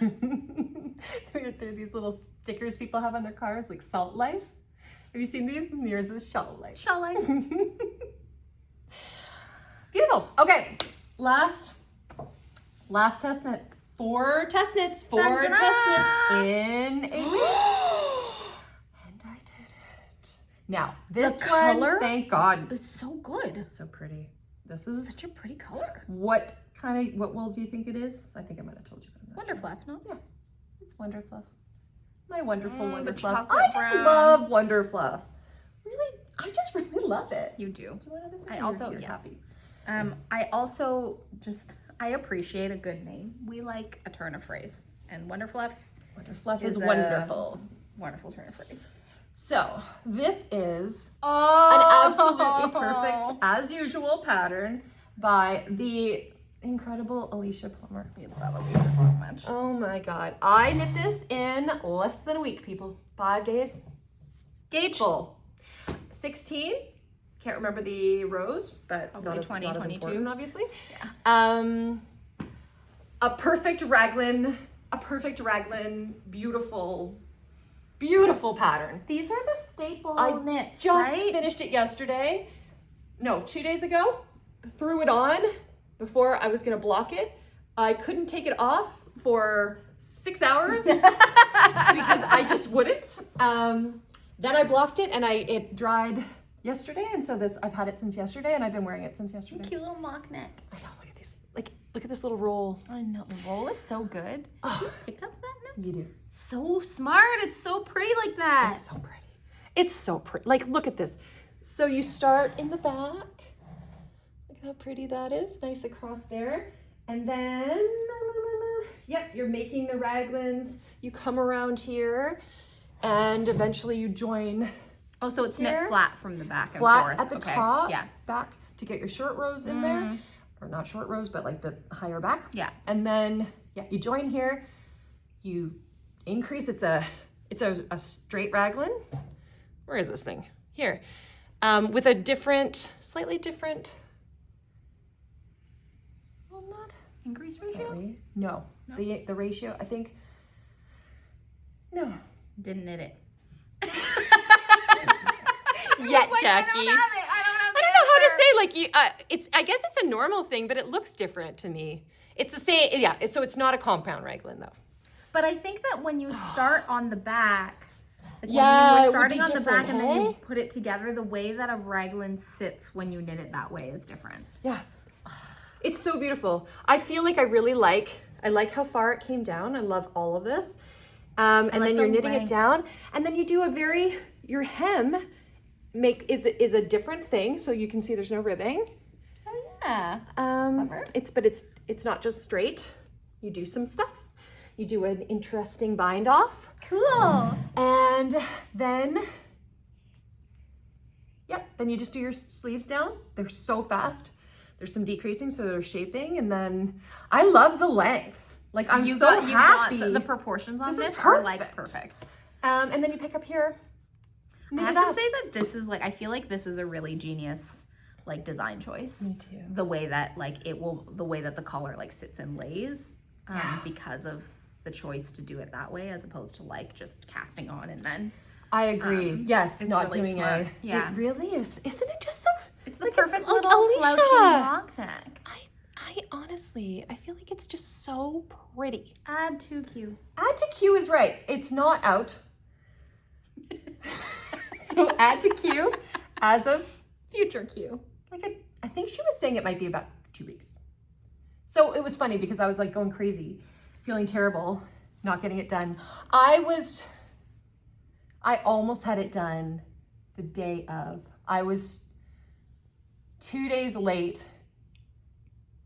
There are these little stickers people have on their cars, like Salt Life. Have you seen these? And yours is Shawl Life. Shawl Life. Beautiful. Okay, last test knit. 4 test knits. 4 test knits in 8 weeks. Now, this the one, color, thank God. it's so good. It's so pretty. This is Such a pretty color. what wool do you think it is? I think I might have told you. Wonderfluff, no? Yeah, it's Wonderfluff. My wonderful the Wonderfluff. chocolate I just brown. love Wonderfluff. Really, I just really love it. You do. Do you want this? I also, you're yes. happy. I also I appreciate a good name. We like a turn of phrase. And Wonderfluff is wonderful. Wonderful turn of phrase. So, this is an absolutely perfect, as usual, pattern by the incredible Alicia Plummer. We love Alicia so much. Oh my God. I knit this in less than a week, people. 5 days. Gauge? Full. 16. Can't remember the rows, but Probably 20, not as 22. important, obviously. Yeah. A perfect Raglan, beautiful, beautiful pattern. These are the staple knits, Just right? finished it yesterday. No, 2 days ago. Threw it on before I was gonna block it. I couldn't take it off for 6 hours because I just wouldn't. Then I blocked it and it dried yesterday, and so I've had it since yesterday, and I've been wearing it since yesterday. Cute little mock neck. I know, look at these. Look at this little roll. I know, the roll is so good. Did you pick up that now? You do. So smart. It's so pretty like that. It's so pretty. It's so pretty. Like, look at this. So you start in the back. Look how pretty that is. Nice across there. And then, yep, you're making the raglans. You come around here, and eventually you join. Oh, so it's knit flat from the back flat and forth. at the top, Yeah. back to get your short rows in there. Or not short rows, but like the higher back. Yeah. And then, yeah, you join here. You increase. It's a straight raglan. Where is this thing? Here. With a slightly different. Well, not Increase ratio? slightly. No. The ratio, I think. No. Didn't knit it. Yet, Jackie. I don't have it. I don't know how to say, I guess it's a normal thing, but it looks different to me. It's the same, yeah, so it's not a compound raglan though. But I think that when you start on the back, like Yeah, when you it were would be starting on the back and then you different, put it together, the way that a raglan sits when you knit it that way is different. Yeah. It's so beautiful. I feel like I like how far it came down. I love all of this. And then you're knitting it down, and then you do your hem is a different thing, so you can see there's no ribbing. Oh yeah. It's not just straight. You do some stuff. You do an interesting bind off. Cool. And then you just do your sleeves down. They're so fast. There's some decreasing, so they're shaping, and then I love the length. Like, I'm so happy. The proportions on this is are like perfect. And then you pick up here. I have to say that this is I feel like this is a really genius design choice. Me too. The way that the way that the collar sits and lays, because of the choice to do it that way as opposed to just casting on and then. I agree. Yes, it's not really doing smart. It really is. Isn't it just so? It's the perfect little slouchy mock neck. I honestly, I feel like it's just so pretty. Add to Q. Add to Q is right. It's not out. So add to Q as of future Q. I think she was saying it might be about 2 weeks. So it was funny because I was going crazy, feeling terrible, not getting it done. I almost had it done the day of. I was 2 days late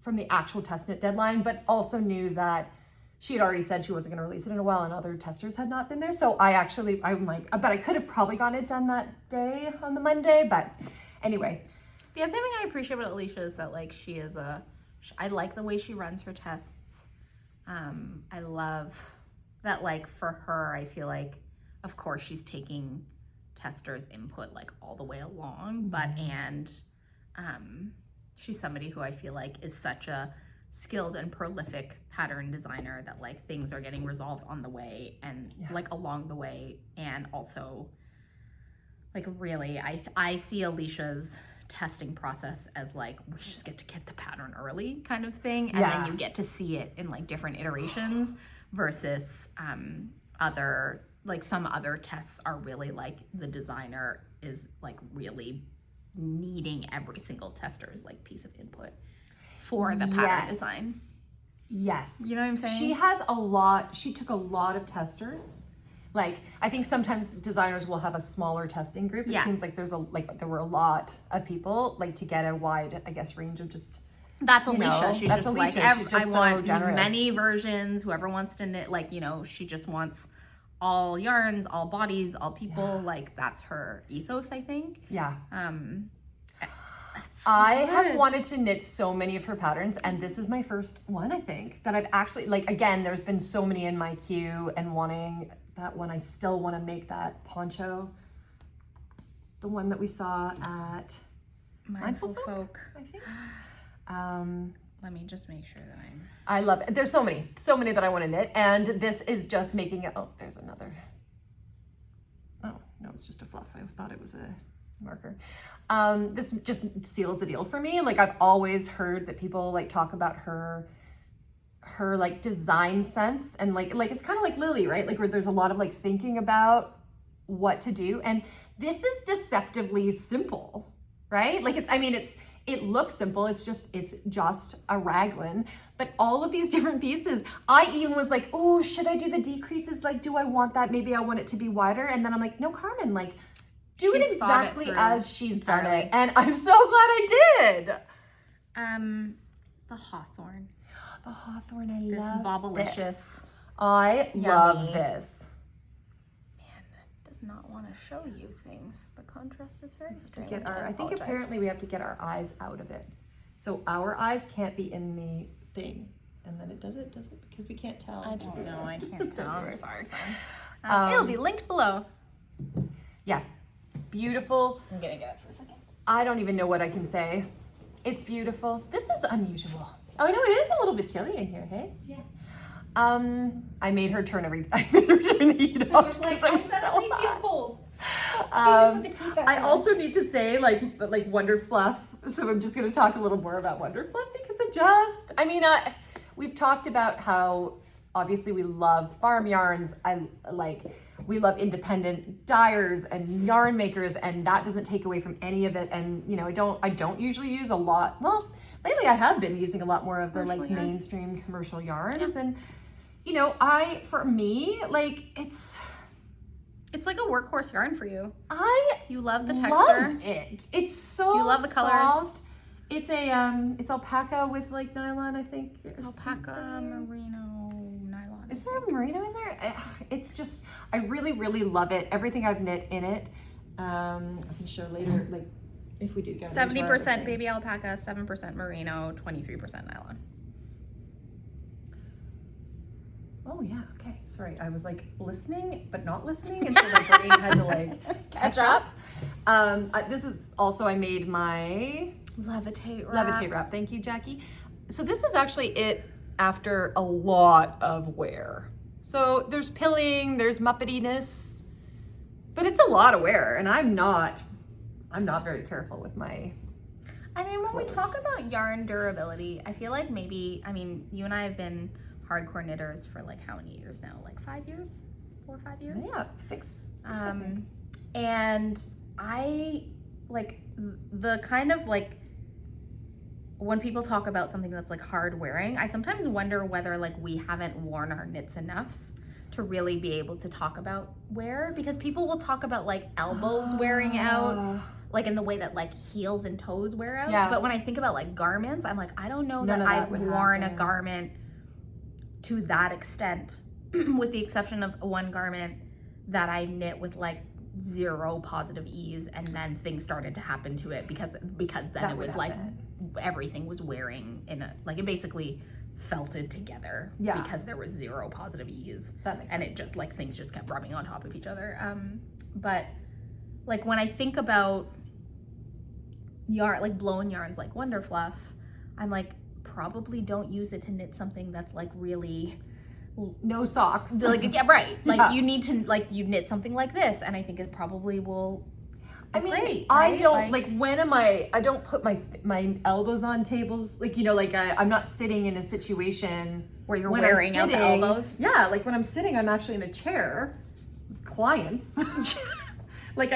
from the actual test knit deadline, but also knew that she had already said she wasn't going to release it in a while and other testers had not been there. So but I could have probably gotten it done that day on the Monday, but anyway. The other thing I appreciate about Alicia is that she is I like the way she runs her tests. I love that for her, I feel of course she's taking testers' input all the way along, but she's somebody who I feel is such a skilled and prolific pattern designer that things are getting resolved on the way and along the way, and also really I see Alicia's testing process as we just get to get the pattern early kind of thing, and then you get to see it in different iterations versus other some other tests are really the designer is like really needing every single tester's like piece of input for the pattern design. Yes. You know what I'm saying? She took a lot of testers. Like, I think sometimes designers will have a smaller testing group. It seems like there were a lot of people, like, to get a wide, I guess, range of just. That's Alicia. She's that's just Alicia. like, She's just I want generous. many versions. Whoever wants to knit, like, you know, she just wants all yarns, all bodies, all people. Like, that's her ethos, I think. Yeah. I have wanted to knit so many of her patterns, and this is my first one, I think, that I've actually, like, again, there's been so many in my queue, and wanting that one, I still want to make that poncho, the one that we saw at Mindful Folk, I think. Let me just make sure that I love it. There's so many that I want to knit, and this is just making it. Oh, there's another. Oh, no, it's just a fluff. I thought it was a marker. This just seals the deal for me. Like, I've always heard that people like talk about her like design sense, and like it's kind of like Lily, right? Like, where there's a lot of like thinking about what to do, and this is deceptively simple, right? Like, it looks simple. It's just a raglan, but all of these different pieces. I even was like, oh, should I do the decreases? Like, do I want that? Maybe I want it to be wider. And then I'm like, no, Carmen, like, do it exactly as she's done it. And I'm so glad I did. The Hawthorn. The Hawthorn, I love Bobalicious. this. I love this. Man, it does not want to show you things. The contrast is very strange. I think apparently we have to get our eyes out of it. So our eyes can't be in the thing. And then it does it? Because we can't tell. I don't know. I can't tell. I'm sorry, friends. It'll be linked below. Yeah. Beautiful. I'm going to get it for a second. I don't even know what I can say. It's beautiful. This is unusual. Oh, no, it is a little bit chilly in here, hey? Yeah. I made her turn the heat off because I'm so hot. Cold. I also need to say, like Wonderfluff. So I'm just going to talk a little more about Wonderfluff because we've talked about how obviously we love farm yarns. We love independent dyers and yarn makers, and that doesn't take away from any of it. And I don't usually use a lot. Well, lately I have been using a lot more of the mainstream commercial yarns, and for me, like it's like a workhorse yarn for you. You love the texture. Love it. It's so you love the colors. Soft. It's it's alpaca with like nylon, I think. Alpaca, merino, nylon. Is there a merino in there? It's just, I really, really love it. Everything I've knit in it. I can show later, like if we do go 70% baby alpaca, 7% merino, 23% nylon. Oh yeah, okay. Sorry, I was like listening, but not listening, and so my brain had to like catch up. This is also, I made my levitate wrap. Thank you, Jackie. So this is actually it after a lot of wear. So there's pilling, there's muppetiness, but it's a lot of wear, and I'm not very careful with my. When we talk about yarn durability, I feel like maybe, you and I have been hardcore knitters for like how many years now? Like 5 years? 4 or 5 years? Yeah, six I think. And I like the kind of like when people talk about something that's like hard wearing, I sometimes wonder whether like we haven't worn our knits enough to really be able to talk about wear, because people will talk about like elbows wearing out, like in the way that like heels and toes wear out. Yeah. But when I think about like garments, I'm like, I don't know that I've worn a garment to that extent, with the exception of one garment that I knit with like zero positive ease, and then things started to happen to it because then it was like everything was wearing in a, like it basically felted together because there was zero positive ease. That makes sense. It just like things just kept rubbing on top of each other. But like when I think about yarn, like blown yarns like Wonderfluff, I'm like, probably don't use it to knit something that's like really no socks. Like, yeah, right. Like you need to, like, you knit something like this, and I think it probably will. Great, right? I don't I don't put my elbows on tables, like, I'm not sitting in a situation where you're wearing out the elbows. Yeah, like when I'm sitting, I'm actually in a chair with clients. Like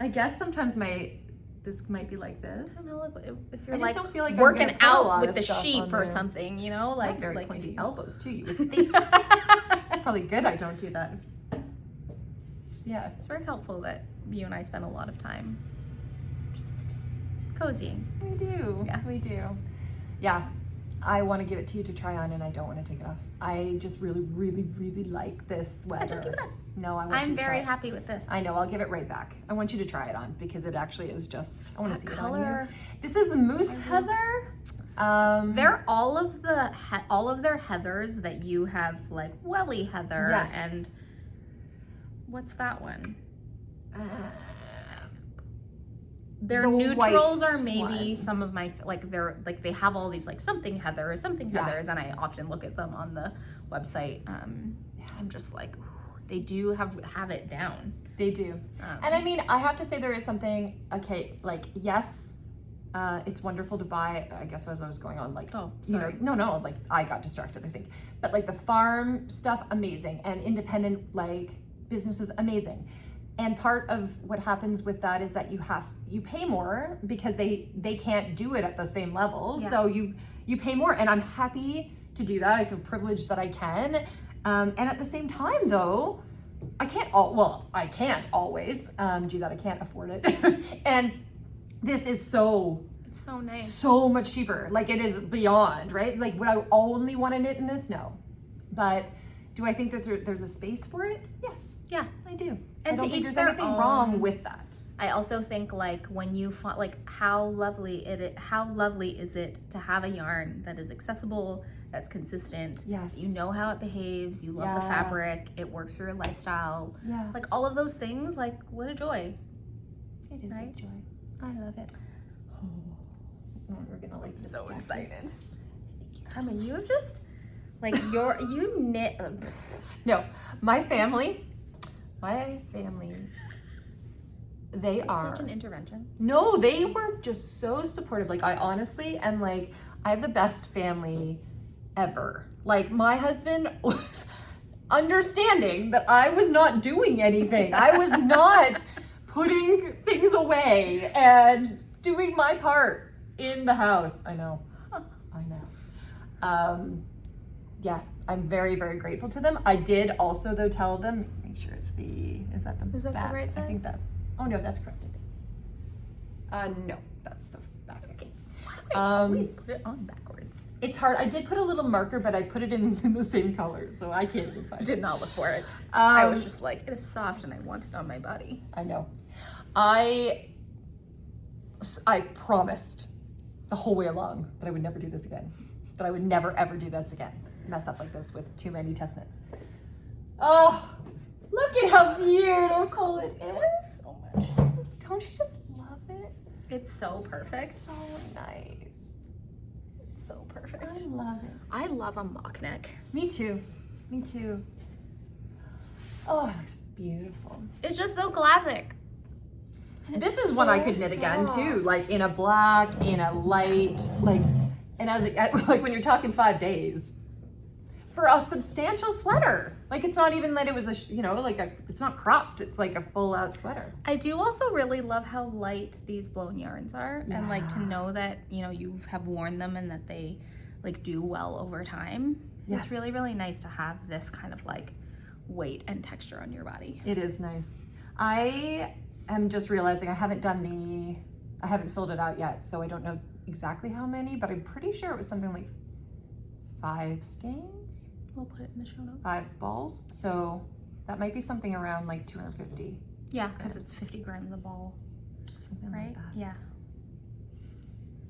I guess sometimes this might be like this. I don't know, if you're I just don't feel like working I'm put a lot out with of the stuff sheep on or there. something, you know, like Very like pointy elbows too. You would think. It's probably good I don't do that. Yeah. It's very helpful that you and I spend a lot of time just cozying. We do. Yeah. We do. Yeah. I want to give it to you to try on, and I don't want to take it off. I just really, really, really like this sweater. Yeah, just keep it on. No, I want I'm you to very try it. happy with this. I know. I'll give it right back. I want you to try it on because it actually is just. I want to see it on color. you. This is the moose heather. They're all of their heathers that you have, like welly heather. Yes. And what's that one? Their The neutrals white are maybe one. some of my, like they're like, they have all these like something heathers, and I often look at them on the website. I'm just like, ooh, they do have it down. They do. And I mean, I have to say there is something, okay, like, yes, it's wonderful to buy, I guess as I was going on, like, Oh, you know, sorry. no, like, I got distracted, I think. But like the farm stuff, amazing. And independent, like, businesses, amazing. And part of what happens with that is that you pay more because they can't do it at the same level. Yeah. So you pay more, and I'm happy to do that. I feel privileged that I can. And at the same time though, I can't always do that. I can't afford it. And this is It's so nice. so much cheaper. Like, it is beyond, right? Like, would I only want to knit in this? No. But do I think that there's a space for it? Yes. Yeah. I do. And I don't to think each there's their anything own. wrong with that. I also think like when you find like how lovely is it to have a yarn that is accessible, that's consistent. Yes. You know how it behaves, you love the fabric, it works for your lifestyle. Yeah. Like all of those things, like what a joy. It is right? a joy. I love it. Oh, we're gonna like this. So jacket. excited. Carmen, you just like you knit. No, my family, they are. Such an intervention. No, they were just so supportive. Like, I honestly am like, I have the best family ever. Like, my husband was understanding that I was not doing anything. I was not putting things away and doing my part in the house. I know. Yeah, I'm very, very grateful to them. I did also, though, tell them, make sure it's is that the Is that the back? right side? I think that, oh no, that's correct. No, that's the back. Okay. I always put it on backwards. It's hard. I did put a little marker, but I put it in the same color, so I can't even find I it. did not look for it. I was just like, it is soft and I want it on my body. I know. I promised the whole way along that I would never do this again. That I would never, ever do this again. Mess up like this with too many test knits. Oh, look at how beautiful it is. So much. Don't you just love it? It's so perfect. It's so nice. It's so perfect. I love it. I love a mock neck. Me too. Me too. Oh, it looks beautiful. It's just so classic. And This it's is one I so could knit again soft. too, like in a black, in a light, like, and like when you're talking 5 days for a substantial sweater. Like, it's not even that it was it's not cropped. It's like a full out sweater. I do also really love how light these blown yarns are, and like to know that you have worn them and that they like do well over time. Yes. It's really, really nice to have this kind of like weight and texture on your body. It is nice. I am just realizing I haven't filled it out yet, so I don't know exactly how many, but I'm pretty sure it was something like 5 skeins. We'll put it in the show notes. 5 balls, so that might be something around like 250. Yeah, because it's 50 grams a ball, Something right? like that. Yeah.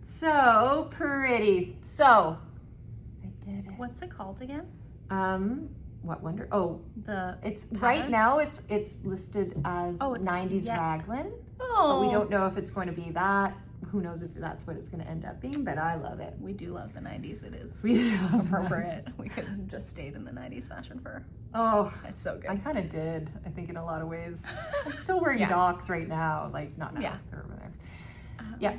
So pretty. So I did it. What's it called again? What wonder? Oh, The it's pattern? right now it's listed as Oh, it's 90s yet. Raglan, Oh, but we don't know if it's going to be that. Who knows if that's what it's going to end up being, but I love it. We do love the 90s. It is We love appropriate. We could have just stayed in the 90s fashion for. Oh, It's so good. I kind of did, I think, in a lot of ways. I'm still wearing Yeah. docks right now, like not now, Yeah. they're over there. Yeah,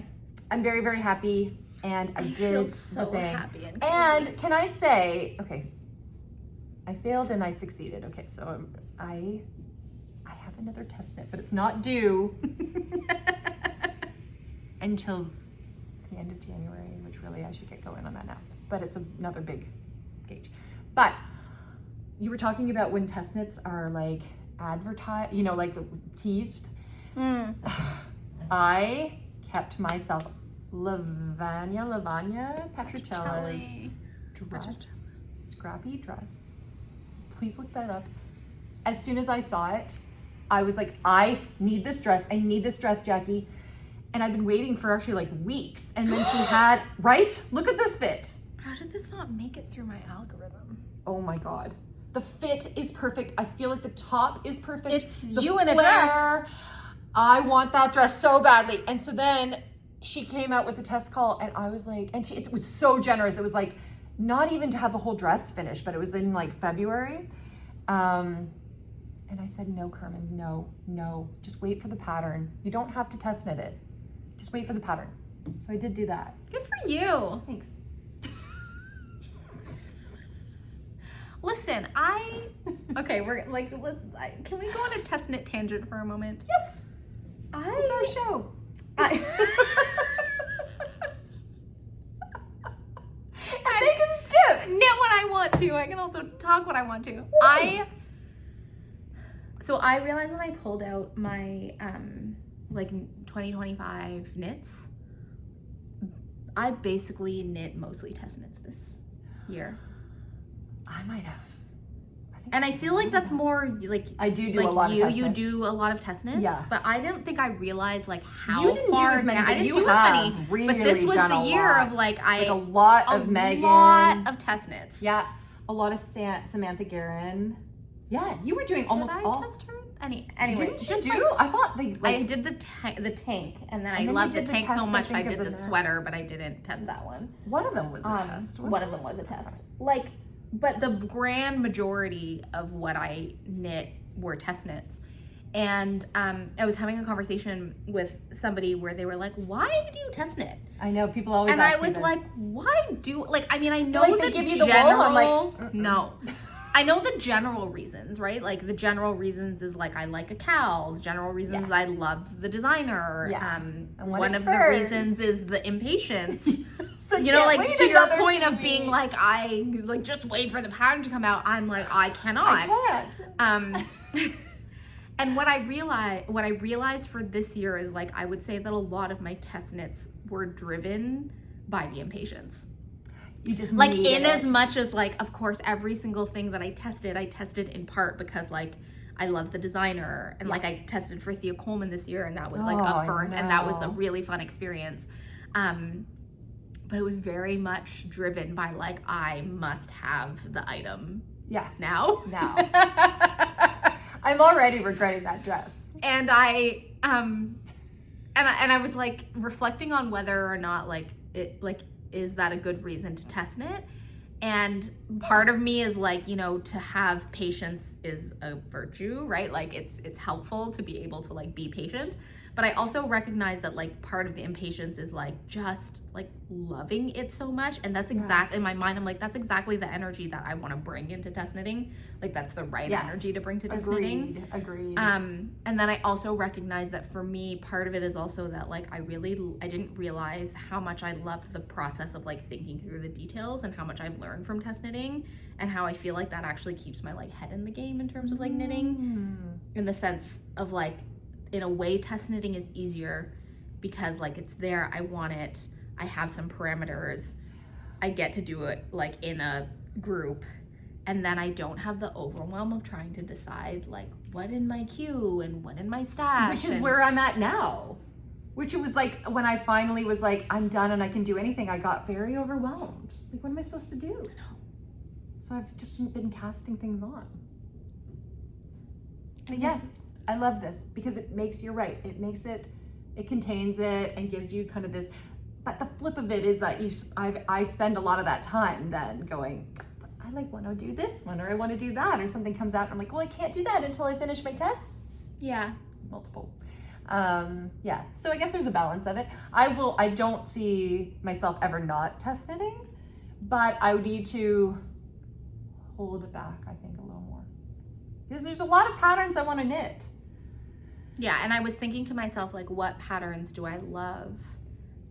I'm very, very happy, and I did feel so the thing. happy and And can I say, okay, I failed and I succeeded. Okay, so I have another test knit, but it's not due until the end of January, which really I should get going on that now. But it's another big gauge. But you were talking about when test knits are like advertised, you know, like the teased. I kept myself Lavanya Petricella's dress, scrappy dress. Please look that up. As soon as I saw it, I was like, I need this dress. I need this dress, Jackie. And I've been waiting for actually like weeks. And then she had, right? Look at this fit. How did this not make it through my algorithm? Oh my God. The fit is perfect. I feel like the top is perfect. It's you in a dress. I want that dress so badly. And so then she came out with the test call and I was like, and it was so generous. It was like, not even to have the whole dress finished, but it was in like February. And I said, no, Carmen, no, just wait for the pattern. You don't have to test knit it. Just wait for the pattern. So I did do that. Good for you. Thanks. Listen, okay, we're like, can we go on a test knit tangent for a moment? Yes. It's our show. And they can skip. Knit when I want to. I can also talk when I want to. So I realized when I pulled out my like 2025 knits, I basically knit mostly test knits this year. I might have. I feel like that's more like I do like a lot of test knits. You do a lot of test knits. Yeah. But I didn't think I realized like how you didn't far do as many, I didn't you do have as many. really But this was done the a year lot. of like a lot of Meghan. A lot of test knits. Yeah. A lot of Samantha Garn. Yeah, you were doing almost Did I all. test her? Anyway, Didn't you do? I thought they. Like, I did the tank, and then I then loved you the did the tank so test, much I of did the net. sweater, but I didn't test that one. One of them was a test. One of them was a test. Like, but the grand majority of what I knit were test knits. And I was having a conversation with somebody where they were like, "Why do you test knit?" I know people always. And ask I was me this. like, "Why do like?" I mean, I know like the they give you the general. wool. I'm like, no. I know the general reasons, right? Like the general reasons is like I like a cowl. The general reasons I love the designer. Yeah. One of the reasons is the impatience. So you know, like to your point of baby. being like I like just wait for the pattern to come out. I'm like I cannot. I can't. And what I realized for this year is like I would say that a lot of my test knits were driven by the impatience. You just like in as much as like of course every single thing that I tested in part because like I love the designer and like I tested for Thea Coleman this year and that was like a first and that was a really fun experience. But it was very much driven by like I must have the item now. I'm already regretting that dress. And I was like reflecting on whether or not like it like is that a good reason to test knit? And part of me is like, you know, to have patience is a virtue, right? Like it's helpful to be able to like be patient. But I also recognize that like part of the impatience is like just like loving it so much. And that's exactly in my mind, I'm like, that's exactly the energy that I want to bring into test knitting. Like that's the right energy to bring to test knitting. Agreed. And then I also recognize that for me, part of it is also that like I didn't realize how much I loved the process of like thinking through the details and how much I've learned from test knitting and how I feel like that actually keeps my like head in the game in terms of like knitting in the sense of like, in a way, test knitting is easier because like it's there, I want it, I have some parameters, I get to do it like in a group, and then I don't have the overwhelm of trying to decide like what in my queue and what in my stash. Which is where I'm at now. Which it was like when I finally was like, I'm done and I can do anything, I got very overwhelmed. Like, what am I supposed to do? I know. So I've just been casting things on. But yes. I love this because it makes, you're right, it contains it and gives you kind of this, but the flip of it is that I spend a lot of that time then going, I like want to do this one or I want to do that or something comes out and I'm like, well, I can't do that until I finish my tests. Yeah. Multiple. So I guess there's a balance of it. I don't see myself ever not test knitting, but I would need to hold it back, I think, a little more. Because there's a lot of patterns I want to knit. Yeah, and I was thinking to myself, like, what patterns do I love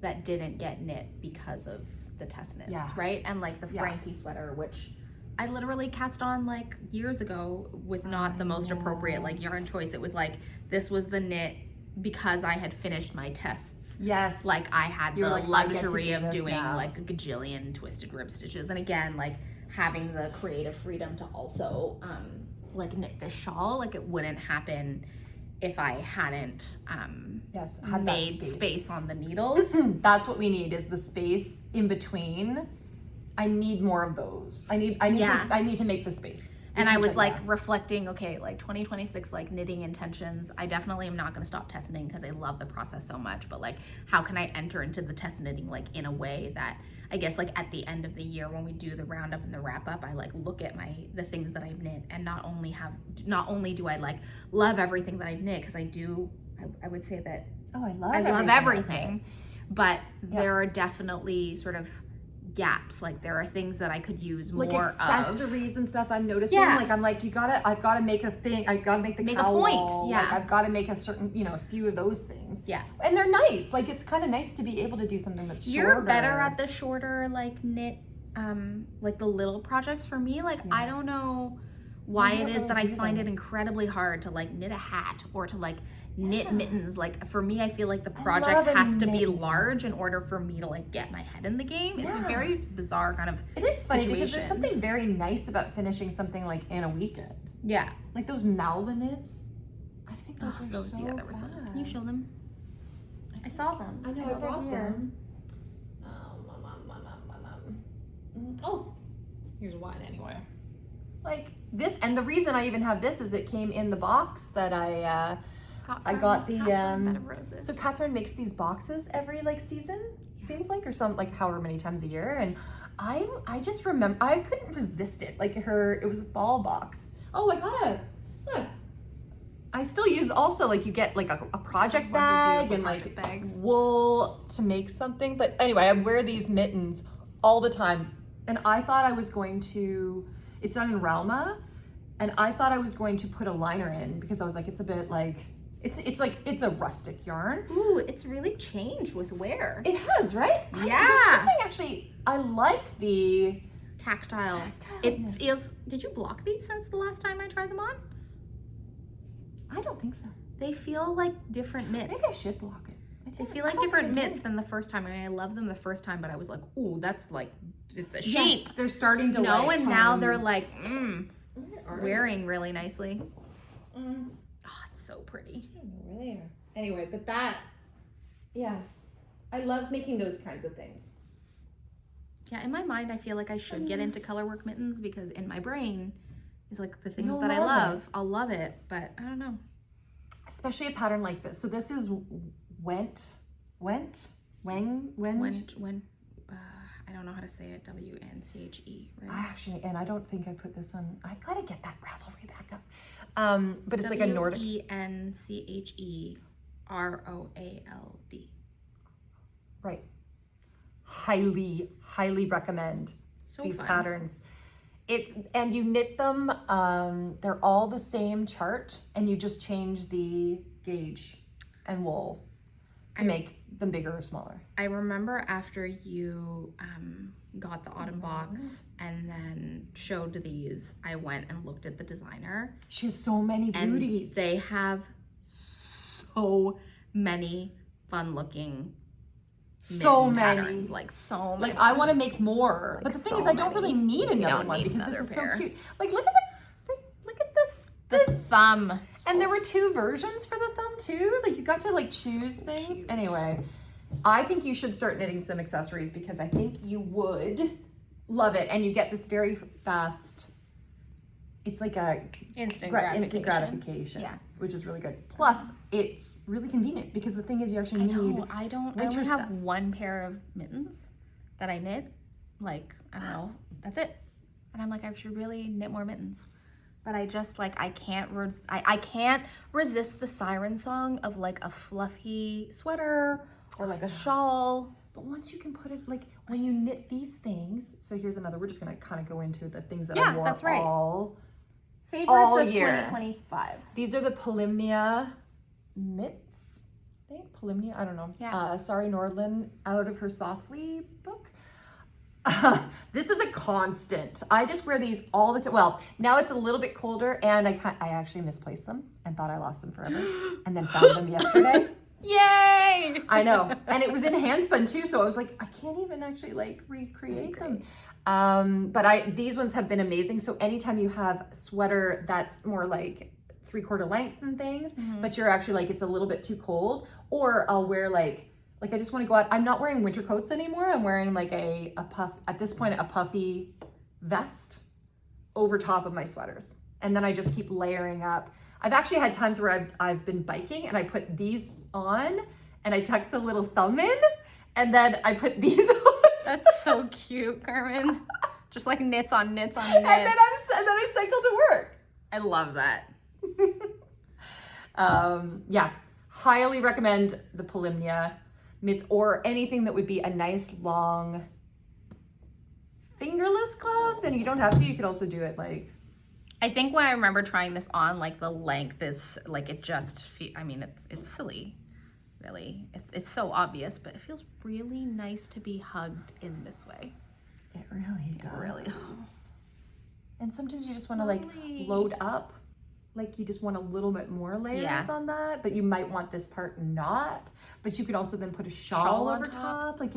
that didn't get knit because of the test knits, right? And like the Frankie sweater, which I literally cast on like years ago with not the most appropriate like yarn choice. It was like, this was the knit because I had finished my tests. Yes. Like I had the luxury of doing like a gajillion twisted rib stitches. And again, like having the creative freedom to also like knit this shawl, like it wouldn't happen if I hadn't had made space on the needles. That's what we need, is the space in between. I need more of those. I need to make the space. And I was like reflecting, okay, like 2026, like knitting intentions. I definitely am not going to stop test knitting because I love the process so much. But like, how can I enter into the test knitting like in a way that I guess like at the end of the year when we do the roundup and the wrap up, I like look at the things that I've knit and not only do I like love everything that I've knit, because I would say that I love everything, but there are definitely sort of gaps. Like there are things that I could use more like accessories and stuff. I'm noticing like I'm like I've got to make a thing. I've got to make the cowl a point. Wall. Yeah, like I've got to make a certain a few of those things. Yeah, and they're nice. Like it's kind of nice to be able to do something that's shorter. You're better at the shorter like knit like the little projects. For me, like I don't know why it is that I find it incredibly hard to like knit a hat or to like knit mittens. Like for me, I feel like the project has to be large in order for me to like get my head in the game. It's a very bizarre kind of It is funny because there's something very nice about finishing something like in a weekend. Yeah, like those Malva knits. I think those were so there were some. Can you show them? I saw them. I know, I brought them. Oh, here's one anyway. Like this, and the reason I even have this is it came in the box that I got the so Catherine makes these boxes every like season, seems like, or some like however many times a year, and I just remember I couldn't resist it. Like it was a fall box. Oh, I got look. I still use also like you get like a project bag and like wool to make something. But anyway, I wear these mittens all the time, and I thought I was going to. It's done in Ralma, and I thought I was going to put a liner in because I was like, it's a bit like, it's a rustic yarn. Ooh, it's really changed with wear. It has, right? Yeah. There's something actually, I like the tactile. It feels, did you block these since the last time I tried them on? I don't think so. They feel like different mitts. Maybe I should block it. They feel like different mitts than the first time. I mean, I loved them the first time, but I was like, ooh, that's like, it's a shape. Yes, they're starting to and now they're like, wearing really nicely. Oh, it's so pretty. I don't know where they are. Anyway, but I love making those kinds of things. Yeah, in my mind, I feel like I should get into colorwork mittens because in my brain is like the things that I love. I'll love it, but I don't know. Especially a pattern like this. So this is Went. I don't know how to say it. WNCHE, right? Actually, and I don't think I put this on. I've got to get that Ravelry back up. But it's like a Nordic. WENCHEROALD. Right. Highly recommend these patterns. And you knit them. They're all the same chart, and you just change the gauge and wool to make them bigger or smaller. I remember after you got the autumn box and then showed these, I went and looked at the designer. She has so many beauties. They have so many fun looking patterns, like so many. Like I want to make more, like, but the thing is I don't really need another one because this is so cute. Like look at this. The thumb. And there were 2 versions for the thumb too. Like you got to like choose things. Cute. Anyway, I think you should start knitting some accessories because I think you would love it. And you get this very fast, it's like a instant gratification, which is really good. Plus, it's really convenient because the thing is you actually need I only have one pair of mittens that I knit. Like, I don't know, that's it. And I'm like, I should really knit more mittens. But I just like, I can't resist the siren song of like a fluffy sweater or like a shawl. But once you can put it, like when you knit these things, so here's another, we're just gonna kind of go into the things that I wore all year. 2025. These are the Polymnia Mitts, I think, Polymnia, I don't know. Yeah. Sari Nordlund out of her Softly book. This is a constant. I just wear these all the time. Well, now it's a little bit colder, and I actually misplaced them and thought I lost them forever, and then found them yesterday. Yay! I know, and it was in handspun too, so I was like, I can't even actually like recreate them. But these ones have been amazing. So anytime you have sweater that's more like 3/4 length and things, but you're actually like, it's a little bit too cold, or I'll wear like I just want to go out. I'm not wearing winter coats anymore. I'm wearing like a puff, at this point, a puffy vest over top of my sweaters. And then I just keep layering up. I've actually had times where I've been biking and I put these on and I tuck the little thumb in and then I put these on. That's so cute, Carmen. Just like knits on knits on knits. And then I cycle to work. I love that. Yeah, highly recommend the Polymnia mitts or anything that would be a nice long fingerless gloves. And you don't have to, you could also do it like. I think when I remember trying this on, like the length is like, it just, I mean, it's silly, really. It's so obvious, but it feels really nice to be hugged in this way. It really does. It really does. And sometimes you just want to like load up. Like you just want a little bit more layers on that, but you might want this part not. But you could also then put a shawl over top. Like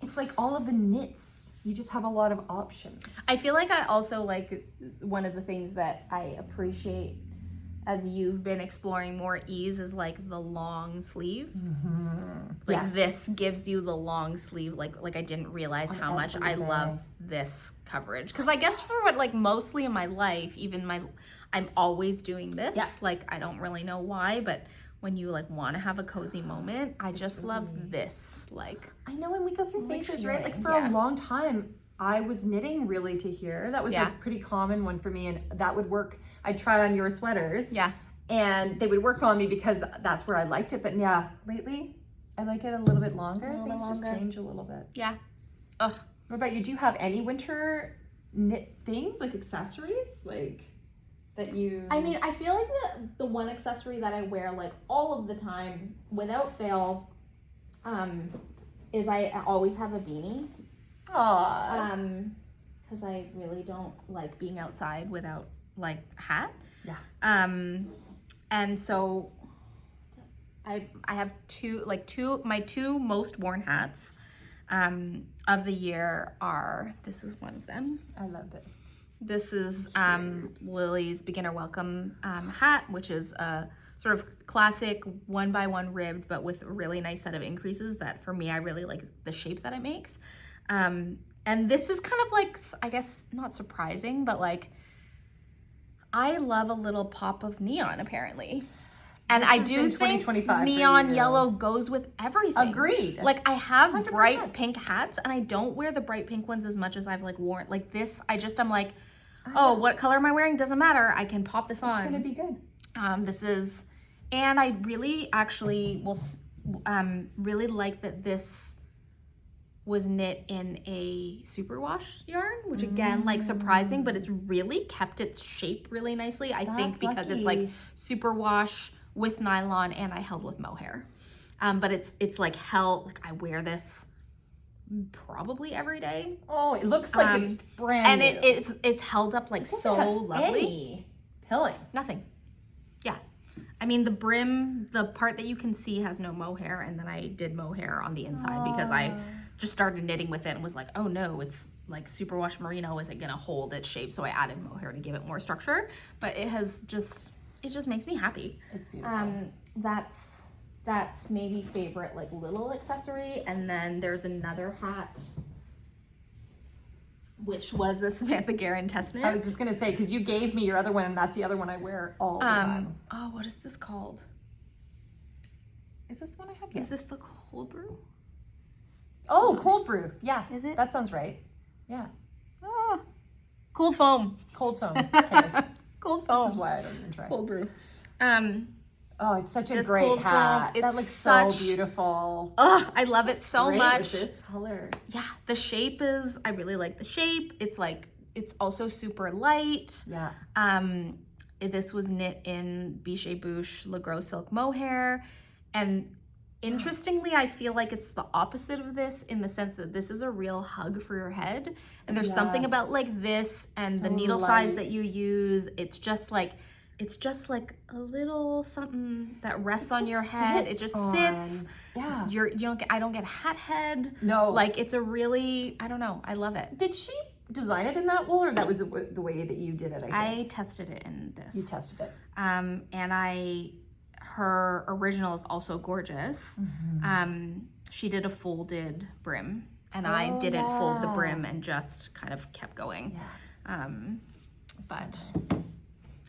it's like all of the knits. You just have a lot of options. I feel like I also like one of the things that I appreciate as you've been exploring more ease is like the long sleeve. Like this gives you the long sleeve. Like I didn't realize how much I love this coverage. Because I guess for what like mostly in my life, I'm always doing this. Like I don't really know why, but when you like want to have a cozy moment, I just love this. Like I know when we go through phases, right? Like for a long time, I was knitting really to here. That was a pretty common one for me, and that would work. I'd try on your sweaters. Yeah. And they would work on me because that's where I liked it. But yeah, lately I like it a little bit longer. Things just change a little bit. Yeah. Ugh. What about you? Do you have any winter knit things, like accessories? Like that you... I mean, I feel like the one accessory that I wear like all of the time without fail is I always have a beanie. Aww. Because I really don't like being outside without like a hat. Yeah. And so I have my two most worn hats of the year are, this is one of them. I love this. This is Lily's beginner welcome hat, which is a sort of classic 1x1 ribbed, but with a really nice set of increases that for me, I really like the shape that it makes. And this is kind of like, I guess not surprising, but like, I love a little pop of neon apparently. And I do think neon yellow goes with everything. Agreed. Like I have 100%. Bright pink hats and I don't wear the bright pink ones as much as I've like worn. Like this, I'm like, oh, what color am I wearing? Doesn't matter. I can pop this on. It's gonna be good. And I really actually really like that this was knit in a superwash yarn, which again, like surprising, but it's really kept its shape really nicely. I think because it's like superwash with nylon and I held with mohair. But it's like held, like I wear this probably every day. Oh, it looks like it's brand new. And it's held up like so lovely. Any pilling. Nothing. Yeah. I mean, the brim, the part that you can see has no mohair, and then I did mohair on the inside because I just started knitting with it and was like, oh no, it's like superwash merino isn't gonna hold its shape, so I added mohair to give it more structure. But it just makes me happy. It's beautiful. That's maybe favorite like little accessory. And then there's another hat, which was a Samantha Guerin test knit. I was just gonna say, because you gave me your other one, and that's the other one I wear all the time. Oh, what is this called? Is this the one I have? Yes. Is this the cold brew? Oh, cold brew. Yeah. Is it? That sounds right. Yeah. Oh, cold foam. Cold foam. Okay. Cold foam. This is why I don't even try. Cold brew. Oh, it's such a great hat. That looks so beautiful. Oh, I love it so much. With this color. Yeah, the shape I really like the shape. It's like, it's also super light. Yeah. This was knit in Biche Bouche Le Gros Silk Mohair. And interestingly, I feel like it's the opposite of this in the sense that this is a real hug for your head. And there's something about like this and the needle size that you use. It's just like a little something that rests on your head. It just sits. Yeah. I don't get hat head. No. Like it's a really, I don't know. I love it. Did she design it in that wool, or that was the way that you did it? I tested it in this. You tested it. And her original is also gorgeous. She did a folded brim, and I didn't fold the brim and just kind of kept going. Yeah.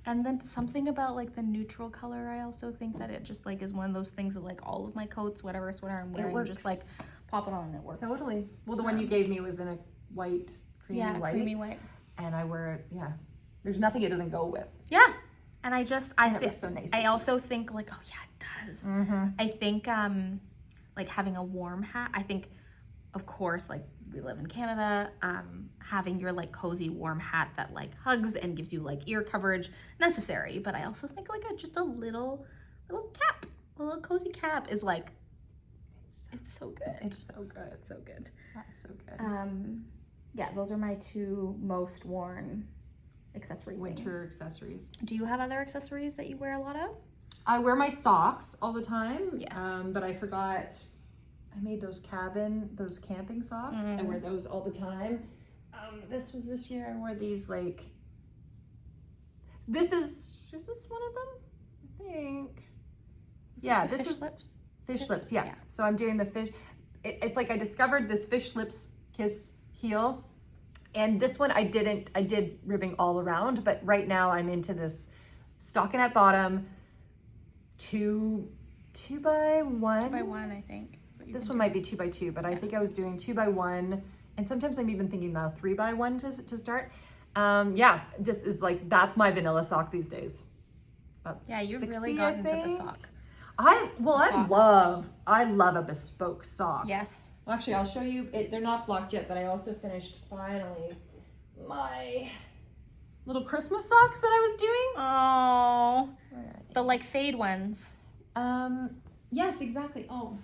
And then something about like the neutral color, I also think that it just like is one of those things that like all of my coats, whatever sweater I'm wearing, just like pop it on and it works. Totally. Well, the one you gave me was in a white, creamy white. And I wear it, there's nothing it doesn't go with. Yeah. And I think so nice. I also think like, oh yeah, it does. I think like having a warm hat, I think, of course, like we live in Canada, having your like cozy warm hat that like hugs and gives you like ear coverage, necessary. But I also think like just a little cap, a little cozy cap is like, it's so good. It's so good. It's so good. That's so good. Yeah, those are my two most worn accessory winter accessories. Do you have other accessories that you wear a lot of? I wear my socks all the time. Yes. But I forgot, I made those camping socks. I wear those all the time. This was this year. I wore these like, is this one of them? I think. This is fish lips. Yeah. So I'm doing the fish. It's like I discovered this fish lips kiss heel. And this one I did ribbing all around, but right now I'm into this stockinette bottom, 2x1. 2x1, I think. This one might be 2x2, but I think I was doing 2x1, and sometimes I'm even thinking about 3x1 to start. This is like, that's my vanilla sock these days. You've really gotten into the sock. I love a bespoke sock. Yes. Well, actually, I'll show you. They're not blocked yet, but I also finished finally my little Christmas socks that I was doing. Oh, the like fade ones. Yes, exactly. Oh,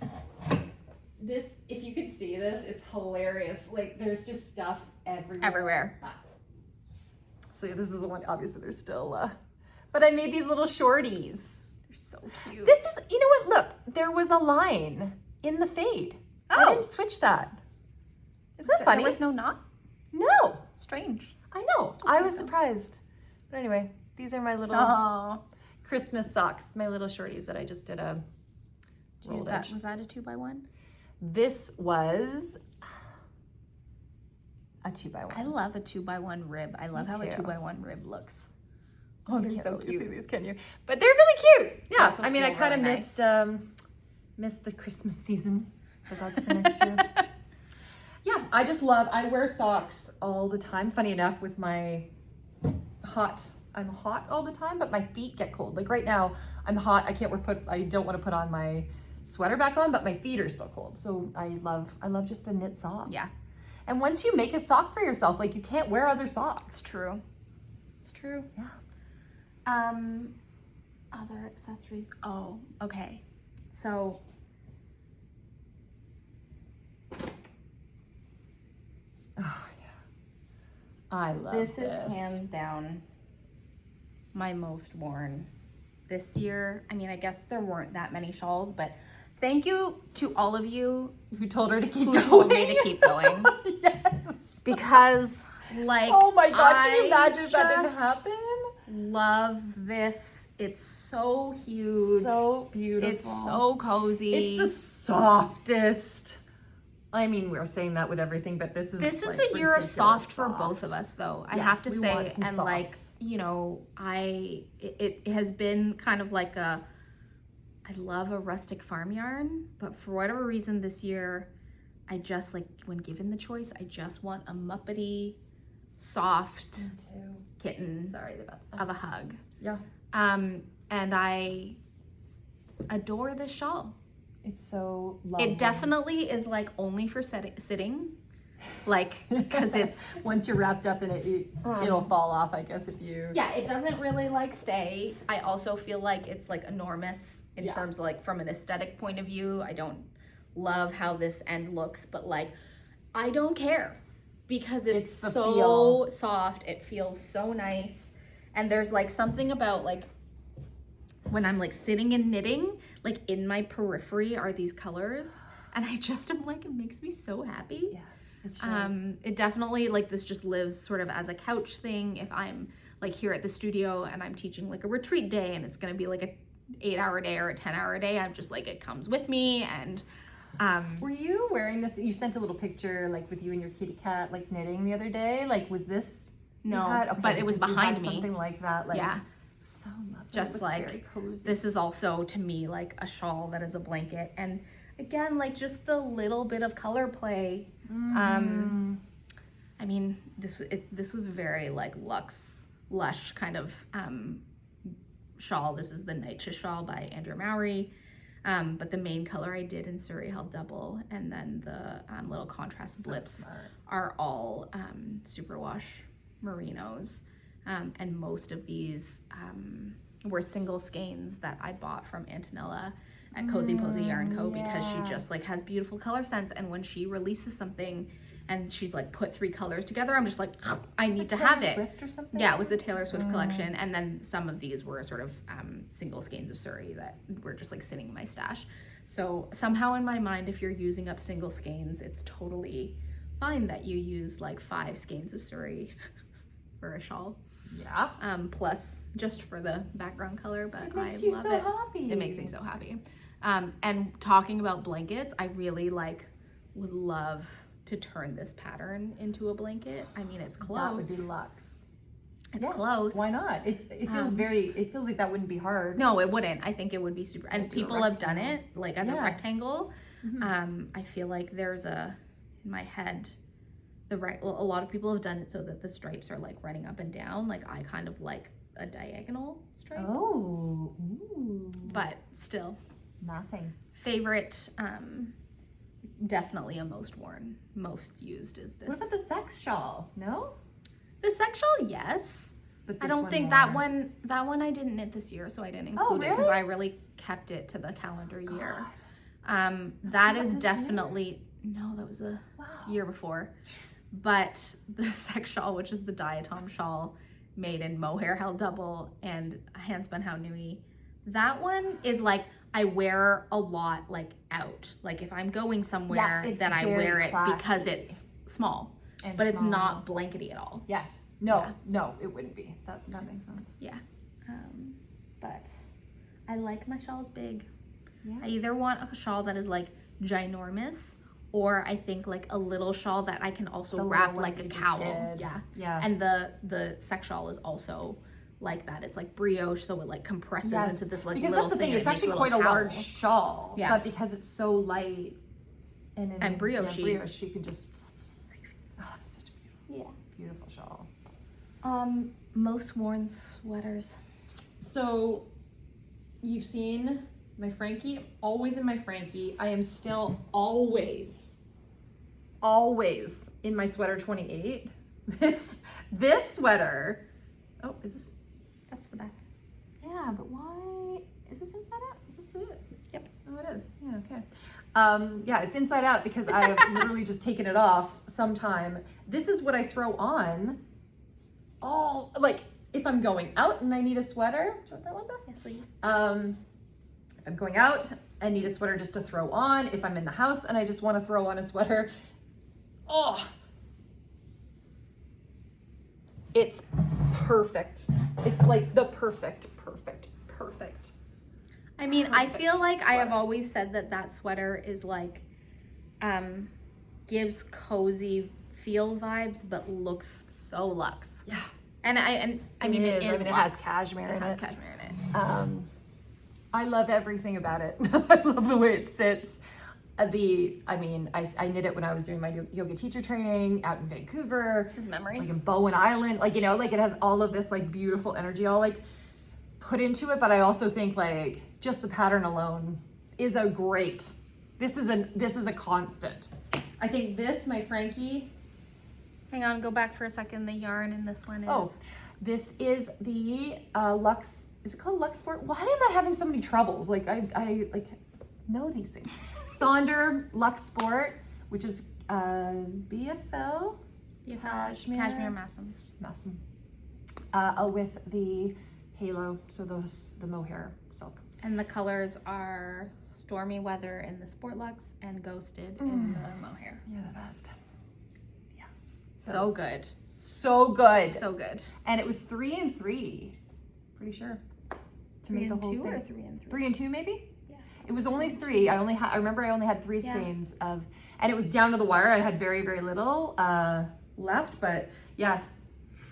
this, if you could see this, it's hilarious. Like there's just stuff everywhere. So this is the one, obviously there's still, but I made these little shorties. They're so cute. This is, you know what, look, there was a line in the fade. I didn't switch that. Isn't that funny? There was no knot? No. Strange. I know. I was surprised. But anyway, these are my little Christmas socks, my little shorties that I just did a rolled edge. Was that a 2x1? This was a 2x1. I love a 2x1 rib. I love how a 2x1 rib looks. Oh, they're so cute. See these, can you? But they're really cute. Yeah. I mean, I kind of missed the Christmas season. So that's for next year. Yeah, I wear socks all the time. Funny enough, with my I'm hot all the time, but my feet get cold. Like right now, I'm hot. I don't want to put on my sweater back on, but my feet are still cold. So I love just a knit sock. Yeah. And once you make a sock for yourself, like you can't wear other socks. It's true. Yeah. Other accessories. Oh, okay. So oh yeah, I love this. This is hands down my most worn this year. I mean, I guess there weren't that many shawls, but thank you to all of you who told her to keep going. Told me to keep going. Yes. Because like, oh my God, can you imagine if that didn't happen? Love this. It's so huge. So beautiful. It's so cozy. It's the softest. I mean, we're saying that with everything, but this is like the year of soft for both of us, though. I have to say, and like, you know, it has been kind of like I love a rustic farm yarn, but for whatever reason this year, I just like, when given the choice, I just want a muppety, soft kitten. Sorry about that. Of a hug. Yeah. And I adore this shawl. It's so lovely. It definitely is like only for sitting. like, because it's... Once you're wrapped up in it, it'll fall off, I guess, if you... Yeah, it doesn't really, like, stay. I also feel like it's, like, enormous in terms of, like, from an aesthetic point of view. I don't love how this end looks, but, like, I don't care because it's so soft. It feels so nice. And there's, like, something about, like, when I'm, like, sitting and knitting, like, in my periphery are these colors. And I just am, like, it makes me so happy. Yeah. It definitely, like, this just lives sort of as a couch thing. If I'm, like, here at the studio and I'm teaching, like, a retreat day and it's gonna be, like, a 8-hour day or a 10-hour day, I'm just, like, it comes with me. And were you wearing this? You sent a little picture, like, with you and your kitty cat, like, knitting the other day. Like, was this? No, okay, but it was behind me. Something like that. Like, yeah. So lovely. Just like, very cozy. This is also, to me, like, a shawl that is a blanket. And again, like, just the little bit of color play. I mean, this was very, like, lush kind of shawl. This is the Nightshift shawl by Andrew Mowry. But the main color I did in Surrey held double, and then the little contrast blips are all superwash merinos. And most of these were single skeins that I bought from Antonella at Cozy Posy Yarn Co. because she just, like, has beautiful color sense. And when she releases something and she's, like, put 3 colors together, I'm just like, I need to have it. Swift or something? Yeah, it was the Taylor Swift collection. And then some of these were sort of single skeins of Surrey that were just, like, sitting in my stash. So somehow in my mind, if you're using up single skeins, it's totally fine that you use, like, 5 skeins of Surrey for a shawl. Yeah. Plus just for the background color, but it makes you so happy. It makes me so happy. And talking about blankets, I really, like, would love to turn this pattern into a blanket. I mean, it's close. That would be luxe. It's close. Why not? It feels it feels like that wouldn't be hard. No, it wouldn't. I think it would be super, and people have done it, like, as a rectangle. I feel like there's in my head, a lot of people have done it so that the stripes are, like, running up and down. Like, I kind of like a diagonal stripe. Oh. Ooh. But still. Nothing. Favorite, definitely a most worn, most used is this. What about the sex shawl? No? The sex shawl, yes. But I don't think that one I didn't knit this year, so I didn't include it because I really kept it to the calendar year. That is definitely, no, that was the year before. But the sex shawl, which is the diatom shawl made in mohair held double and handspun how nui, that one is, like, I wear a lot, like, out. Like, if I'm going somewhere, then I wear it because it's small. But it's not blankety at all. Yeah. No, it wouldn't be. That makes sense. Yeah. But I like my shawls big. Yeah. I either want a shawl that is, like, ginormous, or I think, like, a little shawl that I can also wrap like a cowl. Yeah. And the sex shawl is also like that. It's like brioche, so it, like, compresses into this, like, because little that's the thing. It's actually quite a large shawl. Yeah. But because it's so light and brioche, you can just. Oh, it's such a beautiful shawl. Most worn sweaters. So, you've seen my Frankie, always in my Frankie. I am still always in my sweater 28. This sweater. Oh, is this? That's the back. Yeah, but why? Is this inside out? Yes, it is. Yep. Oh, it is. Yeah, okay. Yeah, it's inside out because I have literally just taken it off sometime. This is what I throw on like, if I'm going out and I need a sweater. Do you want that one, Beth? Yes, please. If I'm going out and need a sweater just to throw on. If I'm in the house and I just want to throw on a sweater. Oh, it's perfect. It's like the perfect. I mean, I feel like sweater. I have always said that sweater is, like, gives cozy feel vibes, but looks so luxe. Yeah. And I mean, it is. It has cashmere in it. It has cashmere in it. I love everything about it. I love the way it sits. I knit it when I was doing my yoga teacher training out in Vancouver. His memories. Like in Bowen Island. Like, you know, like, it has all of this, like, beautiful energy all, like, put into it. But I also think, like, just the pattern alone is a great, this is a constant. I think this, my Frankie. Hang on, go back for a second. The yarn in this one is... Oh, this is the Lux, is it called Lux Sport? Why am I having so many troubles? Like, I like know these things. Sonder Lux Sport, which is BFL. Cashmere Massam. With the halo, so the mohair silk. And the colors are Stormy Weather in the Sport Luxe and Ghosted in the mohair. You're the best. Yes. So good. So good. So good. And it was 3 and 3, pretty sure. To make the whole 2 thing. or 3 and 3? 3 and 2 maybe? Yeah. It was only 3. I remember I only had 3 skeins of, and it was down to the wire. I had very, very little left, but yeah,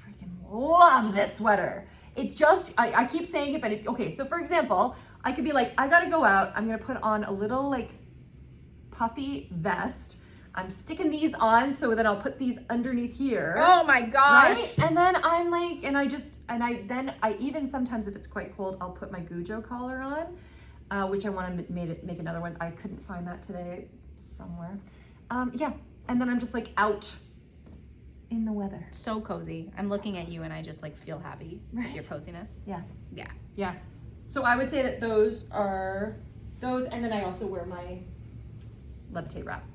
freaking love this sweater. It just, I keep saying it, but okay, so for example, I could be like, I gotta go out, I'm gonna put on a little like puffy vest. I'm sticking these on so that I'll put these underneath here. Oh my gosh. Right? And then I'm like, I even sometimes if it's quite cold, I'll put my Gujo collar on, which I want to make another one. I couldn't find that today somewhere. Yeah, and then I'm just like out in the weather. So cozy. I'm looking at you and I just like feel happy with your coziness. Yeah. Yeah. Yeah. So I would say that those are those, and then I also wear my levitate wrap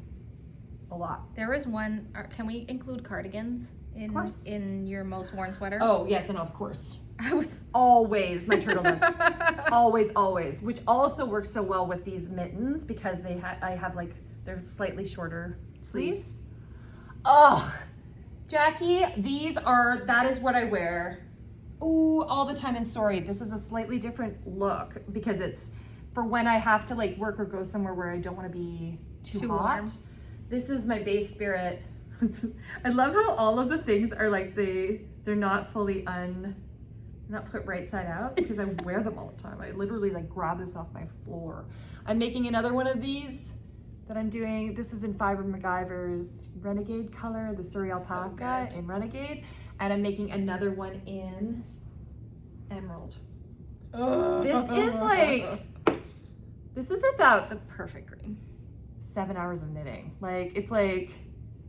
a lot. There was one, can we include cardigans in your most worn sweater? Oh, yes, and of course. I was always my turtleneck. always, which also works so well with these mittens because I have like, they're slightly shorter sleeves. Oh, Jackie, that is what I wear. Ooh, all the time. And sorry, this is a slightly different look because it's for when I have to like work or go somewhere where I don't want to be too hot. Warm. This is my base spirit. I love how all of the things are like they're not fully not put right side out because I wear them all the time. I literally like grab this off my floor. I'm making another one of these that I'm doing. This is in Fiber MacGyver's Renegade color, the Surrey Alpaka in Renegade. And I'm making another one in Emerald. This is about the perfect green. 7 hours of knitting. Like, it's like,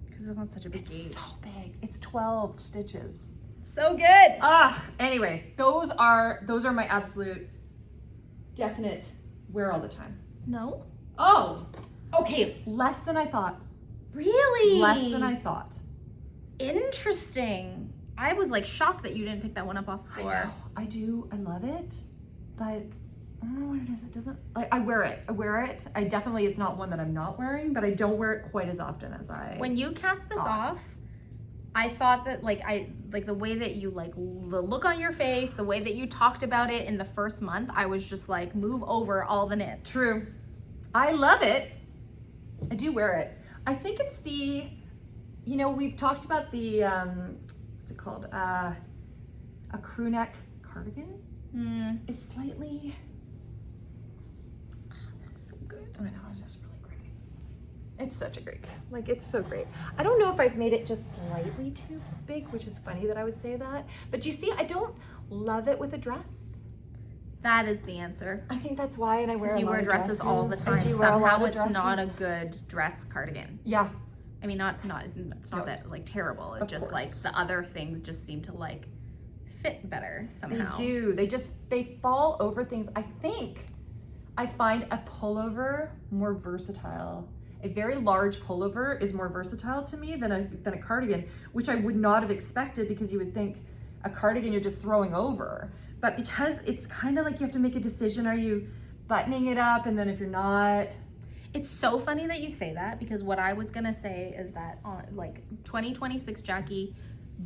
because it's on such a big gauge. It's so big. It's 12 stitches. So good. Anyway, those are my absolute definite wear all the time. No. Oh, okay. Less than I thought. Really? Less than I thought. Interesting. I was like shocked that you didn't pick that one up off the floor. I know. I do. I love it, but I don't know what it is. It doesn't. I wear it. I definitely. It's not one that I'm not wearing, but I don't wear it quite as often as I. When you cast this off, I thought that the way that you the look on your face, the way that you talked about it in the first month, I was just like, move over all the knit. True. I love it. I do wear it. I think it's the. We've talked about the, what's it called? A crew neck cardigan is slightly, that looks so good. I know, it's just really great. It's such a great, it's so great. I don't know if I've made it just slightly too big, which is funny that I would say that. But you see, I don't love it with a dress. That is the answer. I think that's why, and I wear a lot of you wear dresses all the time. Somehow it's not a good dress cardigan. Yeah. I mean, it's not that terrible. It's just course. The other things just seem to fit better somehow. They do. They fall over things. I think I find a pullover more versatile. A very large pullover is more versatile to me than a cardigan, which I would not have expected because you would think a cardigan you're just throwing over. But because it's kind of like you have to make a decision, are you buttoning it up? And then if you're not... It's so funny that you say that because what I was gonna say is that on 2026, Jackie,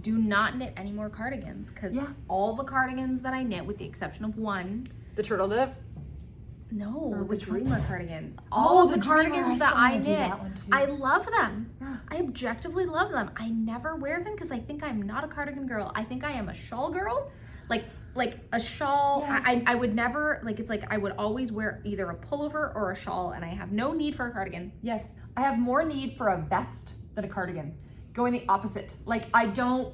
do not knit any more cardigans because all the cardigans that I knit, with the exception of one, the turtle dove. No, the Dreamer cardigan. All the cardigans that I knit, I love them. Yeah. I objectively love them. I never wear them because I think I'm not a cardigan girl. I think I am a shawl girl. Like a shawl, yes. I would never, I would always wear either a pullover or a shawl, and I have no need for a cardigan. Yes, I have more need for a vest than a cardigan. Going the opposite. I don't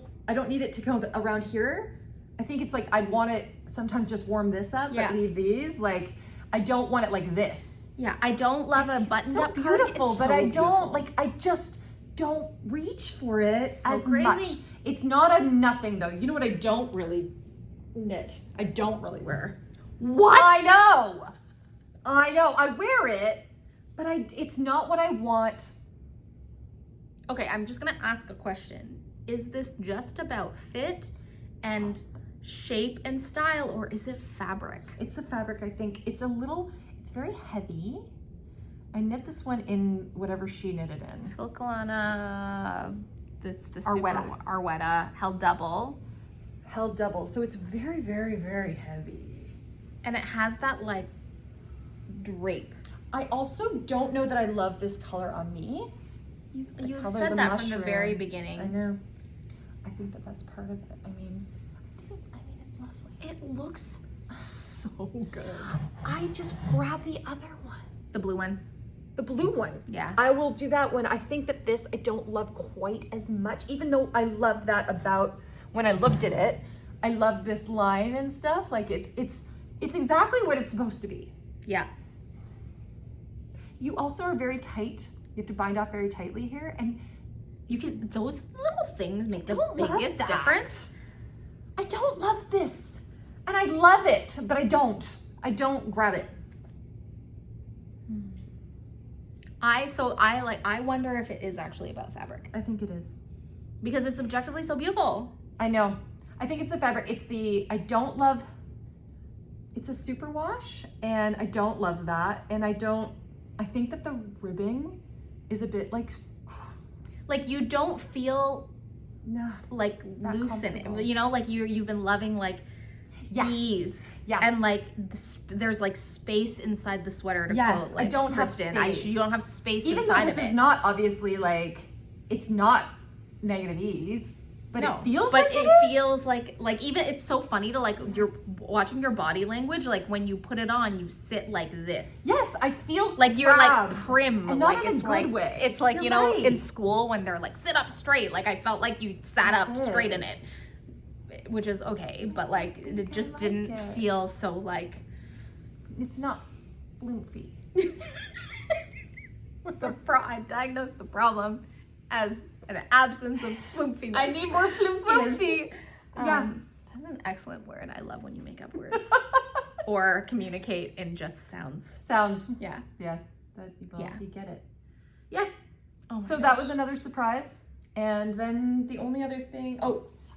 need it to go around here. I think it's I'd want it sometimes just warm this up, but leave these. I don't want it like this. Yeah, I don't love a buttoned up cardigan. It's beautiful, but I don't, beautiful. I just don't reach for it so as crazy. Much. It's not a nothing though. You know what I don't really knit? I don't really wear. What? I know. I wear it, but it's not what I want. Okay, I'm just gonna ask a question. Is this just about fit and shape and style, or is it fabric? It's the fabric, I think. It's very heavy. I knit this one in whatever she knitted in. Filcolana, that's the Arwetta, held double. So it's very, very, very heavy. And it has that like drape. I also don't know that I love this color on me. You said that from the very beginning. I know. I think that's part of it. I mean, it's lovely. It looks so good. I just grab the other ones. The blue one. The blue one. Yeah. I will do that one. I think that this I don't love quite as much, even though I loved that about when I looked at it. I love this line and stuff. Like it's exactly what it's supposed to be. Yeah. You also are very tight. You have to bind off very tightly here, and those little things make the biggest difference. I don't love this, and I love it, but I don't grab it. I wonder if it is actually about fabric. I think it is. Because it's objectively so beautiful. I know. I think it's the fabric. It's a superwash, and I don't love that, and I think that the ribbing is a bit like you don't feel like loose in it, you know, like you've been loving like ease, and like there's like space inside the sweater to pull, like, I don't have space. You don't have space even inside though this is not obviously like it's not negative ease, but it feels like even it's so funny to like you're watching your body language, like when you put it on you sit like this. Yes, I feel like you're proud. Like prim, and like not in it's a like good way. It's like you're you know right. in school when they're like sit up straight, like I felt like you sat up straight in it, which is okay, but like it just didn't feel so like it's not floofy. I diagnosed the problem as an absence of floofiness. I need more floofy. That's an excellent word. I love when you make up words or communicate in just sounds. Yeah. You get it. Yeah. Oh so that was another surprise. And then the only other thing,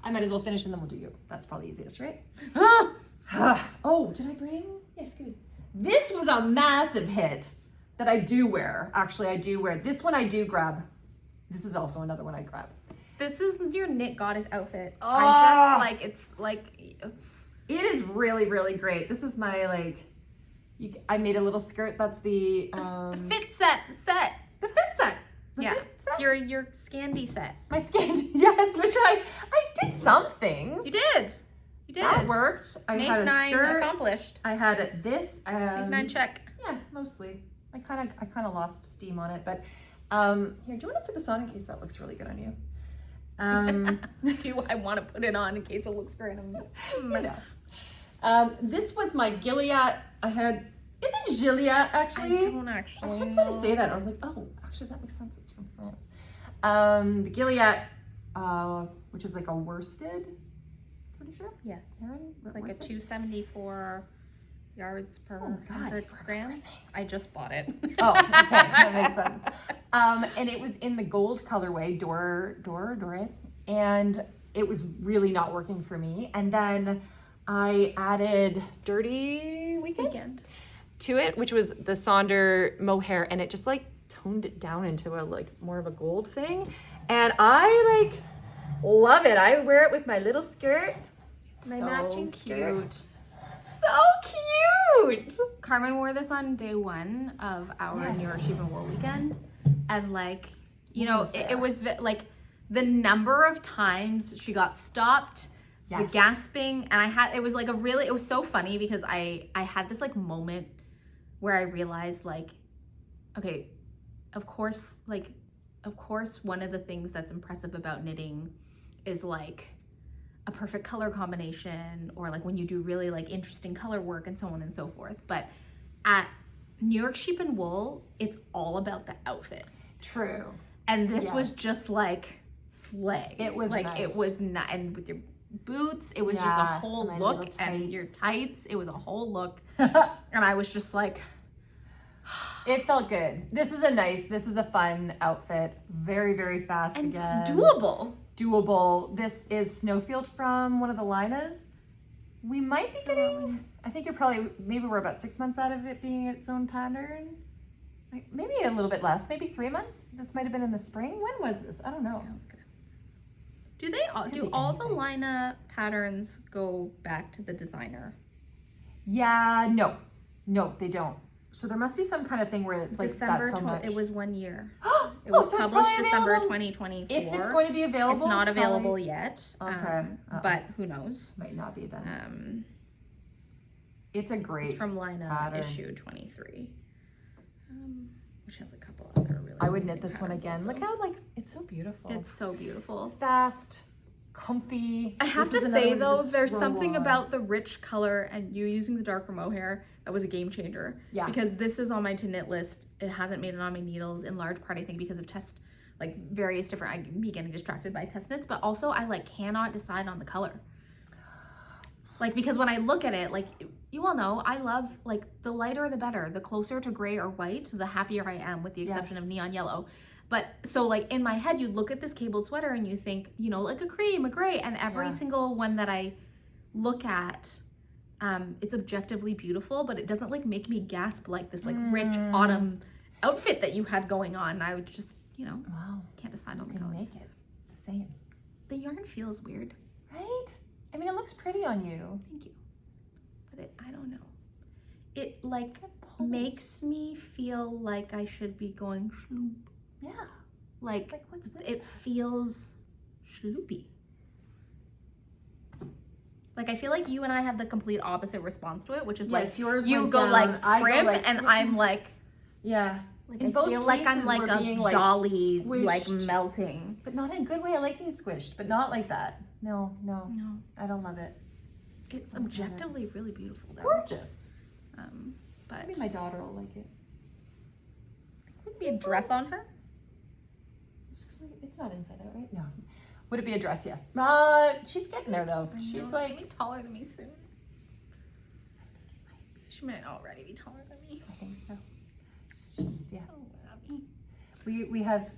I might as well finish and then we'll do you. That's probably easiest, right? Oh, did I bring? Yes, good. This was a massive hit that I do wear. Actually, I do wear. This one I do grab. This is also another one I grab. This is your knit goddess outfit. I just like, it's like... It is really, really great. This is my I made a little skirt. That's the fit set. The fit set. Fit set? Your Scandi set. My Scandi, yes, which I did some things. You did. That worked. I had a skirt. Accomplished. I had this. Make 9 check. Yeah, mostly. I kind of lost steam on it, but here, do you want to put this on in case that looks really good on you? Do I want to put it on in case it looks great on me? This was my Gilead. Is it Gilead actually? I don't actually. I heard somebody say that. I was like, oh, actually that makes sense. It's from France. The Gilead, which is like a worsted. Pretty sure. Yes. It's like worsted? A 274 yards per 100 grams. I just bought it. Oh, okay, that makes sense. And it was in the gold colorway, Dore, and it was really not working for me. And then I added Dirty Weekend to it, which was the Sonder mohair, and it just like toned it down into a more of a gold thing. And I love it. I wear it with my little skirt, my matching skirt. So cute! Carmen wore this on day 1 of our New York Sheep and Wool weekend, and it was like the number of times she got stopped, the gasping, and it was so funny because I had this moment where I realized okay, of course one of the things that's impressive about knitting is a perfect color combination, or when you do really interesting color work and so on and so forth. But at New York sheep and wool, it's all about the outfit. True. And this was just like slay. It was like nice. It was not, and with your boots, it was just a whole look, and your tights, it was a whole look. And I was just like, it felt good. This is a fun outfit. Very, very fast and again. Doable. This is Snowfield from one of the Linas. We might be getting, I think maybe we're about 6 months out of it being its own pattern. Like maybe a little bit less, maybe 3 months. This might have been in the spring. When was this? I don't know. Do all the Lina patterns go back to the designer? Yeah, no, they don't. So there must be some kind of thing where it's like that's how much. It was 1 year. It was published December 2024. If it's going to be available, it's not available yet. Okay, but who knows? Might not be then. It's a great. It's from Lina pattern. Issue 23, which has a couple other really. I would knit this one again. Also. Look how it's so beautiful. It's so beautiful. Fast, comfy. I have to say though, there's something about the rich color and you using the darker mohair that was a game changer. Yeah. Because this is on my to knit list. It hasn't made it on my needles in large part, I think, because of various different, me getting distracted by test knits, but also I cannot decide on the color. Because when I look at it, you all know, I love, the lighter the better. The closer to gray or white, the happier I am, with the exception of neon yellow. But, so, in my head, you look at this cabled sweater and you think, a cream, a gray, and every single one that I look at, it's objectively beautiful, but it doesn't, make me gasp this, rich autumn outfit that you had going on. I would just, wow, can't decide on the color. color. Make it the same. The yarn feels weird. Right? I mean, it looks pretty on you. Thank you. But I don't know. It makes me feel like I should be going shloop. Yeah. What's with it? Feels shloopy. I feel like you and I had the complete opposite response to it, which is yours you went go down, prim, and I'm yeah. I feel like I'm a dolly, squished. Melting. But not in a good way. I like being squished, but not like that. No. I don't love it. It's objectively really beautiful. It's gorgeous. But maybe my daughter will like it. Would it be a dress on her? It's not inside out, right? No. Would it be a dress? Yes. She's getting there though. She's She'll be taller than me soon. I think it might be. She might already be taller than me. I think so. Yeah. We have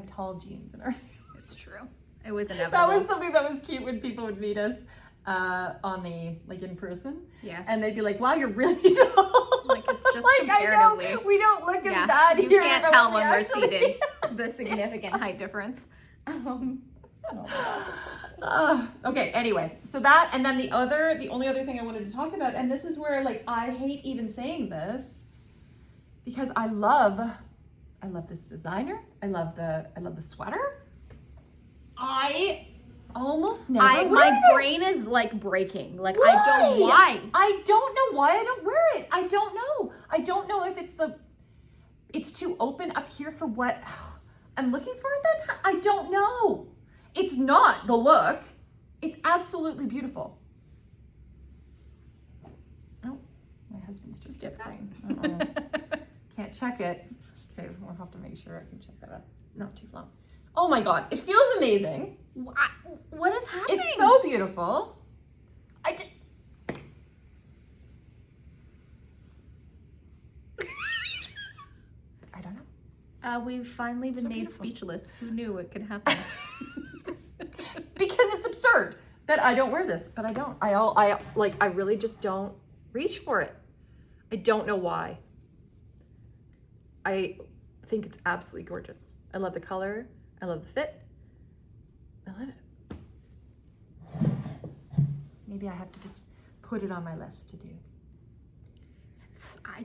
tall jeans in our family. It's true. It was inevitable. That was something that was cute when people would meet us on the in person. Yes. And they'd be like, "Wow, you're really tall." It's just comparatively. I know, we don't look as bad you here. You can't tell when we're seated the significant height difference. Okay, anyway, so that, and then the only other thing I wanted to talk about, and this is where I hate even saying this, because I love this designer. I love the sweater. I almost never wear my this. brain is breaking. Why? I don't know why I don't wear it. I don't know. I don't know if it's too open up here for what I'm looking for at that time. I don't know. It's not the look. It's absolutely beautiful. Oh, my husband's just saying. Can't check it. Okay, we'll have to make sure I can check that out. Not too long. Oh my God, it feels amazing. What is happening? It's so beautiful. I don't know. We've finally been made speechless. Who knew it could happen? Because it's absurd that I don't wear this, but I don't. I really just don't reach for it. I don't know why. I think it's absolutely gorgeous. I love the color. I love the fit. I love it. Maybe I have to just put it on my list to do. I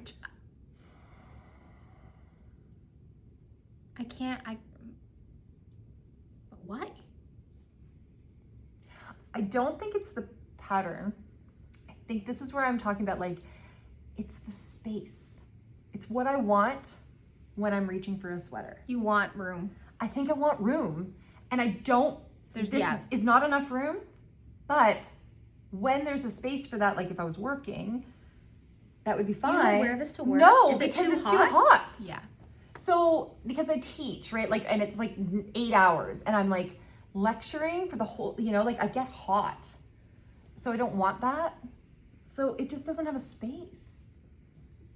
can't. But why? I don't think it's the pattern. I think this is where I'm talking about, it's the space. It's what I want when I'm reaching for a sweater. You want room. I think I want room, and I don't, this yeah. is not enough room, but when there's a space for that, if I was working, that would be fine. You don't wear this to work? No, Is it because too it's hot? too hot. Yeah. So, because I teach, right? Like, and it's like 8 hours and I'm like lecturing for the whole, you know, like I get hot. So I don't want that. So it just doesn't have a space.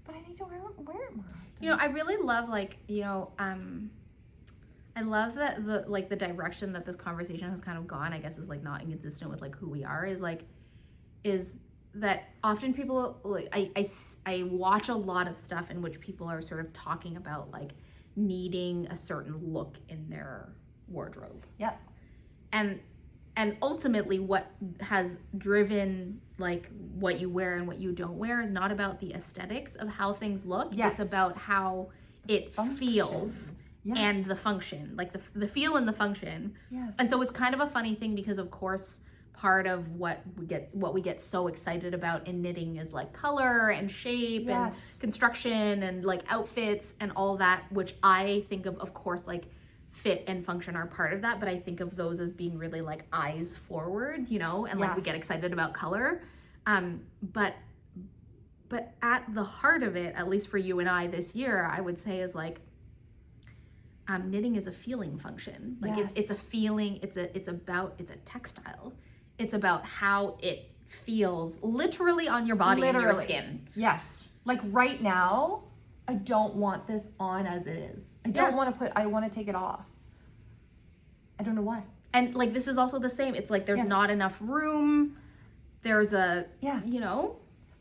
But I need to wear it more. You know, I really love like, you know, I love that the direction that this conversation has kind of gone, I guess, is like not inconsistent with like who we are, is that often people, like, I watch a lot of stuff in which people are sort of talking about like needing a certain look in their wardrobe. Yeah. And ultimately what has driven like what you wear and what you don't wear is not about the aesthetics of how things look. Yes. It's about how it feels. Yes. And the function, like the feel and the function. Yes. And so it's kind of a funny thing because of course part of what we get so excited about in knitting is like color and shape and construction and like outfits and all that, which I think of course, like fit and function are part of that, but I think of those as being really like eyes forward, you know, and like we get excited about color. But at the heart of it, at least for you and I this year, I would say is like, knitting is a feeling function. Like it's a feeling, it's a textile. It's about how it feels literally on your body and your skin. Yes. Like right now, I don't want this on as it is. I don't want to I want to take it off. I don't know why. And like, this is also the same. It's like, there's not enough room. There's you know.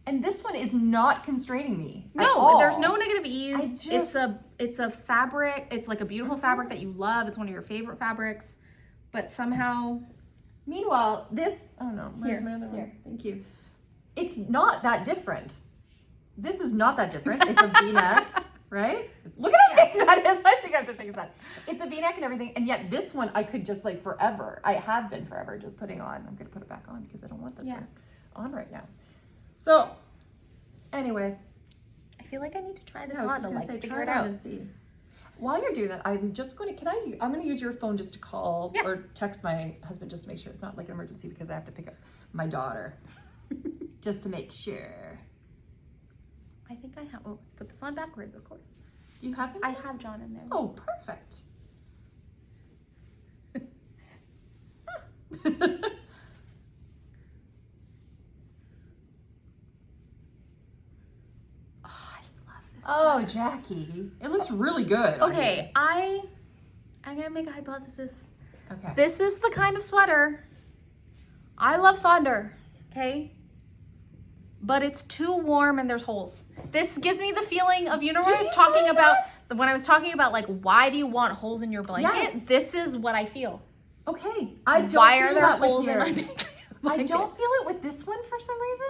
And this one is not constraining me. No, there's no negative ease. It's a fabric. It's like a beautiful fabric that you love. It's one of your favorite fabrics, but somehow. Meanwhile, this, oh no, where's my other one? Thank you. It's not that different. This is not that different. It's a V-neck, right? Look at how big that is. I think I have to fix that. It's a V-neck and everything, and yet this one I could just like forever. I have been forever just putting on. I'm gonna put it back on because I don't want this one on right now. So, anyway. I feel like I need to try this on to like figure it out and see. While you're doing that, I'm just going to, I'm going to use your phone just to call or text my husband just to make sure it's not like an emergency because I have to pick up my daughter. Just to make sure. I think I have, put this on backwards, of course. You have him? I have John in there. Oh, perfect. Oh, Jackie. It looks really good. Okay, I'm gonna make a hypothesis. Okay. This is the kind of sweater. I love Sonder, okay? But it's too warm and there's holes. This gives me the feeling of, you know, when I was talking about like, why do you want holes in your blanket? Yes. This is what I feel. Okay. Why are there holes in my blanket? I don't feel it with this one for some reason.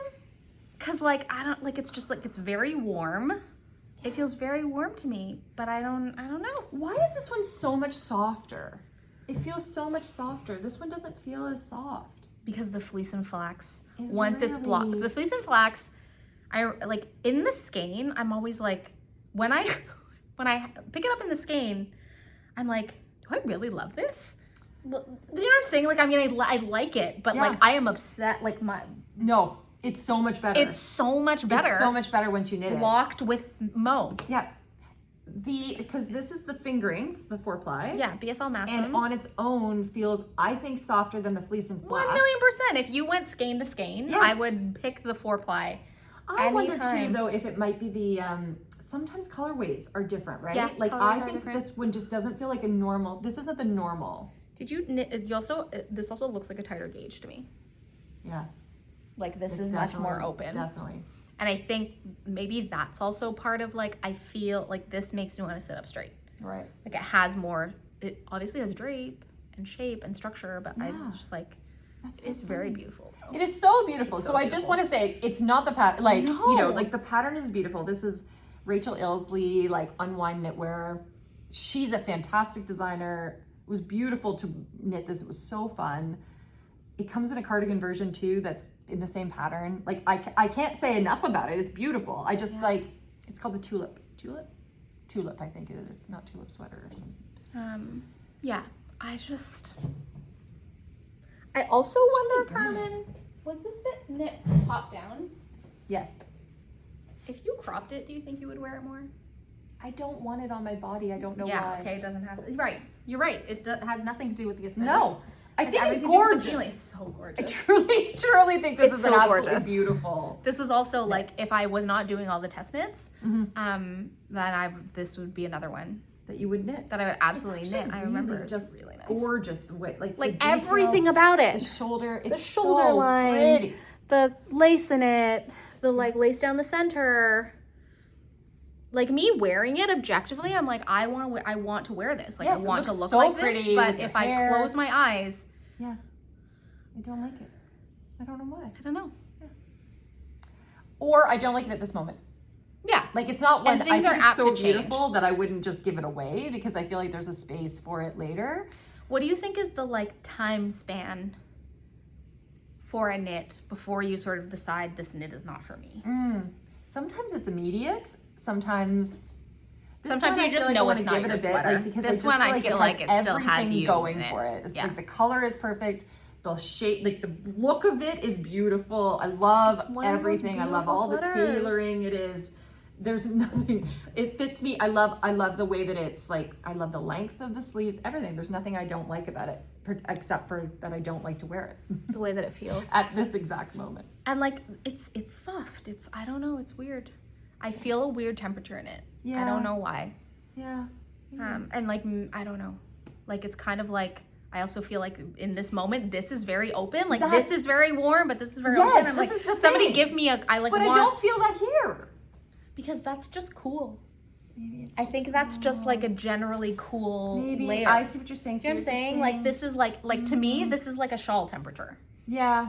Cause like, I don't, like, it's just like, it's very warm. It feels very warm to me, but I don't know. Why is this one so much softer? It feels so much softer. This one doesn't feel as soft. Because the fleece and flax, it's blocked. The fleece and flax, I like in the skein, I'm always like, when I pick it up in the skein, I'm like, do I really love this? Well, do you know what I'm saying? Like, I mean, I like it, but like, I am upset. Like no. It's so much better. It's so much better. It's so much better once you knit it. Blocked with Mo. Yeah. Because this is the fingering, the 4-ply. Yeah, BFL Massum. And on its own feels, I think, softer than the fleece and flax. 1,000,000%. If you went skein to skein, I would pick the 4-ply. I wonder too, though, if it might be the, sometimes colorways are different, right? Yeah, like I think this one just doesn't feel like a normal, this isn't the normal. Did you knit, this also looks like a tighter gauge to me. Yeah. Like this is much more open. Definitely. And I think maybe that's also part of like, I feel like this makes me want to sit up straight. Right. Like it has more, it obviously has drape and shape and structure, but I'm just like, it's very beautiful. It is so beautiful. So I just want to say, it's not the pattern, like, you know, like the pattern is beautiful. This is Rachel Ilsley, like Unwind Knitwear. She's a fantastic designer. It was beautiful to knit this. It was so fun. It comes in a cardigan version too that's in the same pattern. Like I can't say enough about it. It's beautiful. I just like, it's called the tulip, I think it is, not tulip sweater or something. Yeah, I also wonder, Carmen, was this bit knit top down? Yes. If you cropped it, do you think you would wear it more? I don't want it on my body. I don't know why. Yeah, okay, it doesn't have... Right, you're right. It has nothing to do with the aesthetic. No. I think it's gorgeous. It's so gorgeous. I truly think this is an absolutely gorgeous. Beautiful. This was also like, if I was not doing all the test knits, then this would be another one. That you would knit. That I would absolutely knit. I remember it's just really nice. Gorgeous the way, like the everything details, about it. The shoulder, it's the shoulder so line, pretty. The lace in it, the like lace down the center. Like me wearing it objectively, I'm like, I want to wear this. Like, yes, I want to look so like this. But if I close my eyes, yeah, I don't like it. I don't know why. I don't know. Yeah. Or I don't like it at this moment. Yeah. Like, it's not one I think it's so beautiful change. That I wouldn't just give it away because I feel like there's a space for it later. What do you think is the like time span for a knit before you sort of decide this knit is not for me? Sometimes it's immediate. Sometimes you just know it's not your sweater. Like, because this one I feel like it still has you going for it. It's like the color is perfect. The shape, like the look of it is beautiful. I love everything. I love all the tailoring. It is. There's nothing. It fits me. I love the way that it's like. I love the length of the sleeves. Everything. There's nothing I don't like about it, except for that I don't like to wear it. The way that it feels at this exact moment. And like it's soft. It's I don't know. It's weird. I feel a weird temperature in it. Yeah. I don't know why. Yeah. And like I don't know. Like it's kind of like. I also feel like in this moment, this is very open. Like this is very warm, but this is very open. I'm this like, is the somebody thing. give me a. I But I don't feel that here. Because that's just cool. Maybe it's. I think that's just like a generally cool layer. I see what you're saying. See what I'm saying? Like this is like to me, this is like a shawl temperature. Yeah.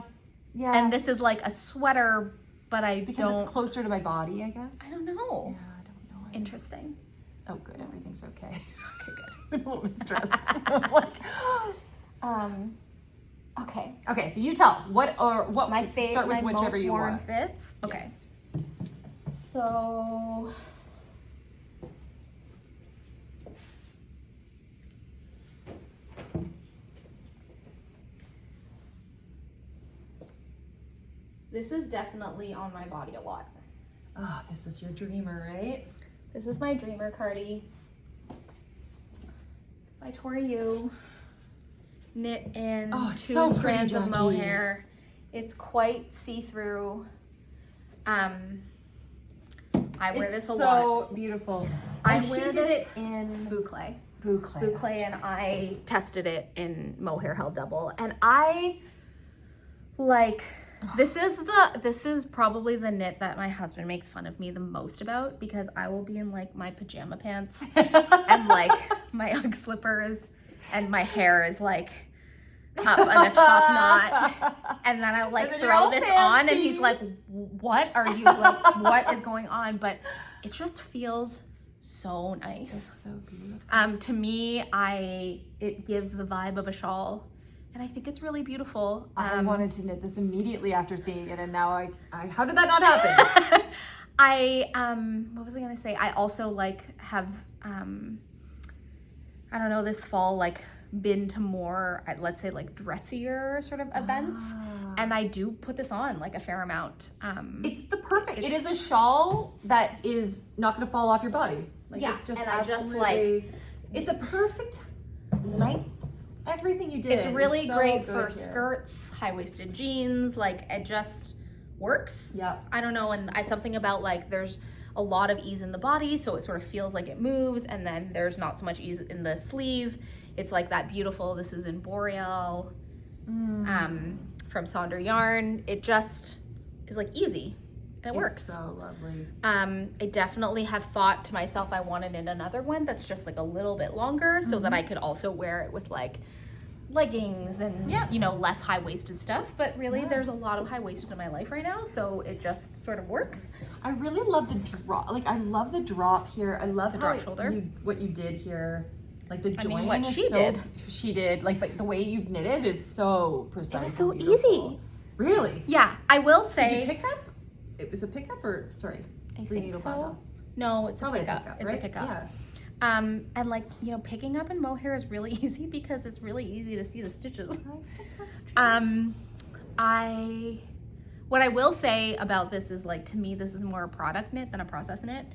Yeah. And this is like a sweater, but because it's closer to my body, I guess. I don't know. Yeah, I don't know. Interesting. Oh, good. Everything's okay. Okay, good. I'm a little bit stressed. Okay. Okay. So you tell what my favorite, start with my whichever most you worn want. fits. Okay. Yes. So. This is definitely on my body a lot. Oh, this is your dreamer, right? This is my dreamer cardi by Tori. Knit in two strands of mohair. It's quite see-through. I wear this a lot. So beautiful. I wear this in boucle. Boucle, and I tested it in mohair held double, and I like. This is probably the knit that my husband makes fun of me the most about, because I will be in like my pajama pants and like my Ugg slippers, and my hair is like up on a top knot, and then I like throw this on, and he's like, "What are you like? What is going on?" But it just feels so nice. It's so beautiful. To me, it gives the vibe of a shawl. And I think it's really beautiful. I wanted to knit this immediately after seeing it, and now I how did that not happen? What was I gonna say? I also like have I don't know, this fall like been to more, let's say like dressier sort of events, and I do put this on like a fair amount. It's the perfect. It is a shawl that is not going to fall off your body. Like it's just and absolutely. It's a perfect length. Everything you did. It's really so great for here. skirts, high-waisted jeans. Like it just works. Yeah. I don't know, and something about like there's a lot of ease in the body, so it sort of feels like it moves, and then there's not so much ease in the sleeve. It's like that beautiful. This is in Boreal, from Sonder yarn. It just is like easy. And it works. It's so lovely. I definitely have thought to myself I wanted another one that's just like a little bit longer, so that I could also wear it with like leggings and you know, less high-waisted stuff. But really there's a lot of high-waisted in my life right now, so it just sort of works. I really love the drop. Like I love the drop here. I love the how drop shoulder. What you did here. Like the join what is she did. Like, but the way you've knitted is so precise. It was so and beautiful. easy. Really? Yeah, I will say. Did you pick up? It was a pickup, or sorry? I think so. No, it's probably a pickup. Right? It's a pickup. Yeah. And like, you know, picking up in mohair is really easy because it's really easy to see the stitches. What I will say about this is like, to me, this is more a product knit than a process knit,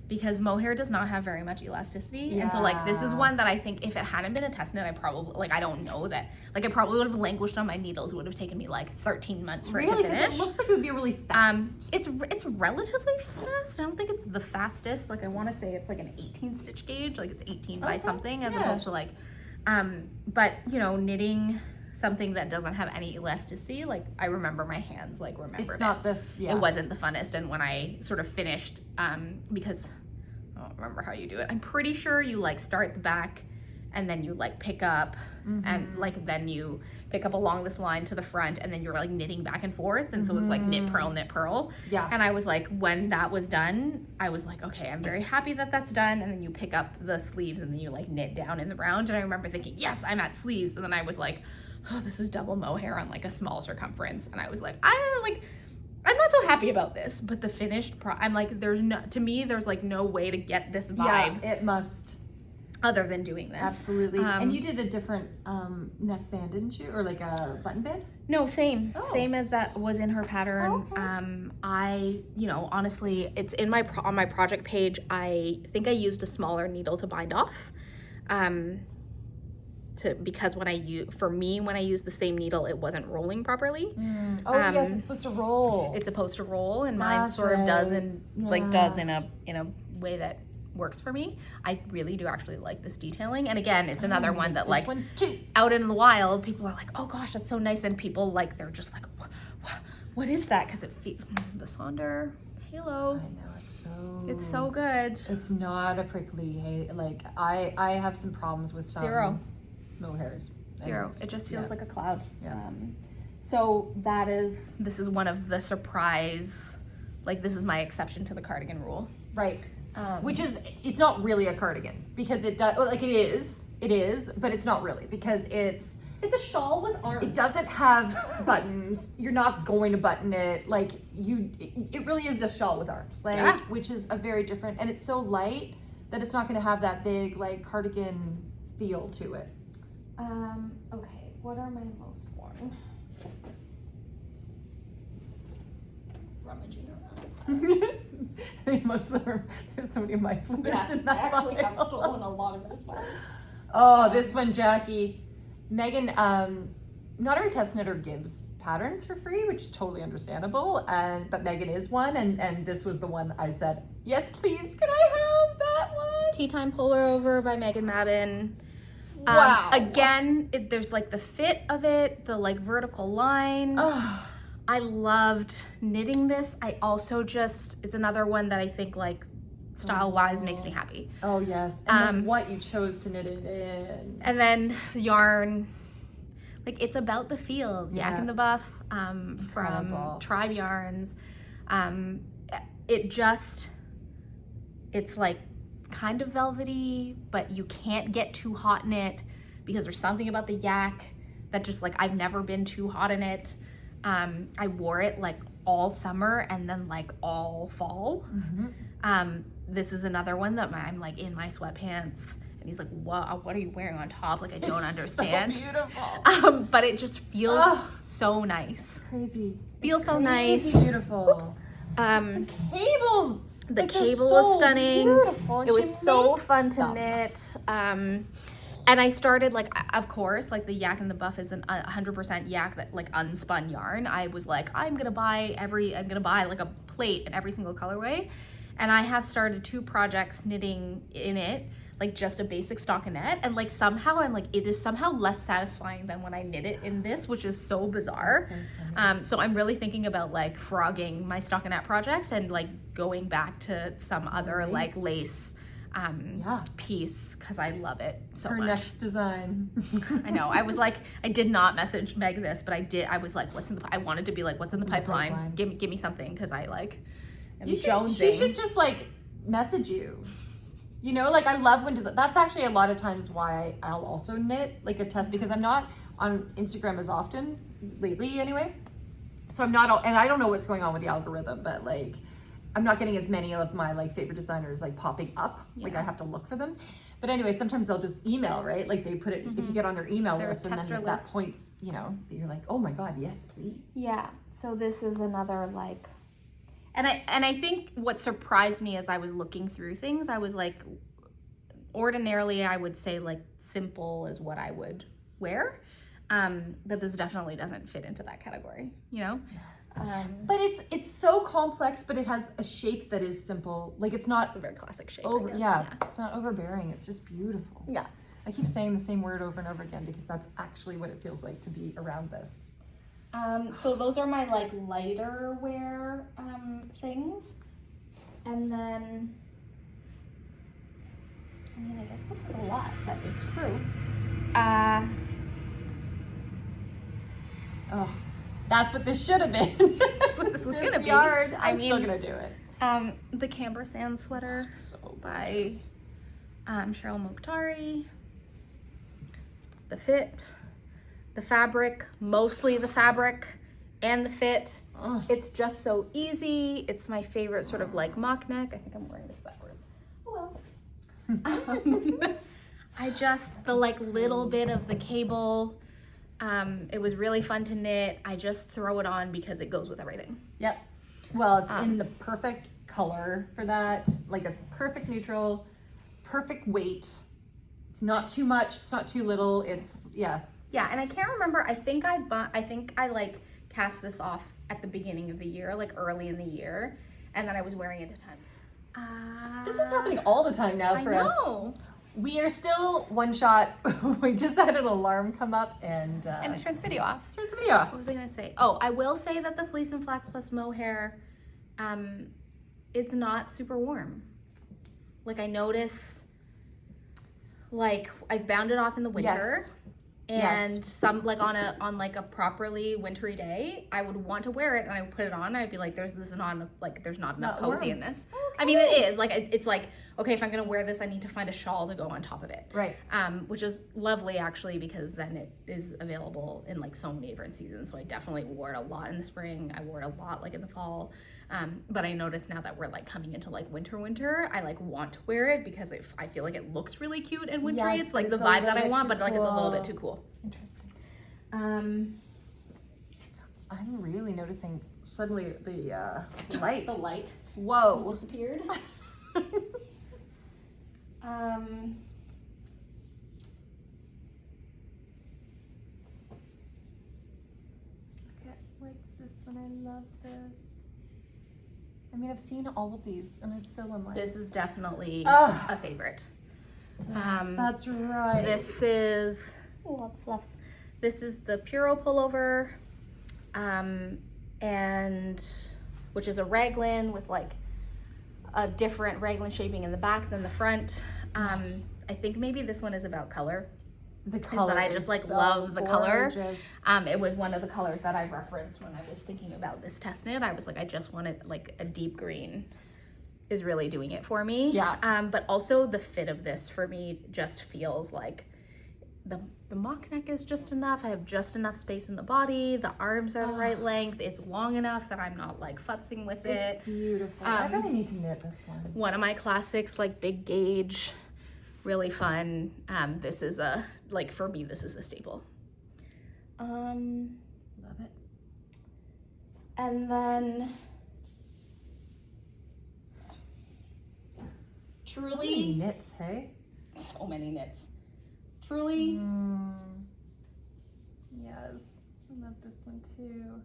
because mohair does not have very much elasticity. And so like, this is one that I think if it hadn't been a test knit, I probably, like, I don't know that, like I probably would have languished on my needles. It would have taken me like 13 months for it to finish. Really? Because it looks like it would be really fast. It's relatively fast. I don't think it's the fastest. Like I want to say it's like an 18 stitch gauge, like it's 18 by something, as opposed to like, but you know, knitting something that doesn't have any elasticity, like I remember my hands like remembered it's not it. It wasn't the funnest. And when I sort of finished, because I don't remember how you do it. I'm pretty sure you like start the back and then you like pick up and like then you pick up along this line to the front and then you're like knitting back and forth. And so it was like knit, purl. Yeah. And I was like, when that was done, I was like, okay, I'm very happy that that's done. And then you pick up the sleeves and then you like knit down in the round. And I remember thinking, yes, I'm at sleeves. And then I was like, oh, this is double mohair on like a small circumference. And I was like, I'm not so happy about this, but the finished I'm like, to me, there's like no way to get this vibe. Yeah, it must. Other than doing this. Absolutely. And you did a different neckband, didn't you? Or like a button band? No, same. Oh. Same as that was in her pattern. Okay. You know, honestly, it's in on my project page. I think I used a smaller needle to bind off. Because when I used the same needle, it wasn't rolling properly. Yes, it's supposed to roll. It's supposed to roll, and mine sort of doesn't, does in a way that works for me. I really do actually like this detailing, and again, it's another one that like out in the wild, people are like, oh gosh, that's so nice, and people like they're just like, what is that? Because it feels the Sonder halo. I know it's so good. It's not a prickly like I have some problems with some. Zero. Mohairs. Zero. It just feels like a cloud. Yeah. So this is one of the surprise, like this is my exception to the cardigan rule. Right. Which is, it's not really a cardigan because it does, like it is, but it's not really because it's a shawl with arms. It doesn't have buttons. You're not going to button it. Like it really is just shawl with arms, like, which is a very different, and it's so light that it's not going to have that big like cardigan feel to it. Okay, what are my most worn? Rummaging around. Most of them there's so many of my sweaters in that I actually file. have stolen a lot of those files. Oh, this one, Jackie. Meghan, not every test knitter gives patterns for free, which is totally understandable, but Meghan is one, and this was the one I said, yes, please, can I have that one? Tea Time Pullover by Meghan Babin. Wow. Again, there's like the fit of it, the like vertical line. Oh. I loved knitting this. I also it's another one that I think like style-wise makes me happy. Oh yes, and then what you chose to knit it in. And then yarn, like it's about the feel. Yak and the Buff from Tribe Yarns. It's like kind of velvety, but you can't get too hot in it because there's something about the yak that just like I've never been too hot in it. I wore it like all summer and then like all fall. This is another one that I'm like in my sweatpants and he's like, wow, what are you wearing on top? Like I don't understand. So beautiful. But it just feels so nice. Crazy. Feels so nice. Beautiful. Oops. The cables. The cable was stunning. Beautiful. It was so fun to knit. And I started like, of course, like the Yak and the Buff is 100% yak that like unspun yarn. I was like, I'm gonna buy like a plate in every single colorway. And I have started 2 projects knitting in it, like just a basic stockinette. And like somehow I'm like, it is somehow less satisfying than when I knit it in this, which is so bizarre. So I'm really thinking about like frogging my stockinette projects and like going back to some other like lace piece because I love it so much. Her next design. I know. I was like, I did not message Meg this, but I did. I was like, I wanted to be like, what's in the pipeline? Give me something because I like am jonesing. She should just like message you. You know, like I love when that's actually a lot of times why I'll also knit like a test because I'm not on Instagram as often lately anyway. So I'm not, and I don't know what's going on with the algorithm, but like I'm not getting as many of my like favorite designers like popping up. Like I have to look for them. But anyway, sometimes they'll just email, right? Like they put it, if you get on their email list, and then at that point, you know, you're like, oh my God, yes, please. Yeah. So this is another like, and I think what surprised me as I was looking through things, I was like, ordinarily I would say like simple is what I would wear. But this definitely doesn't fit into that category, you know? But it's so complex, but it has a shape that is simple. Like it's not a very classic shape. It's not overbearing. It's just beautiful. Yeah. I keep saying the same word over and over again because that's actually what it feels like to be around this. So those are my like lighter wear things. And then, I mean, I guess this is a lot, but it's true. Oh, that's what this should have been. That's what this was gonna be. Yard, I'm still gonna do it. The Camber Sand sweater by Cheryl Mokhtari. The fit, the fabric, mostly the fabric and the fit. It's just so easy. It's my favorite sort of like mock neck. I think I'm wearing this backwards. Oh well. I just, the like little bit of the cable, it was really fun to knit. I just throw it on because it goes with everything. Yep. Well, it's in the perfect color for that, like a perfect neutral, perfect weight. It's not too much, it's not too little. It's Yeah, and I can't remember. I think I like cast this off at the beginning of the year, like early in the year, and then I was wearing it a ton. This is happening all the time now for us. We are still one shot. We just had an alarm come up and it turns the video off. What was I gonna say? Oh, I will say that the Fleece and Flax plus mohair, it's not super warm. Like I notice, like I bound it off in the winter. Yes. And some like on a properly wintry day, I would want to wear it and I would put it on. And I'd be like, there's not enough cozy in this. Okay. I mean, it is like it's like, okay, if I'm gonna wear this, I need to find a shawl to go on top of it. Right. Which is lovely actually because then it is available in like so many different seasons. So I definitely wore it a lot in the spring. I wore it a lot like in the fall. But I noticed now that we're like coming into like winter, I like want to wear it because I feel like it looks really cute and wintry. Yes, it's like the vibes that I want, but like cool. it's a little bit too cool. Interesting. I'm really noticing suddenly the light. The light. Whoa. Disappeared. What's this one? I love this. I mean, I've seen all of these, and I still am like. This is definitely a favorite. Yes, that's right. This is fluffs. This is the Puro pullover, and which is a raglan with like a different raglan shaping in the back than the front. Yes. I think maybe this one is about color. The color. That I just like so love the gorgeous. color. It was one of the colors that I referenced when I was thinking about this test knit. I was like, I just wanted like a deep green is really doing it for me. Yeah. But also the fit of this for me just feels like the mock neck is just enough. I have just enough space in the body. The arms are the right length. It's long enough that I'm not like futzing with it. It's beautiful. I really need to knit this one. One of my classics, like big gauge, really fun. This is for me, this is a staple. Love it. And then Truly. So many knits, hey? So many knits. Truly. Yes. I love this one too.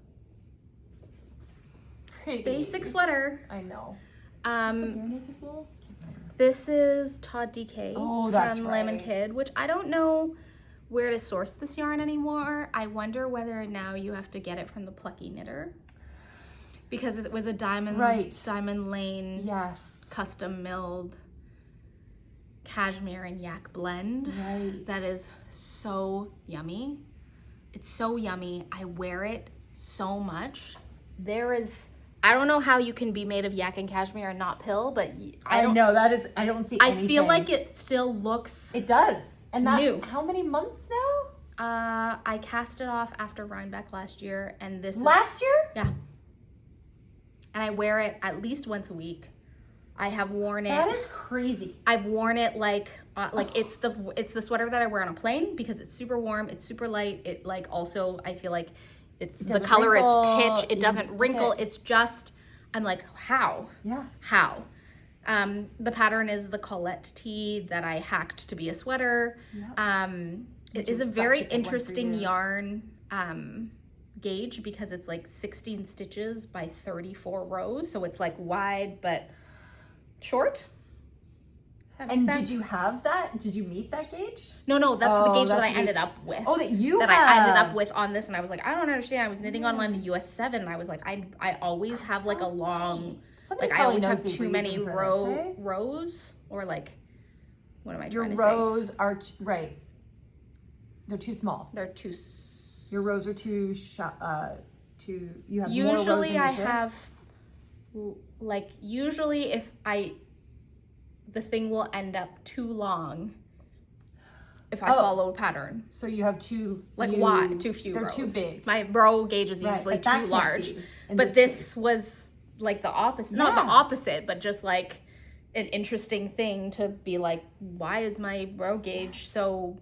Pretty. Basic sweater. I know. Is the bare naked wool? This is Todd DK that's from right. Lamb and Kid, which I don't know where to source this yarn anymore. I wonder whether now you have to get it from the Plucky Knitter because it was a Diamond Lane custom milled cashmere and yak blend. Right. That is so yummy. It's so yummy. I wear it so much. I don't know how you can be made of yak and cashmere and not pill, but I don't see anything. I feel like it still looks It does. And that's new. How many months now? I cast it off after Rhinebeck last year, and this Last year? Yeah. and I wear it at least once a week. I have worn it. That is crazy. I've worn it like it's the sweater that I wear on a plane because it's super warm, it's super light. It like also I feel like the color is pitch. It doesn't wrinkle. It's just I'm like how? Yeah. How? The pattern is the Colette tee that I hacked to be a sweater. Yep. It is a very interesting yarn gauge because it's like 16 stitches by 34 rows. So it's like wide but short. And did you have that? Did you meet that gauge? No, that's the gauge that I ended up with. Oh, that you that I ended up with on this, and I was like, I don't understand. I was knitting online in US 7, and I was like, I always have like a long, like I always have too many rows, or like, what am I trying to say? Your rows are right. They're too small. They're too. Your rows are too too. You have usually more rows than you I should? have, like usually if the thing will end up too long if I follow a pattern. So you have too few they're rows. too big. My row gauge is usually too large. But this was like the opposite. Not the opposite, but just like an interesting thing to be like, why is my row gauge so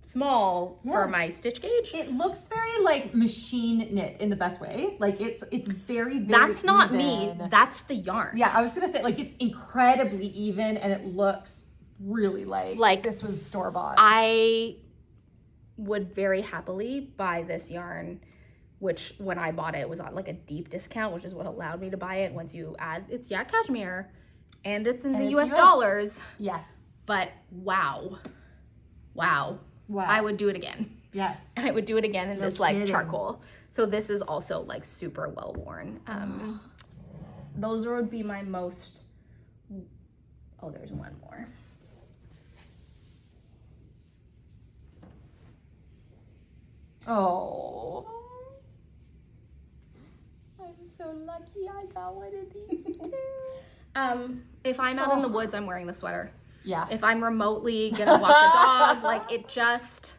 small for my stitch gauge? It looks very like machine knit in the best way. Like it's very, very That's not even. me. That's the yarn. Yeah, I was gonna say like it's incredibly even and it looks really like this was store-bought. I would very happily buy this yarn, which when I bought it was on like a deep discount, which is what allowed me to buy it. Once you add, it's cashmere and it's in the US dollars. Yes. But wow. I would do it again. Yes. I would do it again in this like charcoal. So this is also like super well worn. Those would be my most. Oh, there's one more. Oh. I'm so lucky I got one of these too. If I'm out in the woods, I'm wearing the sweater. Yeah. If I'm remotely gonna walk the dog, like it just,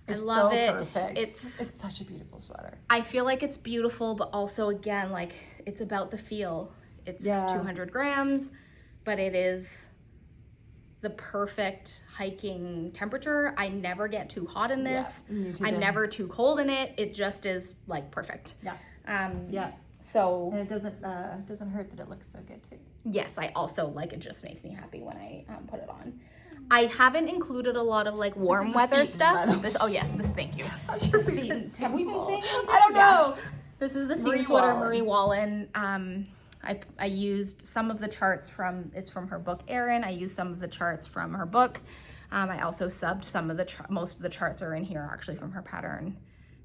I love it. Perfect. It's such a beautiful sweater. I feel like it's beautiful, but also again, like it's about the feel. It's 200 grams, but it is the perfect hiking temperature. I never get too hot in this. I'm never too cold in it. It just is like perfect. Yeah. So and it doesn't hurt that it looks so good too. Yes, I also like it. Just makes me happy when I put it on. I haven't included a lot of like warm weather stuff. Thank you. Have we been saying it? I don't know. This is the Seam sweater, Marie Wallen. I used some of the charts from her book Erin. I used some of the charts from her book. I also subbed some of most of the charts are in here actually from her pattern.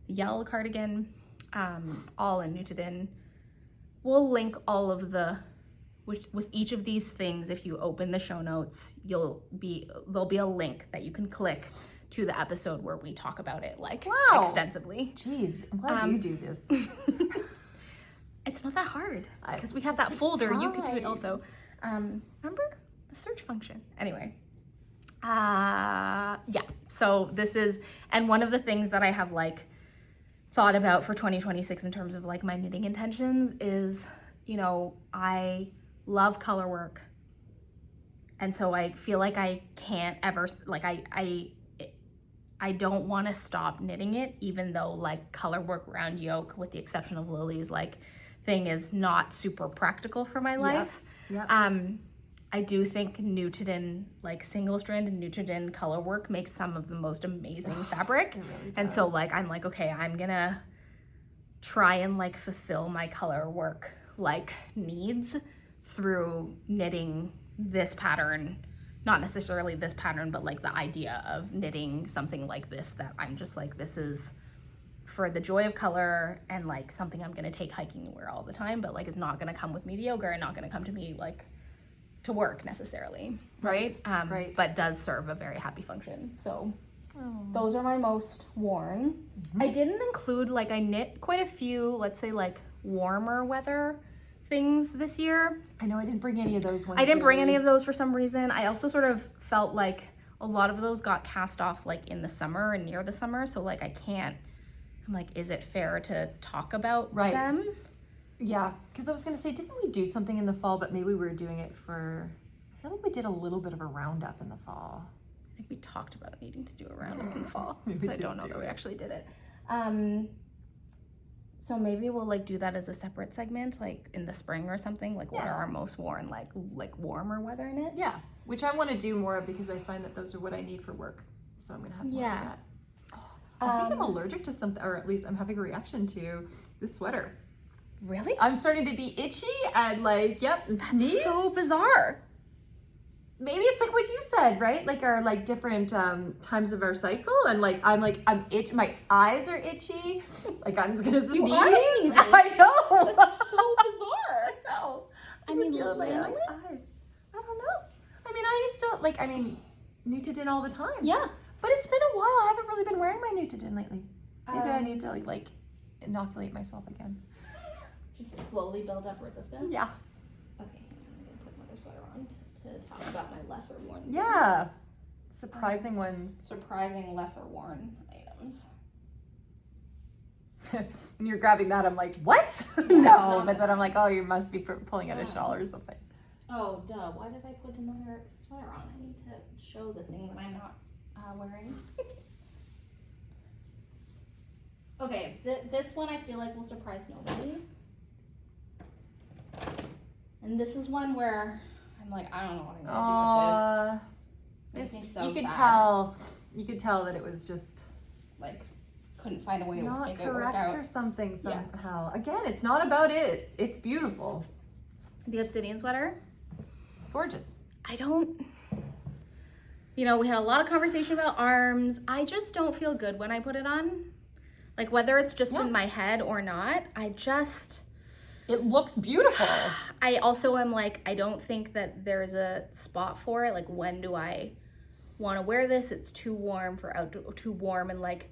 The yellow cardigan, all in knitted in. We'll link all of with each of these things. If you open the show notes, there'll be a link that you can click to the episode where we talk about it extensively. Jeez, I'm glad you do this. It's not that hard because we have that folder. Time. You could do it also. Remember the search function. Anyway, so this is, and one of the things that I have like thought about for 2026 in terms of like my knitting intentions is, I love color work. And so I feel like I can't ever, like I don't want to stop knitting it, even though like color work around yoke, with the exception of Lily's like thing, is not super practical for my life. I do think knitted like single strand and knitted color work makes some of the most amazing fabric. It really does. And so like I'm like, okay, I'm gonna try and like fulfill my color work like needs through knitting this pattern, not necessarily this pattern, but like the idea of knitting something like this that I'm just like, this is for the joy of color and like something I'm gonna take hiking and wear all the time, but like it's not gonna come with me to yoga and not gonna come to me like to work necessarily, right? Right. But does serve a very happy function. So those are my most worn. I didn't include, like I knit quite a few, let's say like warmer weather things this year. I know I didn't bring any of those ones. I didn't bring any of those for some reason. I also sort of felt like a lot of those got cast off like in the summer and near the summer. So like I'm like, is it fair to talk about them? Yeah, because I was going to say, didn't we do something in the fall, but maybe we were doing it for, I feel like we did a little bit of a roundup in the fall. I think we talked about needing to do a roundup in the fall. Maybe I don't know that we actually did it. So maybe we'll like do that as a separate segment, like in the spring or something, like what are our most worn, like warmer weather in it. Yeah, which I want to do more of because I find that those are what I need for work. So I'm going to have more of that. Oh, I think I'm allergic to something, or at least I'm having a reaction to this sweater. Really? I'm starting to be itchy and like, and sneeze. That's so bizarre. Maybe it's like what you said, right? Like our like different times of our cycle, and like I'm itchy. My eyes are itchy. Like I'm just gonna sneeze. You are sneezing. I know. That's so bizarre. I know. I mean, feel my really? eyes. I don't know. I mean, I used to Nutidin all the time. Yeah. But it's been a while. I haven't really been wearing my Nutidin lately. Maybe I need to like inoculate myself again. Just slowly build up resistance. Yeah. Okay, I'm gonna put another sweater on to talk about my lesser worn. Yeah. Surprising ones. Surprising lesser worn items. When you're grabbing that, I'm like, what? No, but then I'm like, oh, you must be pulling out a shawl or something. Oh, duh. Why did I put another sweater on? I need to show the thing that I'm not wearing. Okay, this one I feel like will surprise nobody. And this is one where I'm like, I don't know what I'm gonna do with this. Makes me so you could sad. You could tell that it was just like couldn't find a way to not make it work correct out. or something somehow. Yeah. Again, it's not about it. It's beautiful. The obsidian sweater. Gorgeous. We had a lot of conversation about arms. I just don't feel good when I put it on. Like whether it's just in my head or not, it looks beautiful. I also am like, I don't think that there's a spot for it. Like, when do I want to wear this? It's too warm and like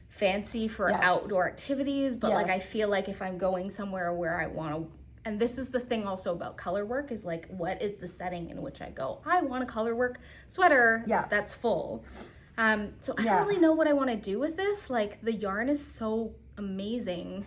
fancy for outdoor activities. But like, I feel like if I'm going somewhere where I want to, and this is the thing also about color work is like, what is the setting in which I go? I want a color work sweater that's full. So I don't really know what I want to do with this. Like, the yarn is so amazing.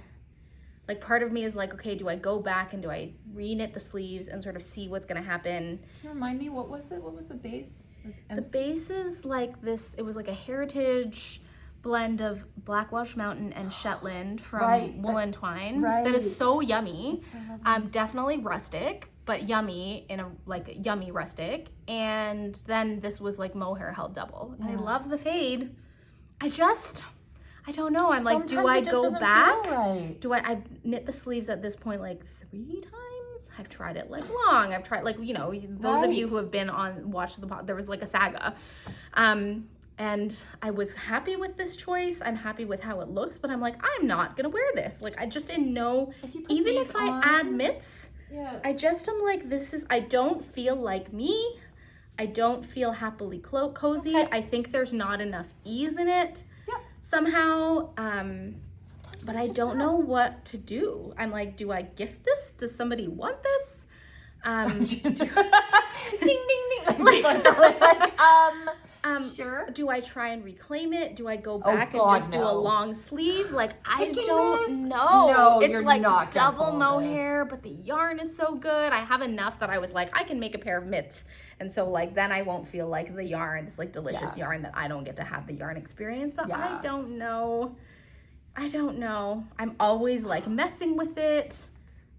Like, part of me is like, okay, do I go back and do I re-knit the sleeves and sort of see what's going to happen? Can you remind me, what was it? What was the base? The base is like this, it was like a heritage blend of Black Welsh Mountain and Shetland from woolen twine. That is so yummy. So definitely rustic, but yummy in a yummy rustic. And then this was like mohair held double. And I love the fade. I don't know. I'm like, do I go back? Right. I've knit the sleeves at this point like 3 times. I've tried it like long. I've tried like, those of you who have been watched the pod, there was like a saga. And I was happy with this choice. I'm happy with how it looks, but I'm like, I'm not gonna wear this. Like, I just didn't know, even if I add mitts, I just am like, I don't feel like me. I don't feel happily cozy. Okay. I think there's not enough ease in it. Somehow, but I don't know what to do. I'm like, do I gift this? Does somebody want this? Ding, ding, ding. Sure. Do I try and reclaim it? Do I go back and just do a long sleeve? Like, I don't know. No, it's you're like not double mohair, but the yarn is so good. I have enough that I was like, I can make a pair of mitts. And so like, then I won't feel like the yarn, this like delicious yarn that I don't get to have the yarn experience, but I don't know. I'm always like messing with it.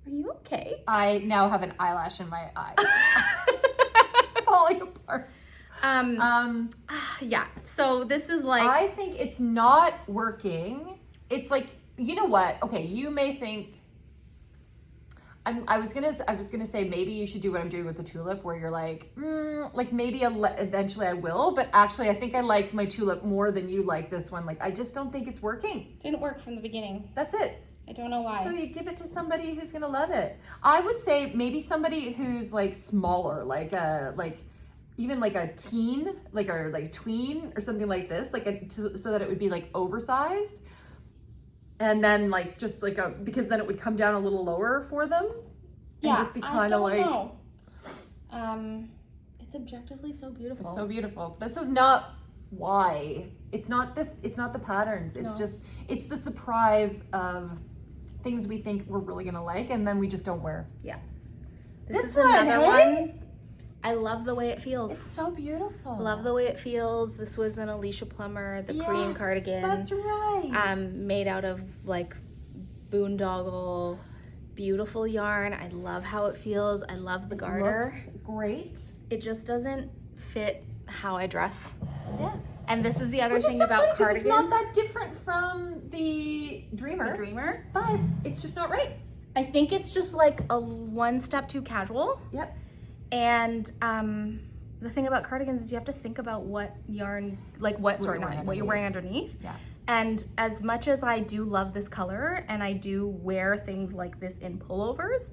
Are you okay? I now have an eyelash in my eye. Falling apart. So this is like, I think it's not working. It's like, you know what? Okay, you may think, I was gonna say maybe you should do what I'm doing with the tulip, where you're like, maybe eventually I will, but actually I think I like my tulip more than you like this one. Like, I just don't think it's working. Didn't work from the beginning. That's it. I don't know why. So you give it to somebody who's gonna love it. I would say maybe somebody who's like smaller, even like a teen, or tween or something like this, so that it would be like oversized. And then because then it would come down a little lower for them. And just be kind of like. It's objectively so beautiful. It's so beautiful. This is not why. It's not the patterns. It's just, it's the surprise of things we think we're really gonna like, and then we just don't wear. Yeah. This is one, another hey? one. I love the way it feels. It's so beautiful. Love the way it feels. This was an Alicia Plummer, the Korean cardigan. That's right. Made out of like boondoggle, beautiful yarn. I love how it feels. I love the garter. Looks great. It just doesn't fit how I dress. Yeah. And this is the other Which is thing so about funny, 'cause cardigans. it's not that different from the Dreamer. The Dreamer. But it's just not right. I think it's just like a one step too casual. Yep. And the thing about cardigans is you have to think about what yarn, like what you're wearing underneath. Yeah. And as much as I do love this color and I do wear things like this in pullovers,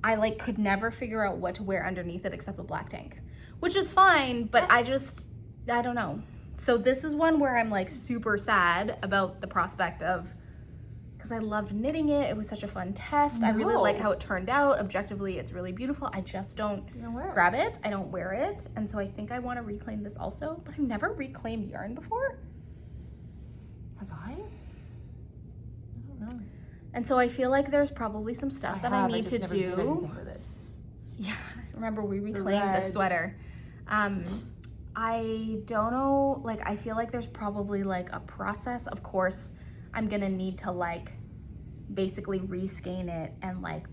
I like could never figure out what to wear underneath it except a black tank, which is fine, but I don't know. So this is one where I'm like super sad about the prospect of, because I loved knitting it. It was such a fun test. I really like how it turned out. Objectively, it's really beautiful. I just don't grab it. I don't wear it. And so I think I want to reclaim this also, but I've never reclaimed yarn before. Have I? I don't know. And so I feel like there's probably some stuff that I need to never do. Did anything with it. Yeah, remember we reclaimed the sweater. I don't know, like I feel like there's probably like a process. Of course, I'm gonna need to like basically reskein it and like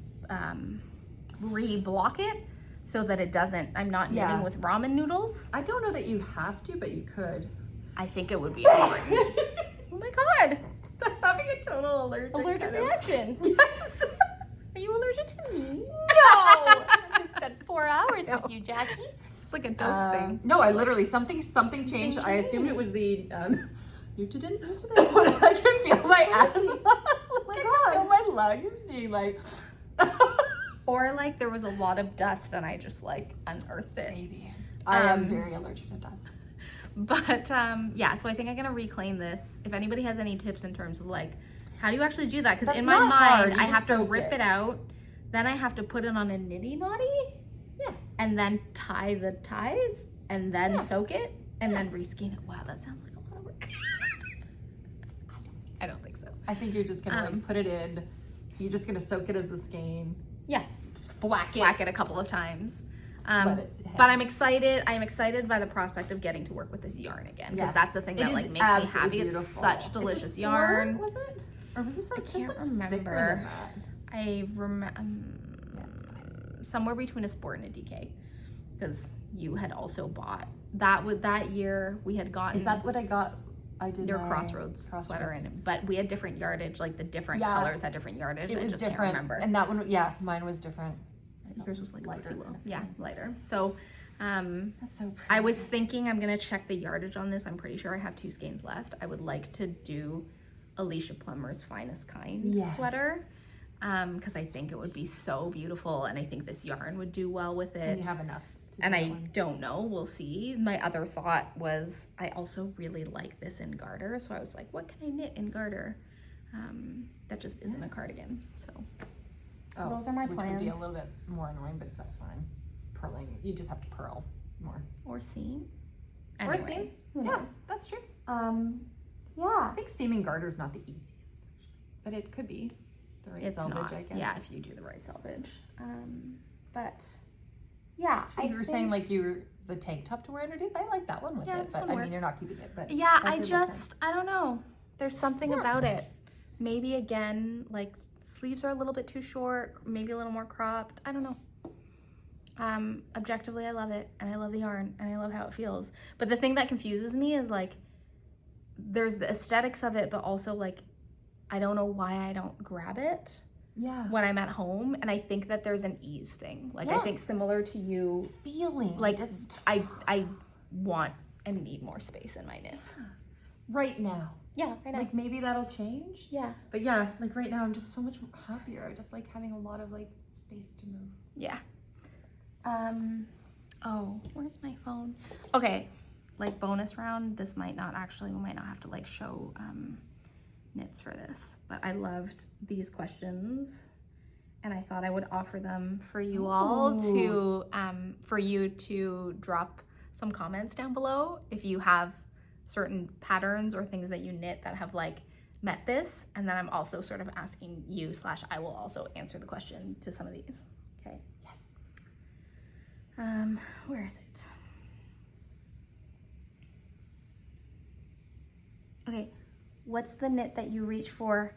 re-block it so that it doesn't, I'm not knitting with ramen noodles. I don't know that you have to, but you could. I think it would be important. Oh my God. Having a total allergic reaction. Yes. Are you allergic to me? No. I just spent 4 hours with you, Jackie. It's like a dose thing. No, I literally, something changed. I assumed it was the Nutridin. I could feel my asthma. Oh my God. I could feel my lungs being like. Or like there was a lot of dust and I just like unearthed it. Maybe. I am very allergic to dust. But yeah, so I think I'm gonna reclaim this. If anybody has any tips in terms of like, how do you actually do that? Because in my mind, I have to rip it out, then I have to put it on a nitty knotty, and then tie the ties, and then soak it, and then reskein it. Wow, that sounds like a lot of work. I don't think so. I think you're just gonna like put it in. You're just gonna soak it as the skein. Yeah, Whack it a couple of times. But I'm excited. I'm excited by the prospect of getting to work with this yarn again, because that's the thing that like makes me happy. Beautiful. It's such delicious yarn. Was it? Or was this like? I can't remember. I remember somewhere between a sport and a DK, because you had also bought that. With that year, we had gotten. Is that what I got? I did your Crossroads sweater in, but we had different yardage. Like the different colors had different yardage. It was I just different. Can't remember. And that one, mine was different. Yours was like lighter. Yeah, lighter. So, that's so pretty. I was thinking I'm gonna check the yardage on this. I'm pretty sure I have 2 skeins left. I would like to do Alicia Plummer's Finest Kind sweater, because I think it would be so beautiful, and I think this yarn would do well with it. And you have enough. And I don't know. We'll see. My other thought was I also really like this in garter, so I was like, what can I knit in garter? That just isn't a cardigan. So. Those are my plans. Which would be a little bit more annoying, but that's fine. Purling, you just have to purl more. Or seam. Anyway, or seam. Who knows? That's true. Yeah. I think seaming garter is not the easiest, but it could be the right selvage, I guess. Yeah, if you do the right selvage. But yeah, you were saying like the tank top to wear underneath. I like that one with it, but I mean you're not keeping it. But yeah, I don't know. There's something about it. Maybe again, like. Sleeves are a little bit too short, maybe a little more cropped. I don't know. Objectively, I love it, and I love the yarn, and I love how it feels. But the thing that confuses me is like, there's the aesthetics of it, but also like, I don't know why I don't grab it when I'm at home. And I think that there's an ease thing. Like I think similar to you, feeling like I want and need more space in my knits. Right now. Yeah, right now. Like maybe that'll change. Yeah. But yeah, like right now I'm just so much happier. I just like having a lot of like space to move. Yeah. Oh, where's my phone? Okay, like bonus round, this might not actually, we might not have to like show knits for this, but I loved these questions and I thought I would offer them for you all to, for you to drop some comments down below if you have certain patterns or things that you knit that have like met this, and then I'm also sort of asking you / I will also answer the question to some of these. Okay. Yes. Where is it? Okay. What's the knit that you reach for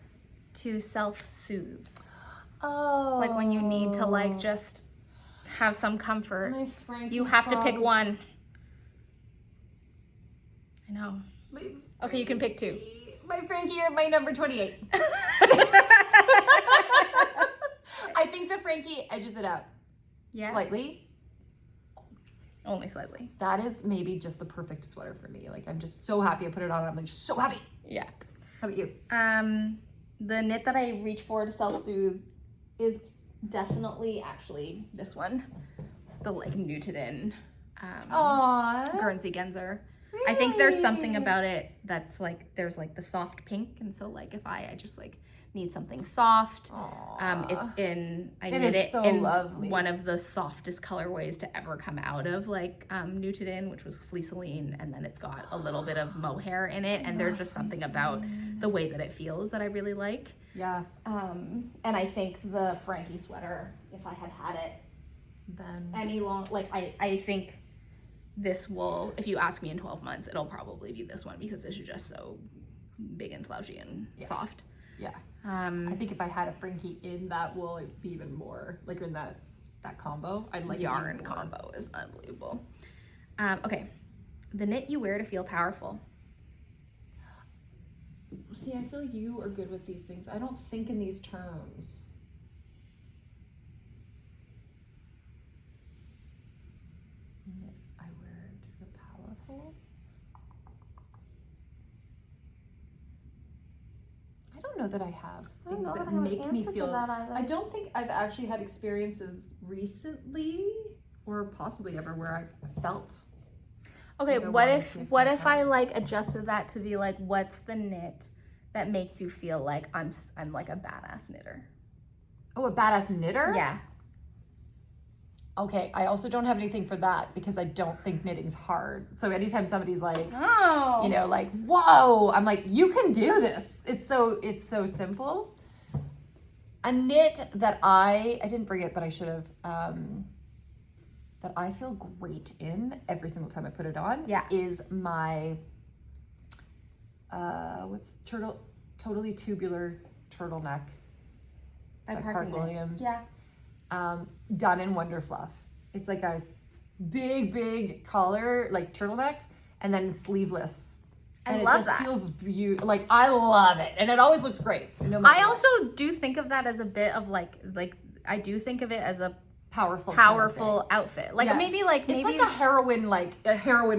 to self-soothe? Oh. Like when you need to like just have some comfort. My Franky you have to pick one. I know. Okay, you can pick 2. My Franky or my number 28. I think the Franky edges it out. Yeah. Slightly. Only slightly. That is maybe just the perfect sweater for me. Like, I'm just so happy I put it on. I'm like so happy. Yeah. How about you? The knit that I reach for to self-soothe is definitely actually this one. The like neuted in Guernsey Genzer. Really? I think there's something about it that's like, there's like the soft pink. And so like if I just like need something soft, it's in, I knit it so in lovely. One of the softest colorways to ever come out of like neuted in, which was fleeceline. And then it's got a little bit of mohair in it. And there's just something about the way that it feels that I really like. Yeah. And I think the Franky sweater, if I had it then any long, like I think this will, if you ask me in 12 months, it'll probably be this one because this is just so big and slouchy and soft. Yeah. I think if I had a Franky in that wool, it'd be even more, like in that combo. I'd like yarn combo is unbelievable. Okay. The knit you wear to feel powerful. See, I feel like you are good with these things. I don't think in these terms. Knit I wear to feel powerful. I don't know that I have things that make me feel. I don't think I've actually had experiences recently, or possibly ever, where I've felt. Okay, like what if I like adjusted that to be like, what's the knit that makes you feel like I'm like a badass knitter? Oh, a badass knitter? Yeah. Okay, I also don't have anything for that because I don't think knitting's hard. So anytime somebody's like, you know, like, whoa, I'm like, you can do this. It's so simple. A knit that I didn't bring it, but I should have, that I feel great in every single time I put it on is my, totally tubular turtleneck by Park Williams. Yeah. Done in Wonderfluff. It's like a big collar, like turtleneck, and then sleeveless. And love it just feels beautiful. Like, I love it. And it always looks great. No matter I also do think of that as a bit of like I do think of it as a powerful outfit. Like maybe it's like a heroine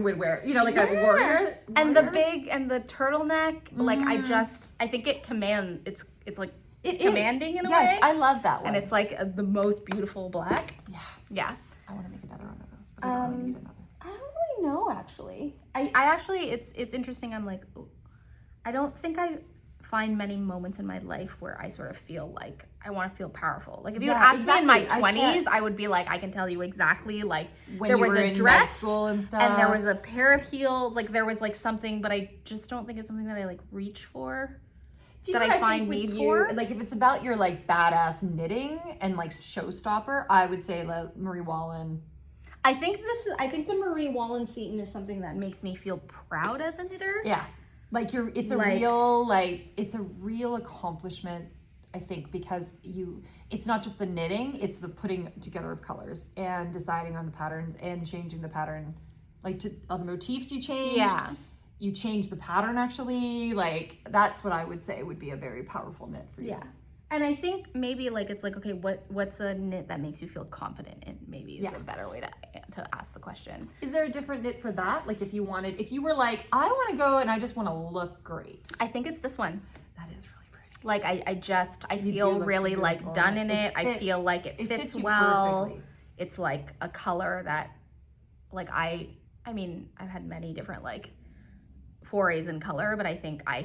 would wear, you know, like a warrior. And the big and the turtleneck, like I think it commands, it's like commanding in a way. Yes, I love that one. And it's like the most beautiful black. Yeah. I want to make another one of those, but I don't really need another. I don't really know, actually. I actually, it's interesting. I'm like, I don't think I find many moments in my life where I sort of feel like I want to feel powerful. Like if you had asked me in my 20s, I would be like, I can tell you exactly, like when there you was were a in dress school and stuff, and there was a pair of heels, like there was like something, but I just don't think it's something that I like reach for. That I find need for. Like if it's about your like badass knitting and like showstopper, I would say Marie Wallen. I think the Marie Wallen Seton is something that makes me feel proud as a knitter. Yeah. Like it's a real accomplishment, I think, because it's not just the knitting, it's the putting together of colors and deciding on the patterns and changing the pattern. Like on the motifs you changed. Yeah. You change the pattern actually. Like that's what I would say would be a very powerful knit for you. Yeah. And I think maybe like it's like, okay, what's a knit that makes you feel confident in? Maybe is a better way to ask the question. Is there a different knit for that? Like if you were like, I want to go and I just want to look great. I think it's this one. That is really pretty. Like I feel really like done in it. I feel like it fits well. Perfectly. It's like a color that like I mean, I've had many different like forays in color, but I think I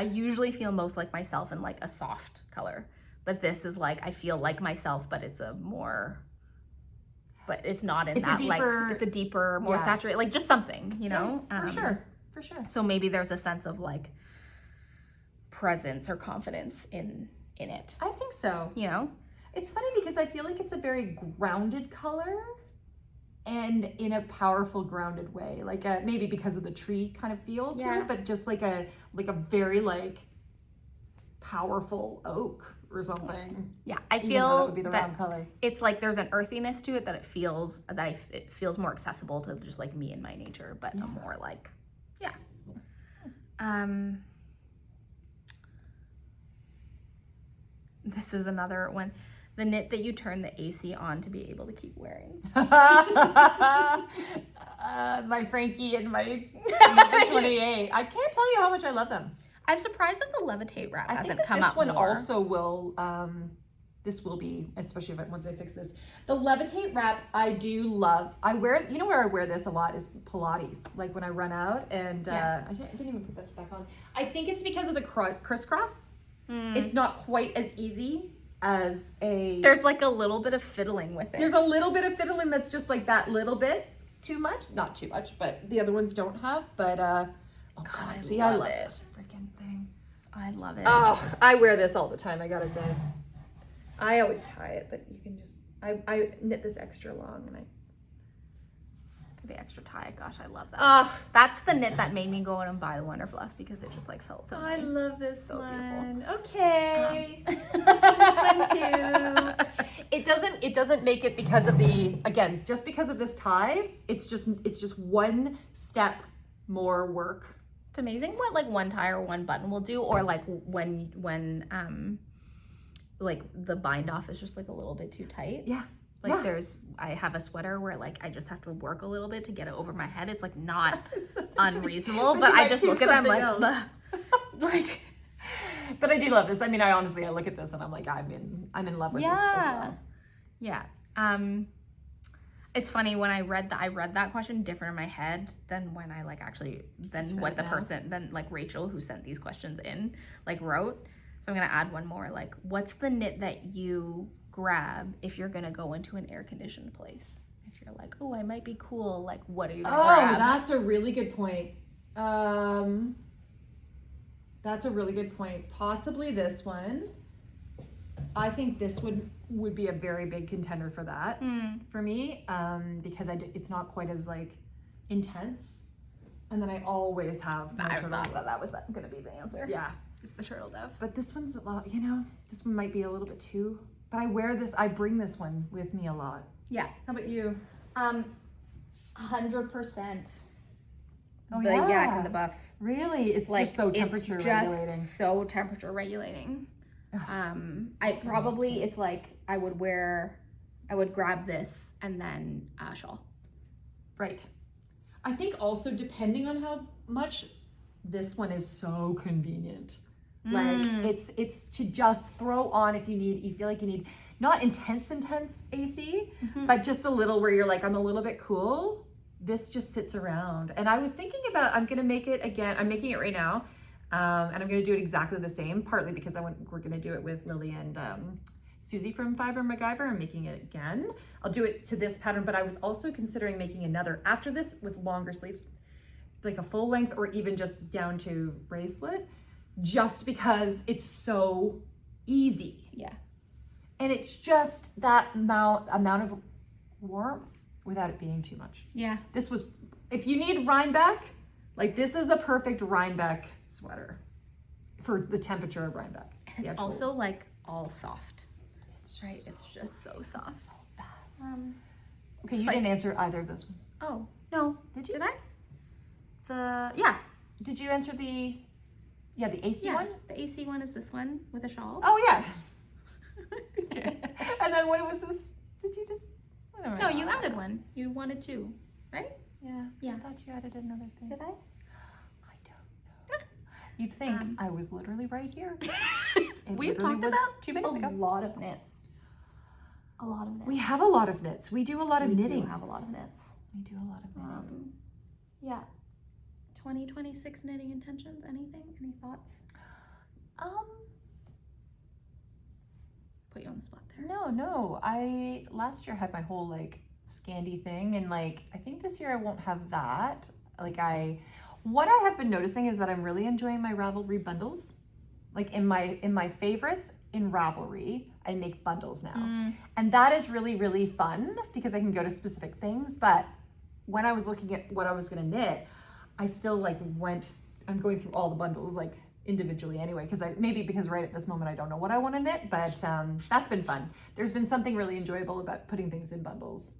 usually feel most like myself in like a soft color, but this is like I feel like myself, but it's not in that like it's a deeper, more saturated, like just something, you know. For sure. So maybe there's a sense of like presence or confidence in it. I think so. You know? It's funny because I feel like it's a very grounded color and in a powerful grounded way. Like maybe because of the tree kind of feel to it, but just like a very like powerful oak or something. Yeah, I feel that would be the wrong color. It's like there's an earthiness to it that it feels more accessible to just like me and my nature, but a more like this is another one. The knit that you turn the AC on to be able to keep wearing. My Frankie and my number 28. I can't tell you how much I love them. I'm surprised that the levitate wrap hasn't come this up one more. Also will, this will be, especially once I fix this. The levitate wrap I do love. I wear, you know where I wear this a lot is Pilates. Like when I run out and I didn't even put that back on. I think it's because of the crisscross. It's not quite as easy as there's like a little bit of fiddling with it. There's a little bit of fiddling that's just like that little bit too much. Not too much, but the other ones don't have. But oh God, see, I love this freaking thing. I love it. Oh, I wear this all the time, I gotta say. I always tie it, but you can just I knit this extra long and the extra tie. Gosh, I love that. That's the knit that made me go out and buy the Wonderfluff because it just like felt so nice. I love this so one. Beautiful. Okay. This one too. It doesn't make it because of just because of this tie. It's just one step more work. It's amazing what like one tie or one button will do, or like when like the bind off is just like a little bit too tight. Yeah. Like I have a sweater where like I just have to work a little bit to get it over my head. It's like not unreasonable, but I just look at them like But I do love this. I mean, I look at this and I'm like, I'm in love with this as well. Yeah. It's funny when I read that question different in my head than when I like actually what the person like Rachel who sent these questions in like wrote. So I'm gonna add one more. Like, what's the knit that you grab if you're gonna go into an air conditioned place? If you're like, oh, I might be cool, like what are you gonna grab? Oh, that's a really good point. That's a really good point. Possibly this one. I think this would be a very big contender for that for me, because it's not quite as like intense. And then I always have my turtle dove. That was gonna be the answer. Yeah, it's the turtle dove. But this one's a lot. This one might be a little bit too. But I bring this one with me a lot. Yeah. How about you? 100%. Oh, the yak and the buff. Really? It's like, just so temperature regulating. Just so temperature regulating. It's like I would grab this and then a shawl. Right. I think also depending on how much, this one is so convenient. Like it's to just throw on if you feel like you need not intense AC, but just a little where you're like, I'm a little bit cool. This just sits around. And I was thinking about, I'm gonna make it again. I'm making it right now. And I'm gonna do it exactly the same, partly because we're gonna do it with Lily and Susie from Fiber MacGyver. I'm making it again. I'll do it to this pattern, but I was also considering making another after this with longer sleeves, like a full length or even just down to bracelet, just because it's so easy. Yeah. And it's just that amount of warmth without it being too much. Yeah. This was, if you need Rhinebeck, like this is a perfect Rhinebeck sweater for the temperature of Rhinebeck. And it's also like all soft. It's right. It's just so soft. So fast. Okay, you didn't answer either of those ones. Oh, no. Did you? Did I? Yeah. Did you answer the AC one? The AC one is this one with a shawl. Oh, yeah. Okay. And then what was this? Did you just, I don't know. No, you added one. You wanted two, right? Yeah. Yeah. I thought you added another thing. Did I? I don't know. You'd think I was literally right here. We've talked about 2 minutes ago. A lot of knits. A lot of knits. We have a lot of knits. We do a lot of knitting. We do have a lot of knits. We do a lot of knitting. Yeah. 2026 knitting intentions? Anything? Any thoughts? Put you on the spot there. No. I last year had my whole like Scandi thing, and like I think this year I won't have that. Like what I have been noticing is that I'm really enjoying my Ravelry bundles. Like in my favorites, in Ravelry, I make bundles now. And that is really, really fun because I can go to specific things. But when I was looking at what I was gonna knit, I still like I'm going through all the bundles like individually anyway, because right at this moment I don't know what I want to knit, but that's been fun. There's been something really enjoyable about putting things in bundles.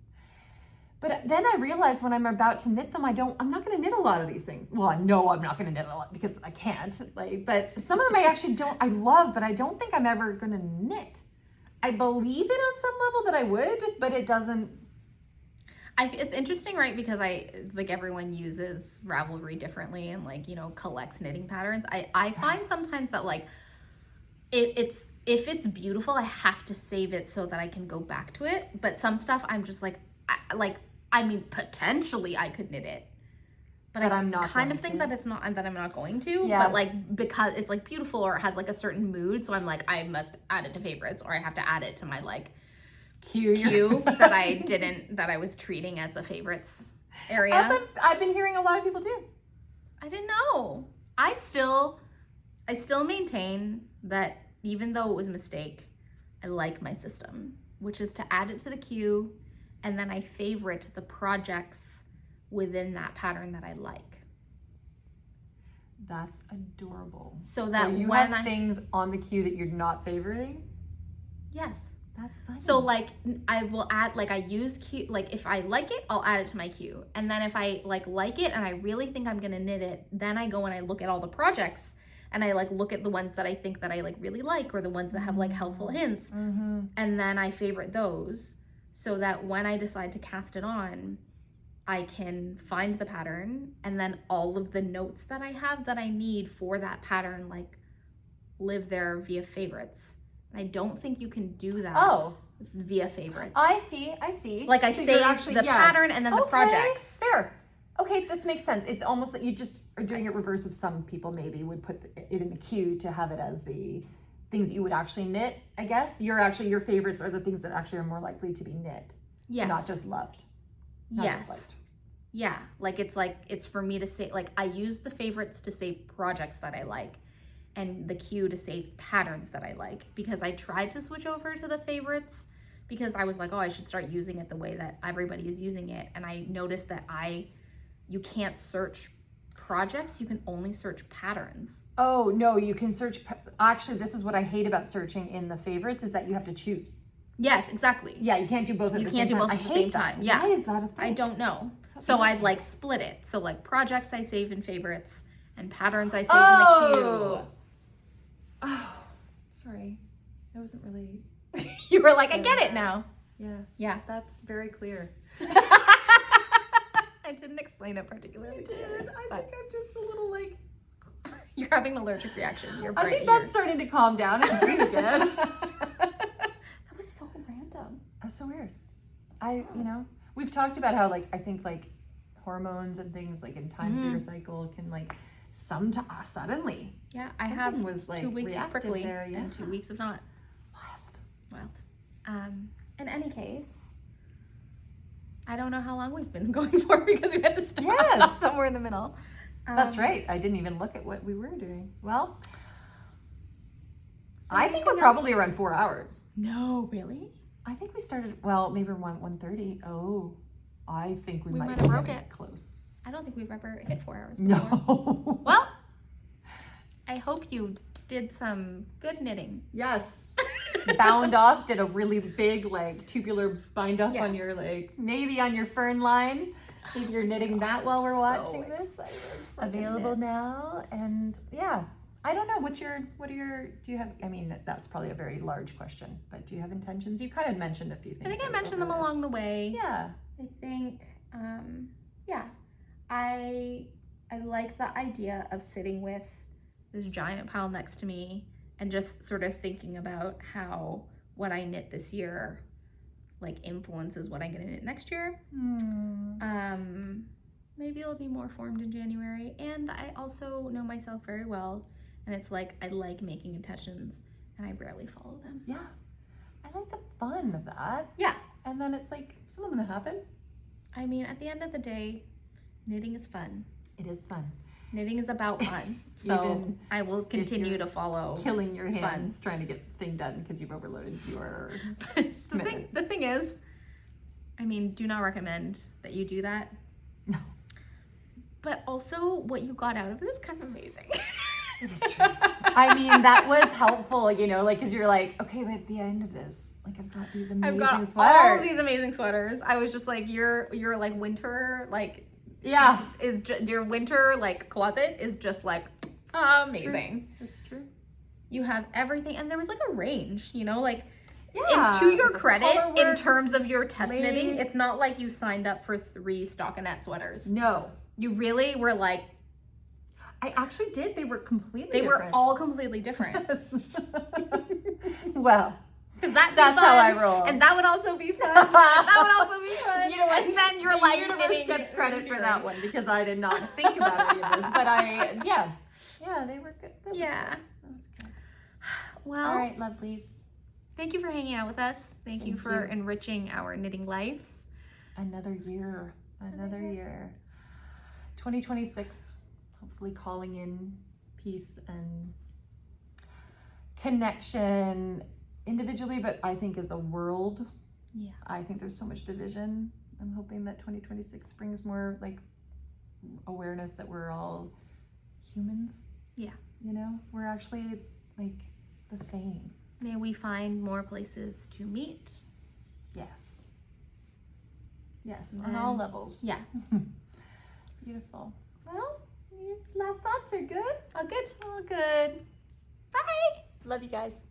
But then I realized when I'm about to knit them, I'm not going to knit a lot of these things. Well, I know I'm not going to knit a lot because I can't. But some of them I actually I love, but I don't think I'm ever going to knit. I believe it on some level that I would, but it doesn't. It's interesting, right? Because everyone uses Ravelry differently and collects knitting patterns. I find sometimes that if it's beautiful, I have to save it so that I can go back to it. But some stuff I'm just potentially I could knit it, but I'm not kind of think that it's not, and that I'm not going to. Yeah. But because it's beautiful or it has a certain mood, so I'm I must add it to favorites, or I have to add it to my queue that I was treating as a favorites area. As I've been hearing a lot of people do. I didn't know. I still maintain that even though it was a mistake, I like my system, which is to add it to the queue, and then I favorite the projects within that pattern that I like. That's adorable. So that you when have things on the queue that you're not favoriting? Yes. That's funny. So I will add, I use queue, if I like it, I'll add it to my queue. And then if I like it and I really think I'm gonna knit it, then I go and I look at all the projects and I look at the ones that I think that I really like, or the ones that have helpful hints. And then I favorite those, so that when I decide to cast it on, I can find the pattern, and then all of the notes that I have that I need for that pattern live there via favorites. And I don't think you can do that via favorites. I see. I save the pattern and then the projects. Fair. Okay, this makes sense. It's almost like you just are doing it reverse of some people maybe would put it in the queue to have it as the things that you would actually knit, I guess. Your favorites are the things that actually are more likely to be knit. Yes. Not just loved. Not just liked. Yeah. It's for me to say, I use the favorites to save projects that I like, and the queue to save patterns that I like, because I tried to switch over to the favorites because I was I should start using it the way that everybody is using it. And I noticed that you can't search projects, you can only search patterns. Oh, no, you can search. Actually, this is what I hate about searching in the favorites, is that you have to choose. Yes, exactly. Yeah, you can't do both at the same time. You can't do both at the same time. Yeah. Why is that a thing? I don't know. So I've split it. So projects I save in favorites and patterns I save in the queue. Oh, sorry. I wasn't really. You were I get it now. Yeah. Yeah. That's very clear. I didn't explain it particularly. You did. I think I'm just a little You're having an allergic reaction. I think that's starting to calm down and breathe again. That was so random. That's so weird. We've talked about how I think hormones and things in times of your cycle can suddenly. Yeah, I have 2 weeks of prickly and 2 weeks of not. Wild. In any case, I don't know how long we've been going for because we had to stop somewhere in the middle. That's right. I didn't even look at what we were doing. Well, I think we're probably around 4 hours. No, really? I think we started, maybe around 1:30. Oh, I think we might have broke it. Close. I don't think we've ever hit 4 hours before. No. Well, I hope you did some good knitting. Yes. Bound off, did a really big tubular bind off on your maybe on your Fernline. If you're knitting that while we're watching this. Available now. And yeah, I don't know. Do you have, that's probably a very large question, but do you have intentions? You kind of mentioned a few things. I think I mentioned them along the way. Yeah. I think, I like the idea of sitting with this giant pile next to me and just sort of thinking about how what I knit this year influences what I'm gonna knit next year. Maybe it'll be more formed in January. And I also know myself very well, and it's I like making intentions and I rarely follow them. Yeah. I like the fun of that. Yeah. And then it's some of them happen. At the end of the day, knitting is fun. It is fun. Knitting is about fun. So I will continue to follow. Killing your hands trying to get the thing done because you've overloaded your the thing is, I mean, do not recommend that you do that. No. But also what you got out of it is kind of amazing. It is true. I mean, that was helpful, you know, like, because you're like, okay, but at the end of this, like, I've got these amazing sweaters. All these amazing sweaters. I was just like, your like winter, like, your winter, like, closet is just like amazing. It's true. You have everything, and there was like a range, you know, like, yeah. And to your credit, in terms of your test knitting, it's not like you signed up for 3 stockinette sweaters. No. You really were like, I actually did. They were completely different. They were all completely different. Yes. Well, that's how I roll. And that would also be fun. That would also be fun. You know what? And then you're the like, universe gets credit for that one because I did not think about any of this. But yeah, they were good. That was good. Well, all right, lovelies. Thank you for hanging out with us. Thank you for enriching our knitting life. Another year. 2026. Hopefully calling in peace and connection individually, but I think as a world, I think there's so much division. I'm hoping that 2026 brings more like awareness that we're all humans. Yeah. You know, we're actually like the same. May we find more places to meet. Yes. Yes, on all levels. Yeah. Beautiful. Well, last thoughts are good. All good. All good. Bye. Love you guys.